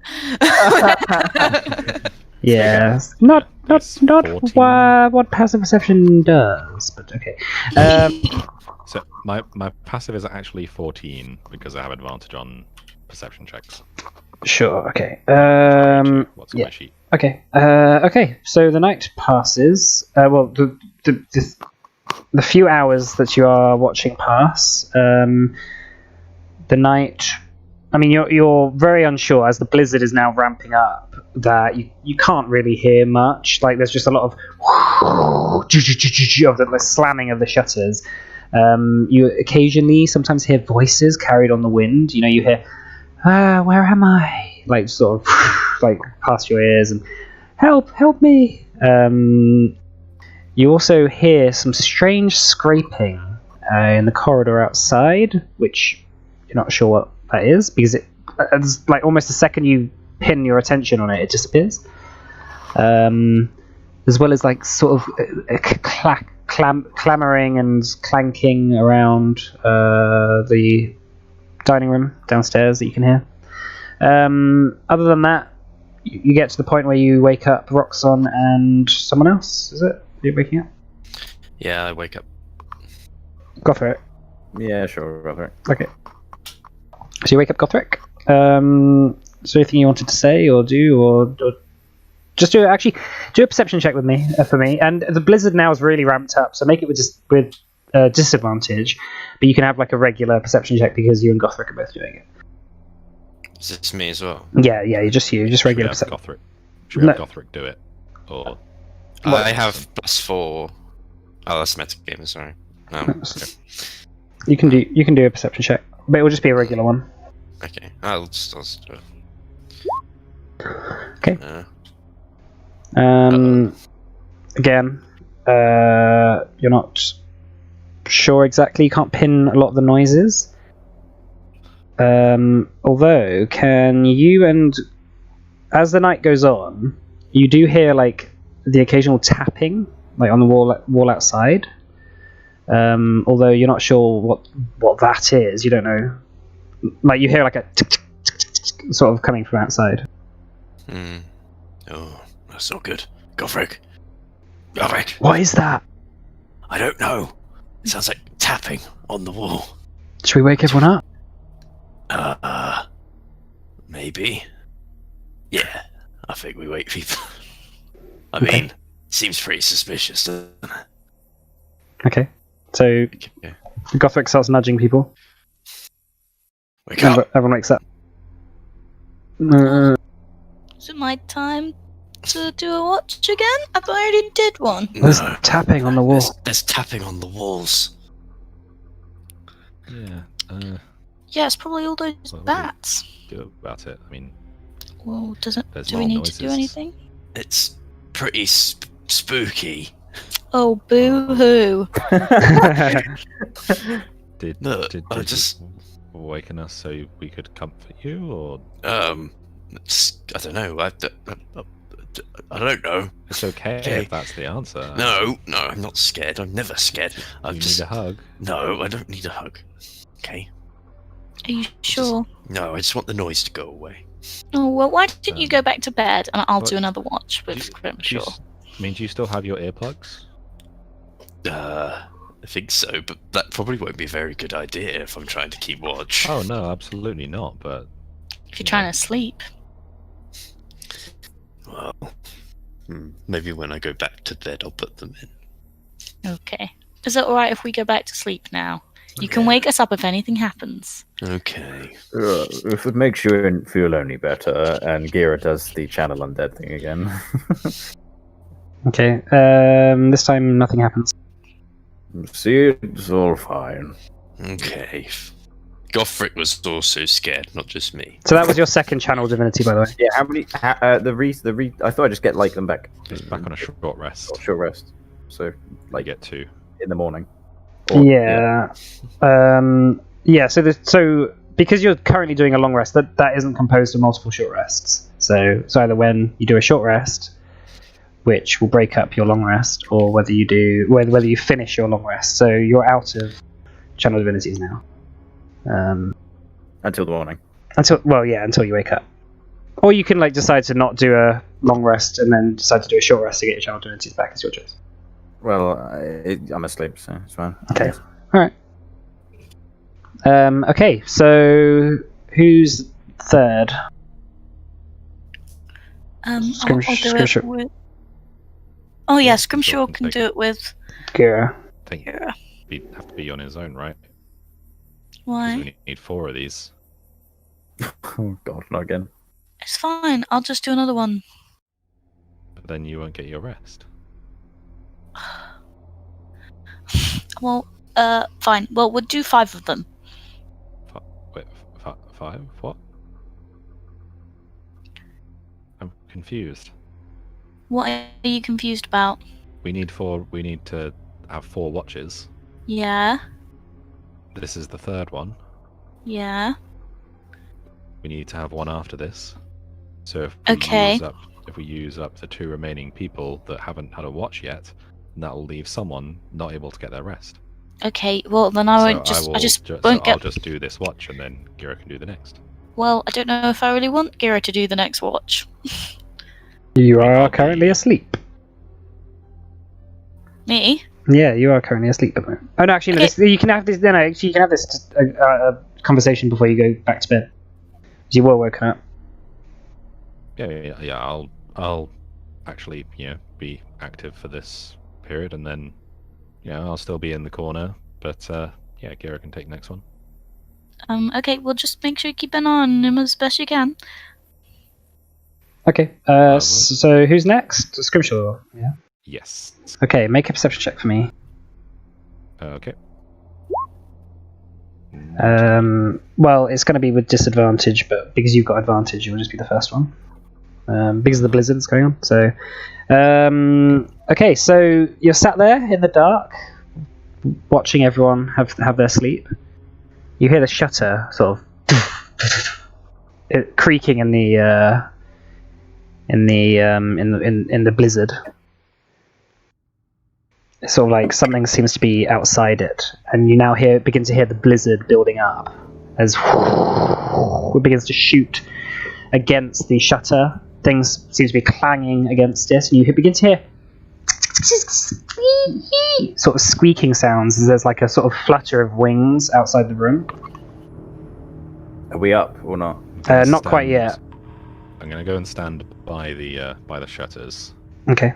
Yeah, not what passive perception does, but okay. So my passive is actually 14 because I have advantage on perception checks. Sure. Okay. What's on my sheet? Okay. Okay. So the night passes. Well, the few hours that you are watching pass. The night. I mean, you're very unsure as the blizzard is now ramping up. That you can't really hear much. Like there's just a lot of the slamming of the shutters. You occasionally sometimes hear voices carried on the wind. You know, you hear, where am I? Like sort of like past your ears and help me. You also hear some strange scraping in the corridor outside, which you're not sure what that is because it's like almost the second you pin your attention on it, it disappears. As well as like sort of clamoring and clanking around the dining room downstairs that you can hear. Other than that, you get to the point where you wake up Roxon and someone else. Is it? You're waking up? Yeah, I wake up. Gothric. Yeah, sure, Robert. Okay. So you wake up Gothric. Is there anything you wanted to say or do, or just do a perception check with me for me? And the blizzard now is really ramped up, so make it with disadvantage. But you can have like a regular perception check because you and Gothric are both doing it. Is it me as well? Yeah, just regular perception. Should we have Gothric do it? Or I have +4. Oh, that's metagame. Sorry. No. Okay. You can do a perception check, but it will just be a regular one. Okay. I'll just do it. Okay. Again, you're not sure exactly. You can't pin a lot of the noises. Although, can you and as the night goes on, you do hear like the occasional tapping, like on the wall outside. Although you're not sure what that is. You don't know. Like you hear like a tick, tick, tick, tick, tick, sort of coming from outside. Oh, that's not good. Gothric. What is that? I don't know. It sounds like tapping on the wall. Should we wake everyone up? Maybe. Yeah, I think we wake people. I mean, seems pretty suspicious, doesn't it? Okay. So, Gothric starts nudging people. Wake up. Everyone wakes up. Is it my time to do a watch again? I thought I already did one. There's tapping on the wall. There's tapping on the walls. yeah, Yeah, it's probably all those Well, bats. do about it. I mean, Well, There's do we more need to do noises. anything? It's pretty spooky. Oh, boo-hoo. did No, did I you just- awaken us so we could comfort you, or I don't know. I don't know. it's okay Okay. if that's the answer. No, I'm not scared. I'm never scared. you need a hug. No, I don't need a hug. Okay. Are you sure? No, I just want the noise to go away. Oh, well, why didn't you go back to bed and I'll but do another watch with Do you Grimshaw? I mean, do you still have your earplugs? I think so, but that probably won't be a very good idea if I'm trying to keep watch. Oh no, absolutely not. But If you're trying to sleep. Well, maybe when I go back to bed, I'll put them in. Okay. Is it alright if we go back to sleep now? You can wake us up if anything happens. Okay. If it makes you feel any better, and Gira does the channel undead thing again. Okay. This time nothing happens. See, it's all fine. Okay. Gothric was also scared, not just me. So that was your second channel divinity, by the way. Yeah, how many? I thought I'd just get like them back. He's back on a short rest. Short rest. So I like get 2. in the morning. Yeah. So because you're currently doing a long rest, that isn't composed of multiple short rests. So it's either when you do a short rest, which will break up your long rest, or whether you finish your long rest. So you're out of channel divinities now. Until the morning. Until you wake up. Or you can decide to not do a long rest and then decide to do a short rest to get your channel divinities back. It's your choice. Well, I'm asleep, so it's fine. Okay. All right. Okay. So who's third? I'll do it with... Oh yeah, Scrimshaw can do it with Gira. I think Gira. he'd have to be on his own, right? 'Cause Why? we need 4 of these. Oh god, not again. It's fine. I'll just do another one. But then you won't get your rest. Well, fine. Well, we'll do 5 of them. Wait, 5? What? I'm confused. What are you confused about? We need to have 4 watches. Yeah. This is the 3rd one. Yeah. We need to have 1 after this. So if we use up the 2 remaining people that haven't had a watch yet, that will leave someone not able to get their rest. Okay. Well, then I won't I just won't get. I'll just do this watch, and then Gira can do the next. Well, I don't know if I really want Gira to do the next watch. You are currently asleep. Me? Yeah, you are currently asleep at the moment. Oh no, actually, no, you can have this. No, actually, you can have this conversation before you go back to bed. You were woken up. Yeah. I'll actually, be active for this period, and then, I'll still be in the corner. But Gira can take the next one. Okay. Well, just make sure you keep an eye on him as best you can. Okay. So who's next? Scrimshaw. Yeah. Yes. Okay. Make a perception check for me. Okay. Well, it's going to be with disadvantage, but because you've got advantage, you'll just be the first one. Because of the blizzard that's going on. So, okay, so you're sat there in the dark, watching everyone have their sleep. You hear the shutter sort of creaking in the blizzard. It's sort of like something seems to be outside it, and you now begin to hear the blizzard building up as it begins to shoot against the shutter. Things seem to be clanging against it, and you begin to hear sort of squeaking sounds as there's like a sort of flutter of wings outside the room. Are we up or not? Not quite yet. I'm gonna go and stand by the shutters. Okay.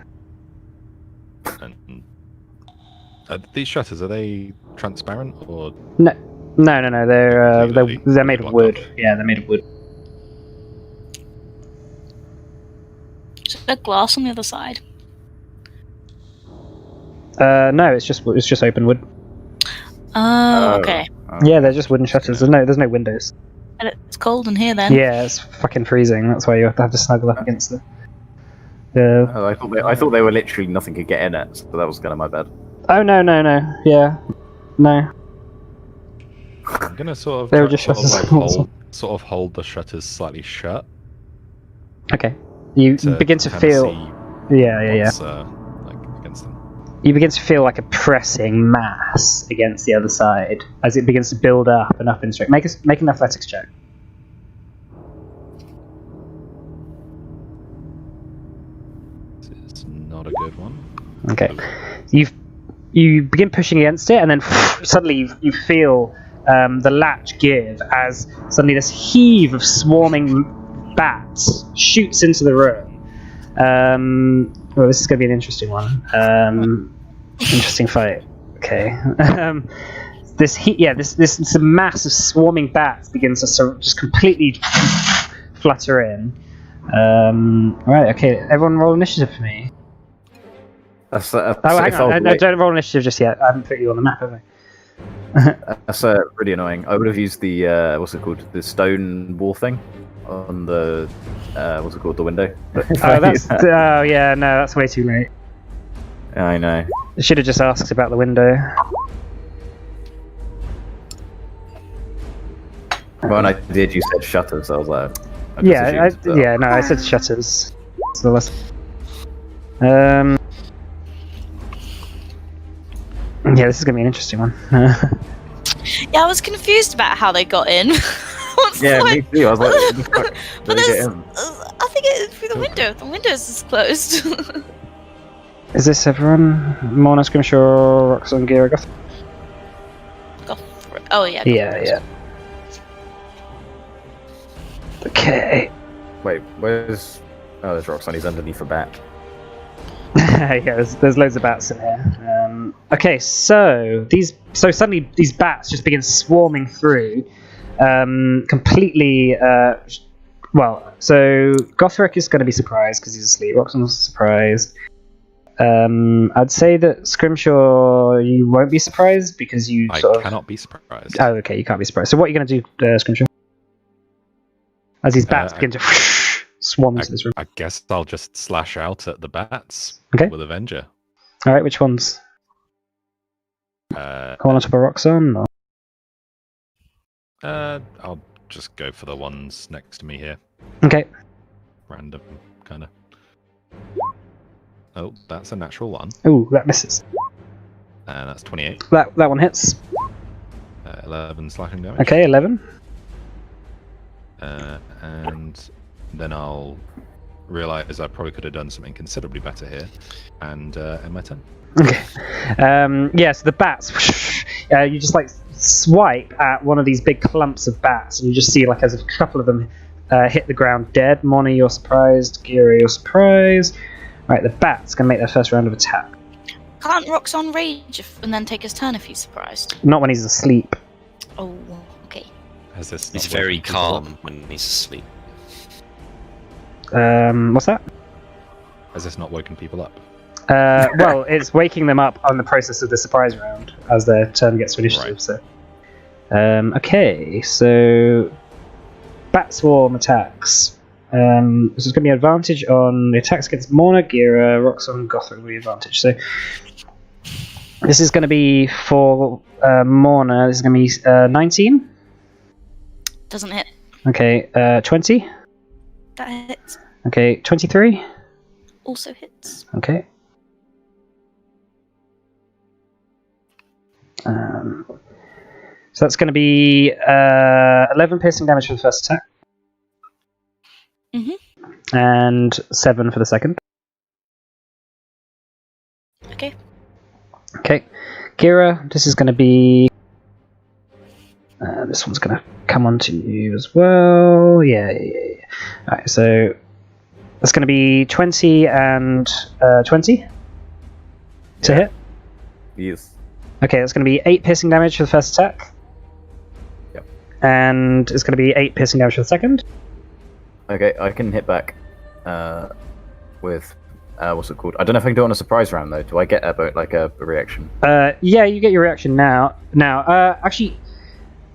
And these shutters, are they transparent or? No. They're made of wood. Yeah, they're made of wood. Is there glass on the other side? No, it's just open wood. Oh, okay. Yeah, they're just wooden shutters. There's no windows. And it's cold in here then. Yeah, it's fucking freezing. That's why you have to snuggle up against the. Oh, I thought they were literally nothing could get in it, so that was kind of my bad. Oh no! Yeah, no. I'm gonna sort of. They were just shutters. Hold the shutters slightly shut. Okay. You begin to feel. Yeah. Against them. You begin to feel like a pressing mass against the other side as it begins to build up and up in strength. Make an athletics check. It's not a good one. Okay. You begin pushing against it, and then suddenly you feel the latch give as suddenly this heave of swarming bats shoots into the room. Well, this is going to be an interesting one. Interesting fight. Okay. this heat, this mass of swarming bats begins to just completely flutter in. Right, okay, everyone roll initiative for me. That's, Hang on, don't roll initiative just yet. I haven't put you on the map, have I? That's really annoying. I would have used the what's it called, the stone wall thing on the what's it called, the window. Oh yeah, no, that's way too late. I know. I should have just asked about the window. When I did, you said shutters. So I was like, I said shutters. So let's. Yeah, this is gonna be an interesting one. Yeah, I was confused about how they got in. me too. I was like, but I think it's through the window. The windows is closed. Is this everyone? Mona, Scrimshaw, Roxanne, Gira, Goth? Oh yeah. Yeah. Okay. Wait, where's? Oh, there's Roxanne. He's underneath a bat. Yeah, there's loads of bats in here. Okay, so suddenly these bats just begin swarming through, completely. So Gothric is going to be surprised because he's asleep. Roxanne's surprised. I'd say that Scrimshaw, you won't be surprised because you cannot be surprised. Oh, okay, you can't be surprised. So what are you going to do, Scrimshaw? As these bats begin to swarm into this room. I guess I'll just slash out at the bats with Avenger. All right, which ones? Come on top of Roxanne? Or? I'll just go for the ones next to me here. Okay. Random, kind of. Oh, that's a natural one. Ooh, that misses. And that's 28. That one hits. 11 slashing damage. Okay, 11. And then I'll realise I probably could have done something considerably better here, and end my turn. Okay. So the bats, you just like swipe at one of these big clumps of bats, and you just see like as a couple of them hit the ground dead. Moni, you're surprised. Gira, you're surprised. Right, the bat's gonna make their first round of attack. Can't Roxanne rage and then take his turn if he's surprised? Not when he's asleep. Oh, okay. He's very calm when he's asleep. What's that? Has this not woken people up? Well, it's waking them up on the process of the surprise round as their turn gets to initiative. Right. So, okay, so bat swarm attacks. This is going to be advantage on the attacks against Morna, Gira, Roxanne, Gothric will be advantage. So this is going to be for Morna. This is going to be 19. Doesn't hit. Okay, 20. That hits. Okay, 23. Also hits. Okay. So that's going to be 11 piercing damage for the first attack. And 7 for the second. Okay. Okay. Kira, this is going to be... this one's going to come onto you as well. Yeah. Alright, so that's going to be 20 and 20 to hit. Yes. Okay, that's going to be 8 piercing damage for the first attack. Yep. And it's going to be 8 piercing damage for the second. Okay, I can hit back with what's it called? I don't know if I can do it on a surprise round though. Do I get a reaction? Yeah, you get your reaction now. Actually,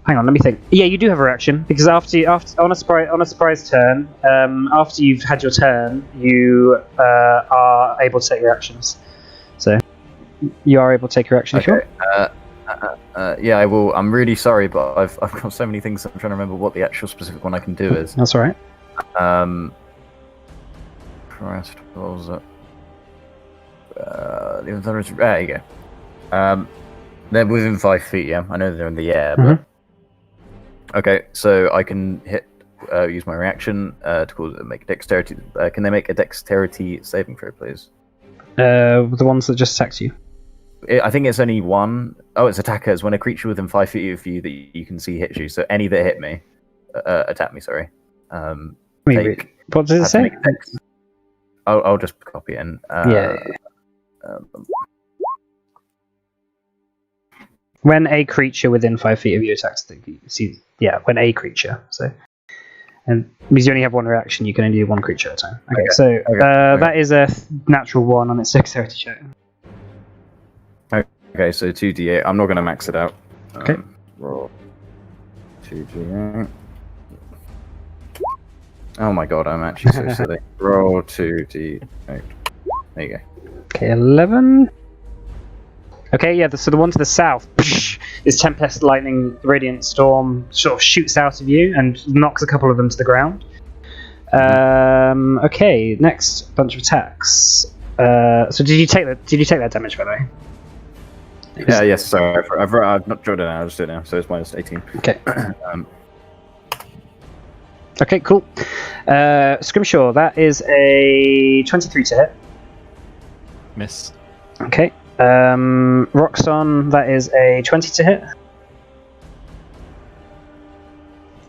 hang on, let me think. Yeah, you do have a reaction because after on a surprise turn, after you've had your turn, you are able to take reactions. So you are able to take your action. Okay. Yeah, I will. I'm really sorry, but I've got so many things. I'm trying to remember what the actual specific one I can do is. That's all right. Christ, what was it? There you go. They're within 5 feet. Yeah, I know they're in the air. But... Okay, so I can use my reaction to make a dexterity. Can they make a dexterity saving throw, please? The ones that just attacked you. I think it's only one. Oh, it's attackers. When a creature within 5 feet of you that you can see hits you. So any that hit me, attack me. Sorry. What does it say? I'll just copy it in. When a creature within 5 feet of you attacks, when a creature. So, and because you only have one reaction, you can only do one creature at a time. Okay. That is a natural 1 on its dexterity check. Okay, so 2d8. I'm not going to max it out. Okay. Roll 2d8. Oh my god, I'm actually so silly. Roll 2d8. There you go. Okay, 11. Okay, yeah, so the one to the south, this Tempest Lightning Radiant Storm sort of shoots out of you and knocks a couple of them to the ground. Okay, next bunch of attacks. So did you take that damage, by the way? Yeah, yes, sorry. I've not jotted it down, I'll just do it now, so it's minus 18. Okay. Okay, cool. Scrimshaw, that is a 23 to hit. Miss. Okay. Roxon, that is a 20 to hit.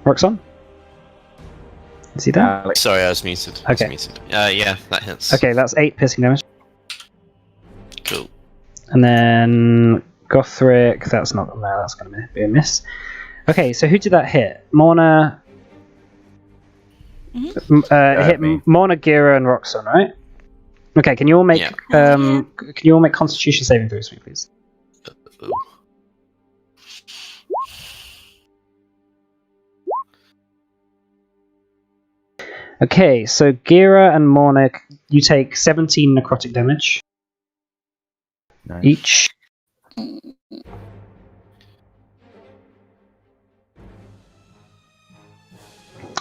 Roxon? Is he there? Sorry, I was muted. Okay. Yeah, that hits. Okay, that's 8 piercing damage. Cool. And then Gothric, that's going to be a miss. Okay, so who did that hit? Morna. Hit me. Morna, Gira, and Roxon, right? Okay, can you all make Constitution saving throws for me, please? Ooh. Okay, so Gira and Morna, you take 17 necrotic damage Nice. each.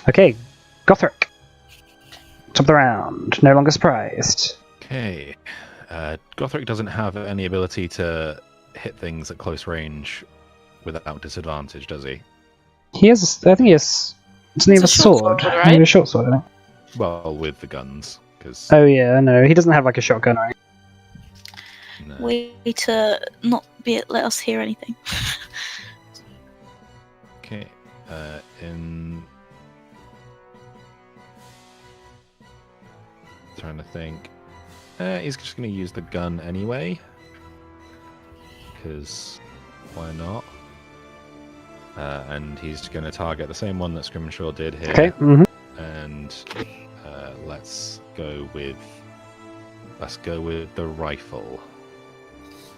Okay, Gothric. Top of the round. No longer surprised. Okay. Gothric doesn't have any ability to hit things at close range without disadvantage, does he? He has. I think he has. Doesn't he have a sword? Right? Maybe a short sword, I think. Well, with the guns, because Oh yeah, no, he doesn't have like a shotgun or anything. Way to not let us hear anything. okay. Trying to think. He's just going to use the gun anyway, because why not? And he's going to target the same one that Scrimshaw did here. Okay. And let's go with the rifle.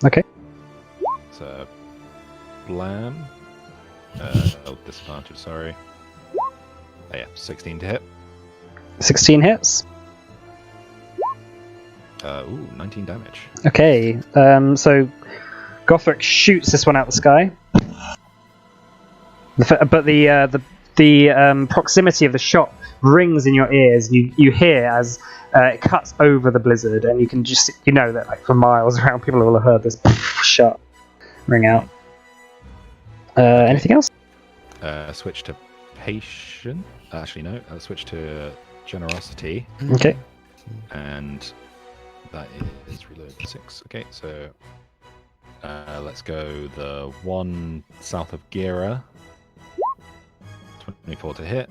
Okay. So blam. Disadvantage. Sorry. Oh, yeah, 16 to hit. 16 hits. 19 damage. Okay. So Gothric shoots this one out the sky. But the proximity of the shot rings in your ears. You hear as it cuts over the blizzard, and you can just that like for miles around, people will have heard this shot ring out. Anything else? Switch to patient. Actually, no. Switch to generosity, Okay. and that is reload 6. Okay, so let's go the one south of Gira. 24 to hit.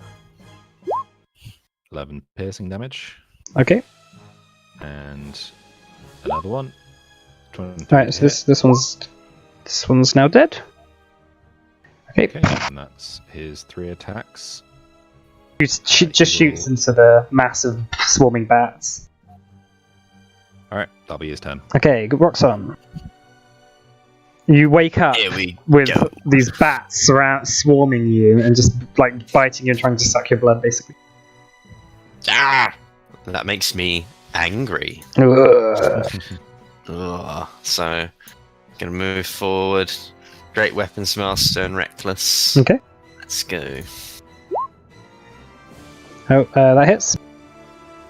11 piercing damage. Okay. And another one. 23 All right. So this one's now dead. Okay. Okay, and that's his 3 attacks. Just shoots into the mass of swarming bats. Alright, that'll be his turn. Okay, Roxon. You wake up Here we with go. these bats swarming you and just like biting you and trying to suck your blood, basically. Ah! That makes me angry. Ugh. Ugh. So, gonna move forward. Great Weapons Master and Reckless. Okay. Let's go. Oh, that hits.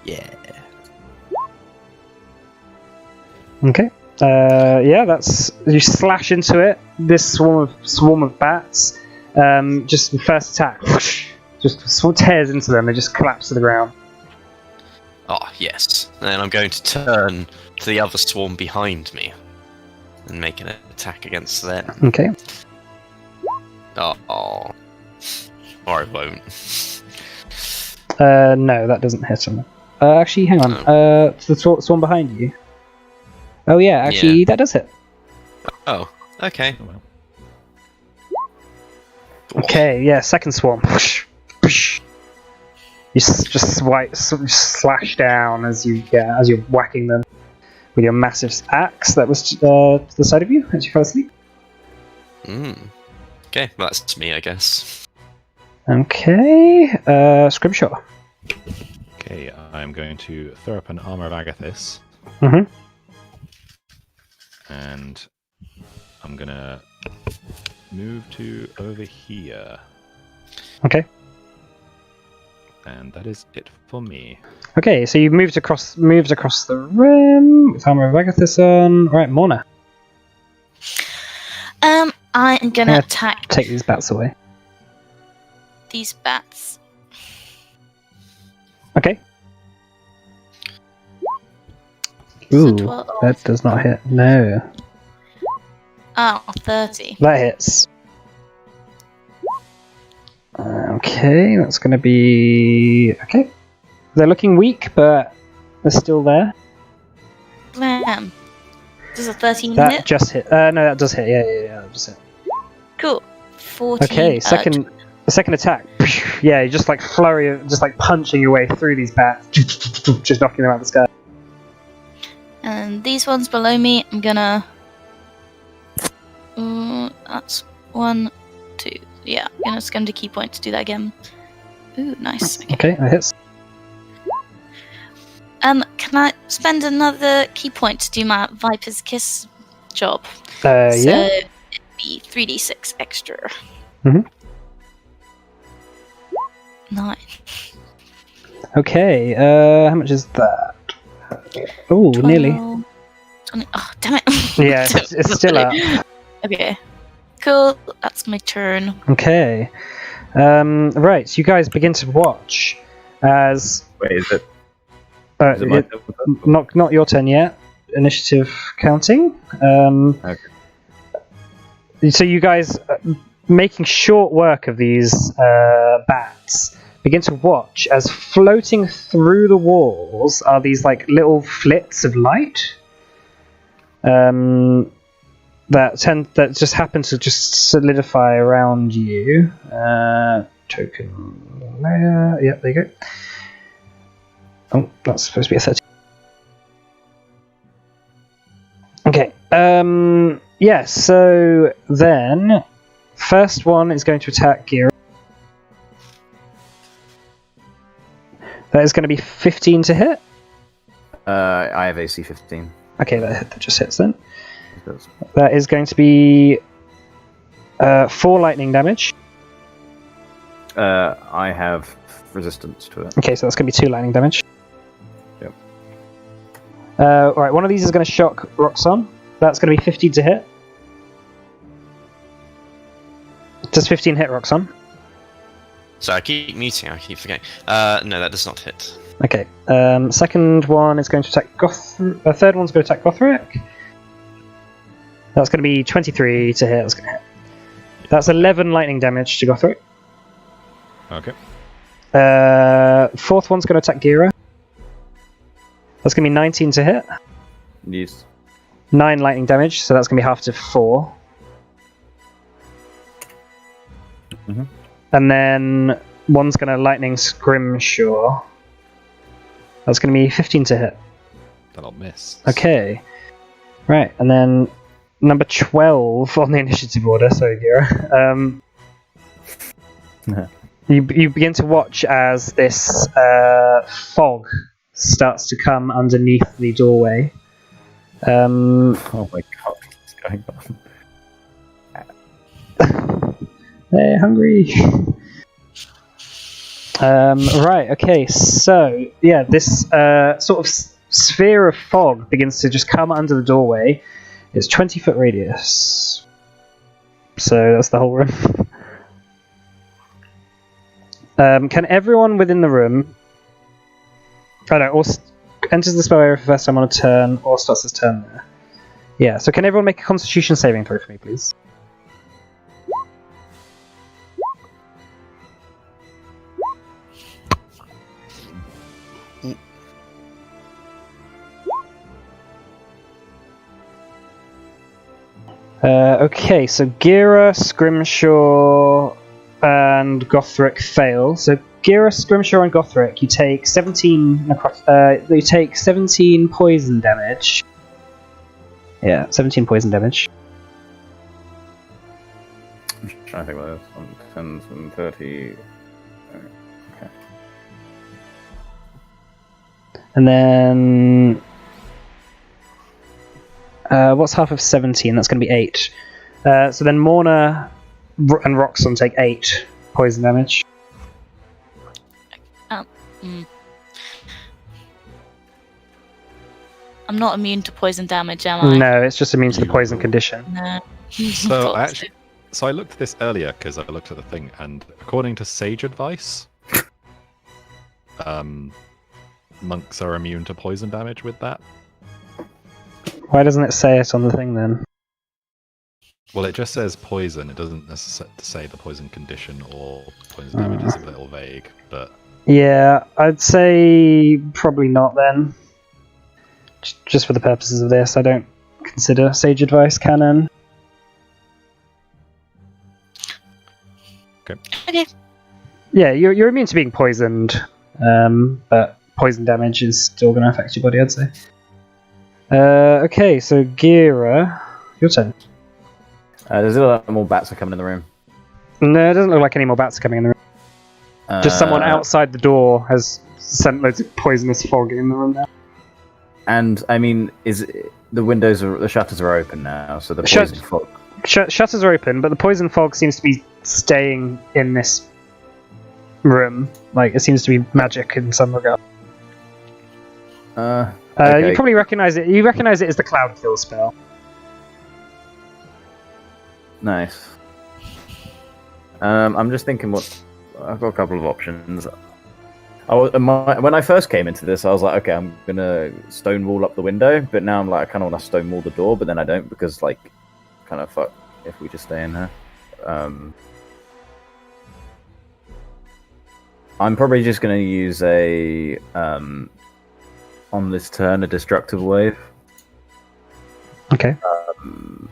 Yeah. Okay. Yeah, that's you slash into it. This swarm of bats. Just the first attack, just sort of tears into them. They just collapse to the ground. Oh, yes. And I'm going to turn to the other swarm behind me and make an attack against them. Okay. Oh. Or I won't. No, that doesn't hit him. Actually, hang on. The swarm behind you. Oh yeah, actually, that does hit. Oh, okay. Oh, well. Okay, yeah, second swarm. You just slash down as you're whacking them with your massive axe that was to the side of you as you fell asleep. Okay, well, that's me, I guess. Okay, Scrimshaw. Okay, I'm going to throw up an Armor of Agathis. Mm-hmm. And I'm gonna move to over here. Okay. And that is it for me. Okay, so you've moved across the room with Armor of Agathis on. Right, Morna. I am gonna Yeah, attack Take these bats away. these bats. Okay. So Ooh, 12. that does not hit. No. Oh, 30. That hits. Okay, that's going to be... Okay. They're looking weak, but they're still there. Blam. Does a 13 That hit? just hit. No, that does hit. Yeah, that just hit. Cool. 14. Okay, the second attack. Yeah, you just like flurry, just like punching your way through these bats, just knocking them out of the sky. And these ones below me, I'm gonna... that's 1, 2. Yeah, I'm gonna spend a key point to do that again. Ooh, nice. Okay. Okay, that hits. Can I spend another key point to do my Viper's Kiss job? Yeah. it'd be 3d6 extra. Mhm. 9. Okay, how much is that? Oh, nearly. 20. Oh, damn it. Yeah, it's still up. Okay. Cool. That's my turn. Okay. Right, so you guys begin to watch as... Wait, is it my turn? not your turn yet. Initiative counting. Okay. So you guys, making short work of these bats, begin to watch as floating through the walls are these like little flits of light that just happen to just solidify around you. Token layer. Yep, there you go. Oh, that's supposed to be a 30. Okay. Yeah, so then first one is going to attack Gira. That is going to be 15 to hit. I have AC 15. Okay, that just hits then. It does. That is going to be 4 lightning damage. I have resistance to it. Okay, so that's going to be 2 lightning damage. Yep. Alright, one of these is going to shock Roxanne. That's going to be 15 to hit. Does 15 hit Roxanne? So I keep muting, I keep forgetting. No, that does not hit. Okay. Second one is going to attack third one's going to attack Gothric. That's going to be 23 to hit. That's going to hit. That's 11 lightning damage to Gothric. Okay. Fourth one's going to attack Gira. That's going to be 19 to hit. Yes. 9 lightning damage, so that's going to be half to 4. Mm-hmm. And then one's going to lightning Scrimshaw. That's going to be 15 to hit. That'll miss. Okay. Right, and then number 12 on the initiative order, sorry, Gira. You begin to watch as this fog starts to come underneath the doorway. Oh my god, what's going on? They're hungry. Right, okay, so, yeah, this sort of sphere of fog begins to just come under the doorway. It's 20-foot radius. So that's the whole room. Can everyone within the room... Oh no, or enters the spell area for the first time on a turn, or starts his turn there. Yeah, so can everyone make a constitution saving throw for me, please? Okay, so Gira, Scrimshaw, and Gothric fail. So Gira, Scrimshaw, and Gothric, you take 17 you take 17 poison damage. Yeah, 17 poison damage. I'm trying to think about this. 10 and 30. Okay. And then what's half of 17? That's going to be 8. So then Morna and Roxon take 8 poison damage. I'm not immune to poison damage, am I? No, it's just immune to the poison condition. No. So I looked at this earlier because I looked at the thing, and according to sage advice, monks are immune to poison damage with that. Why doesn't it say it on the thing then? Well, it just says poison. It doesn't necessarily say the poison condition or poison damage. Is a little vague, but Yeah, I'd say probably not then. Just for the purposes of this, I don't consider sage advice canon. Okay. Yeah, you're immune to being poisoned, but poison damage is still going to affect your body, I'd say. Okay, so Gira, your turn. There's a lot more bats are coming in the room. No, it doesn't look like any more bats are coming in the room. Just someone outside the door has sent loads of poisonous fog in the room now. And I mean, the shutters are open now, so the poison fog. Shutters are open, but the poison fog seems to be staying in this room. Like, it seems to be magic in some regard. Okay. You probably recognize it. You recognize it as the Cloud Kill spell. Nice. I'm just thinking I've got a couple of options. When I first came into this, I was like, okay, I'm gonna stonewall up the window, but now I'm like, I kind of want to stonewall the door, but then I don't because, like, kind of fuck if we just stay in there. I'm probably just gonna use on this turn a destructive wave. Okay.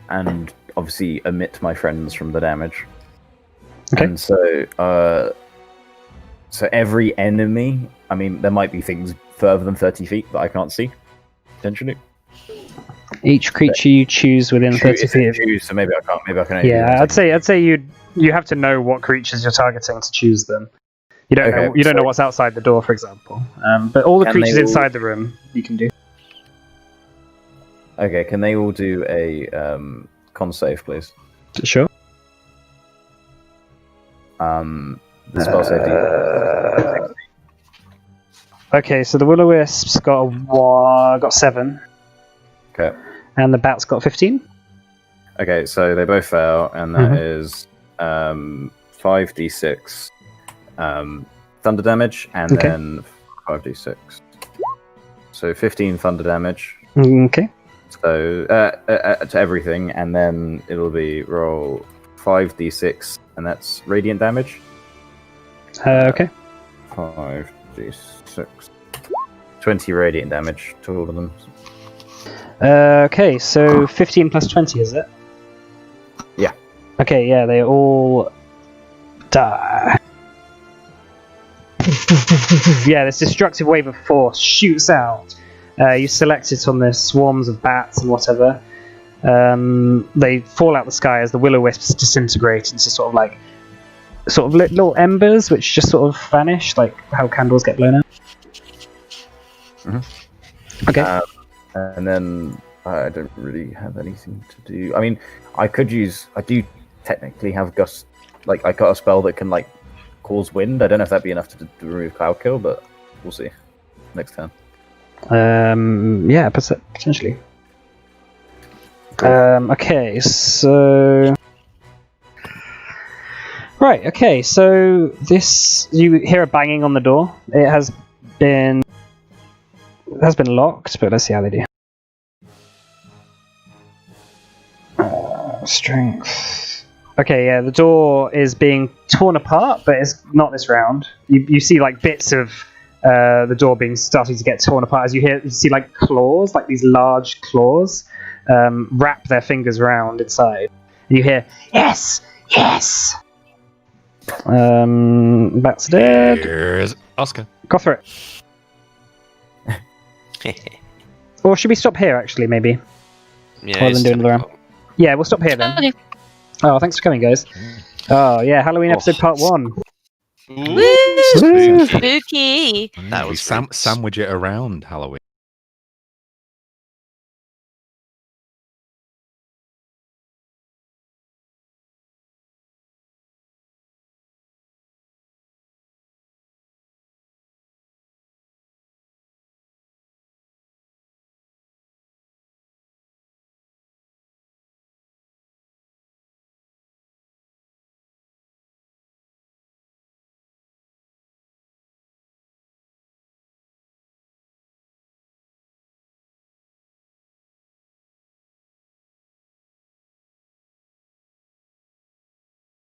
And obviously omit my friends from the damage. Okay. And so every enemy, I mean, there might be things further than 30 feet that I can't see, potentially. Each creature you choose within 30 feet of you. So maybe I can't. Maybe I can. Only Yeah, I'd say you have to know what creatures you're targeting to choose them. You don't know what's outside the door, for example. But all the creatures inside the room you can do. Okay, can they all do a con save, please? Sure. The spell save. Okay, so the Will-O-Wisp's got 7. Okay. And the Bat's got 15. Okay, so they both fail, and that is 5d6 thunder damage, and then 5d6. So 15 thunder damage. Okay. So to everything, and then it'll be roll 5d6, and that's radiant damage. Okay. 5d6. 20 radiant damage to all of them. Okay, so 15 plus 20, is it? Yeah. Okay, yeah, they all die. Yeah, this destructive wave of force shoots out. You select it on the swarms of bats and whatever. They fall out the sky as the Will-O-Wisps disintegrate into sort of little embers, which just sort of vanish, like how candles get blown out. Mm-hmm. Okay. And then I don't really have anything to do. I mean, I do technically have gust. Like, I got a spell that can, like, cause wind. I don't know if that'd be enough to remove Cloud Kill, but we'll see next turn. Yeah, potentially. Okay, so... Right, okay, so this... You hear a banging on the door. It has been locked, but let's see how they do. Strength. Okay, yeah, the door is being torn apart, but it's not this round. You see, like, bits of the door starting to get torn apart as you see like claws, like these large claws, wrap their fingers around inside, and you hear yes, yes. That's dead. Here's Oscar. Go for it. Or should we stop here, actually, maybe? Yeah, Rather than it's do another round. difficult. Yeah, we'll stop here then. Okay. Oh, thanks for coming, guys. Oh, yeah, Halloween episode part 1. Woo! Woo! Spooky. That We was sandwich it around Halloween.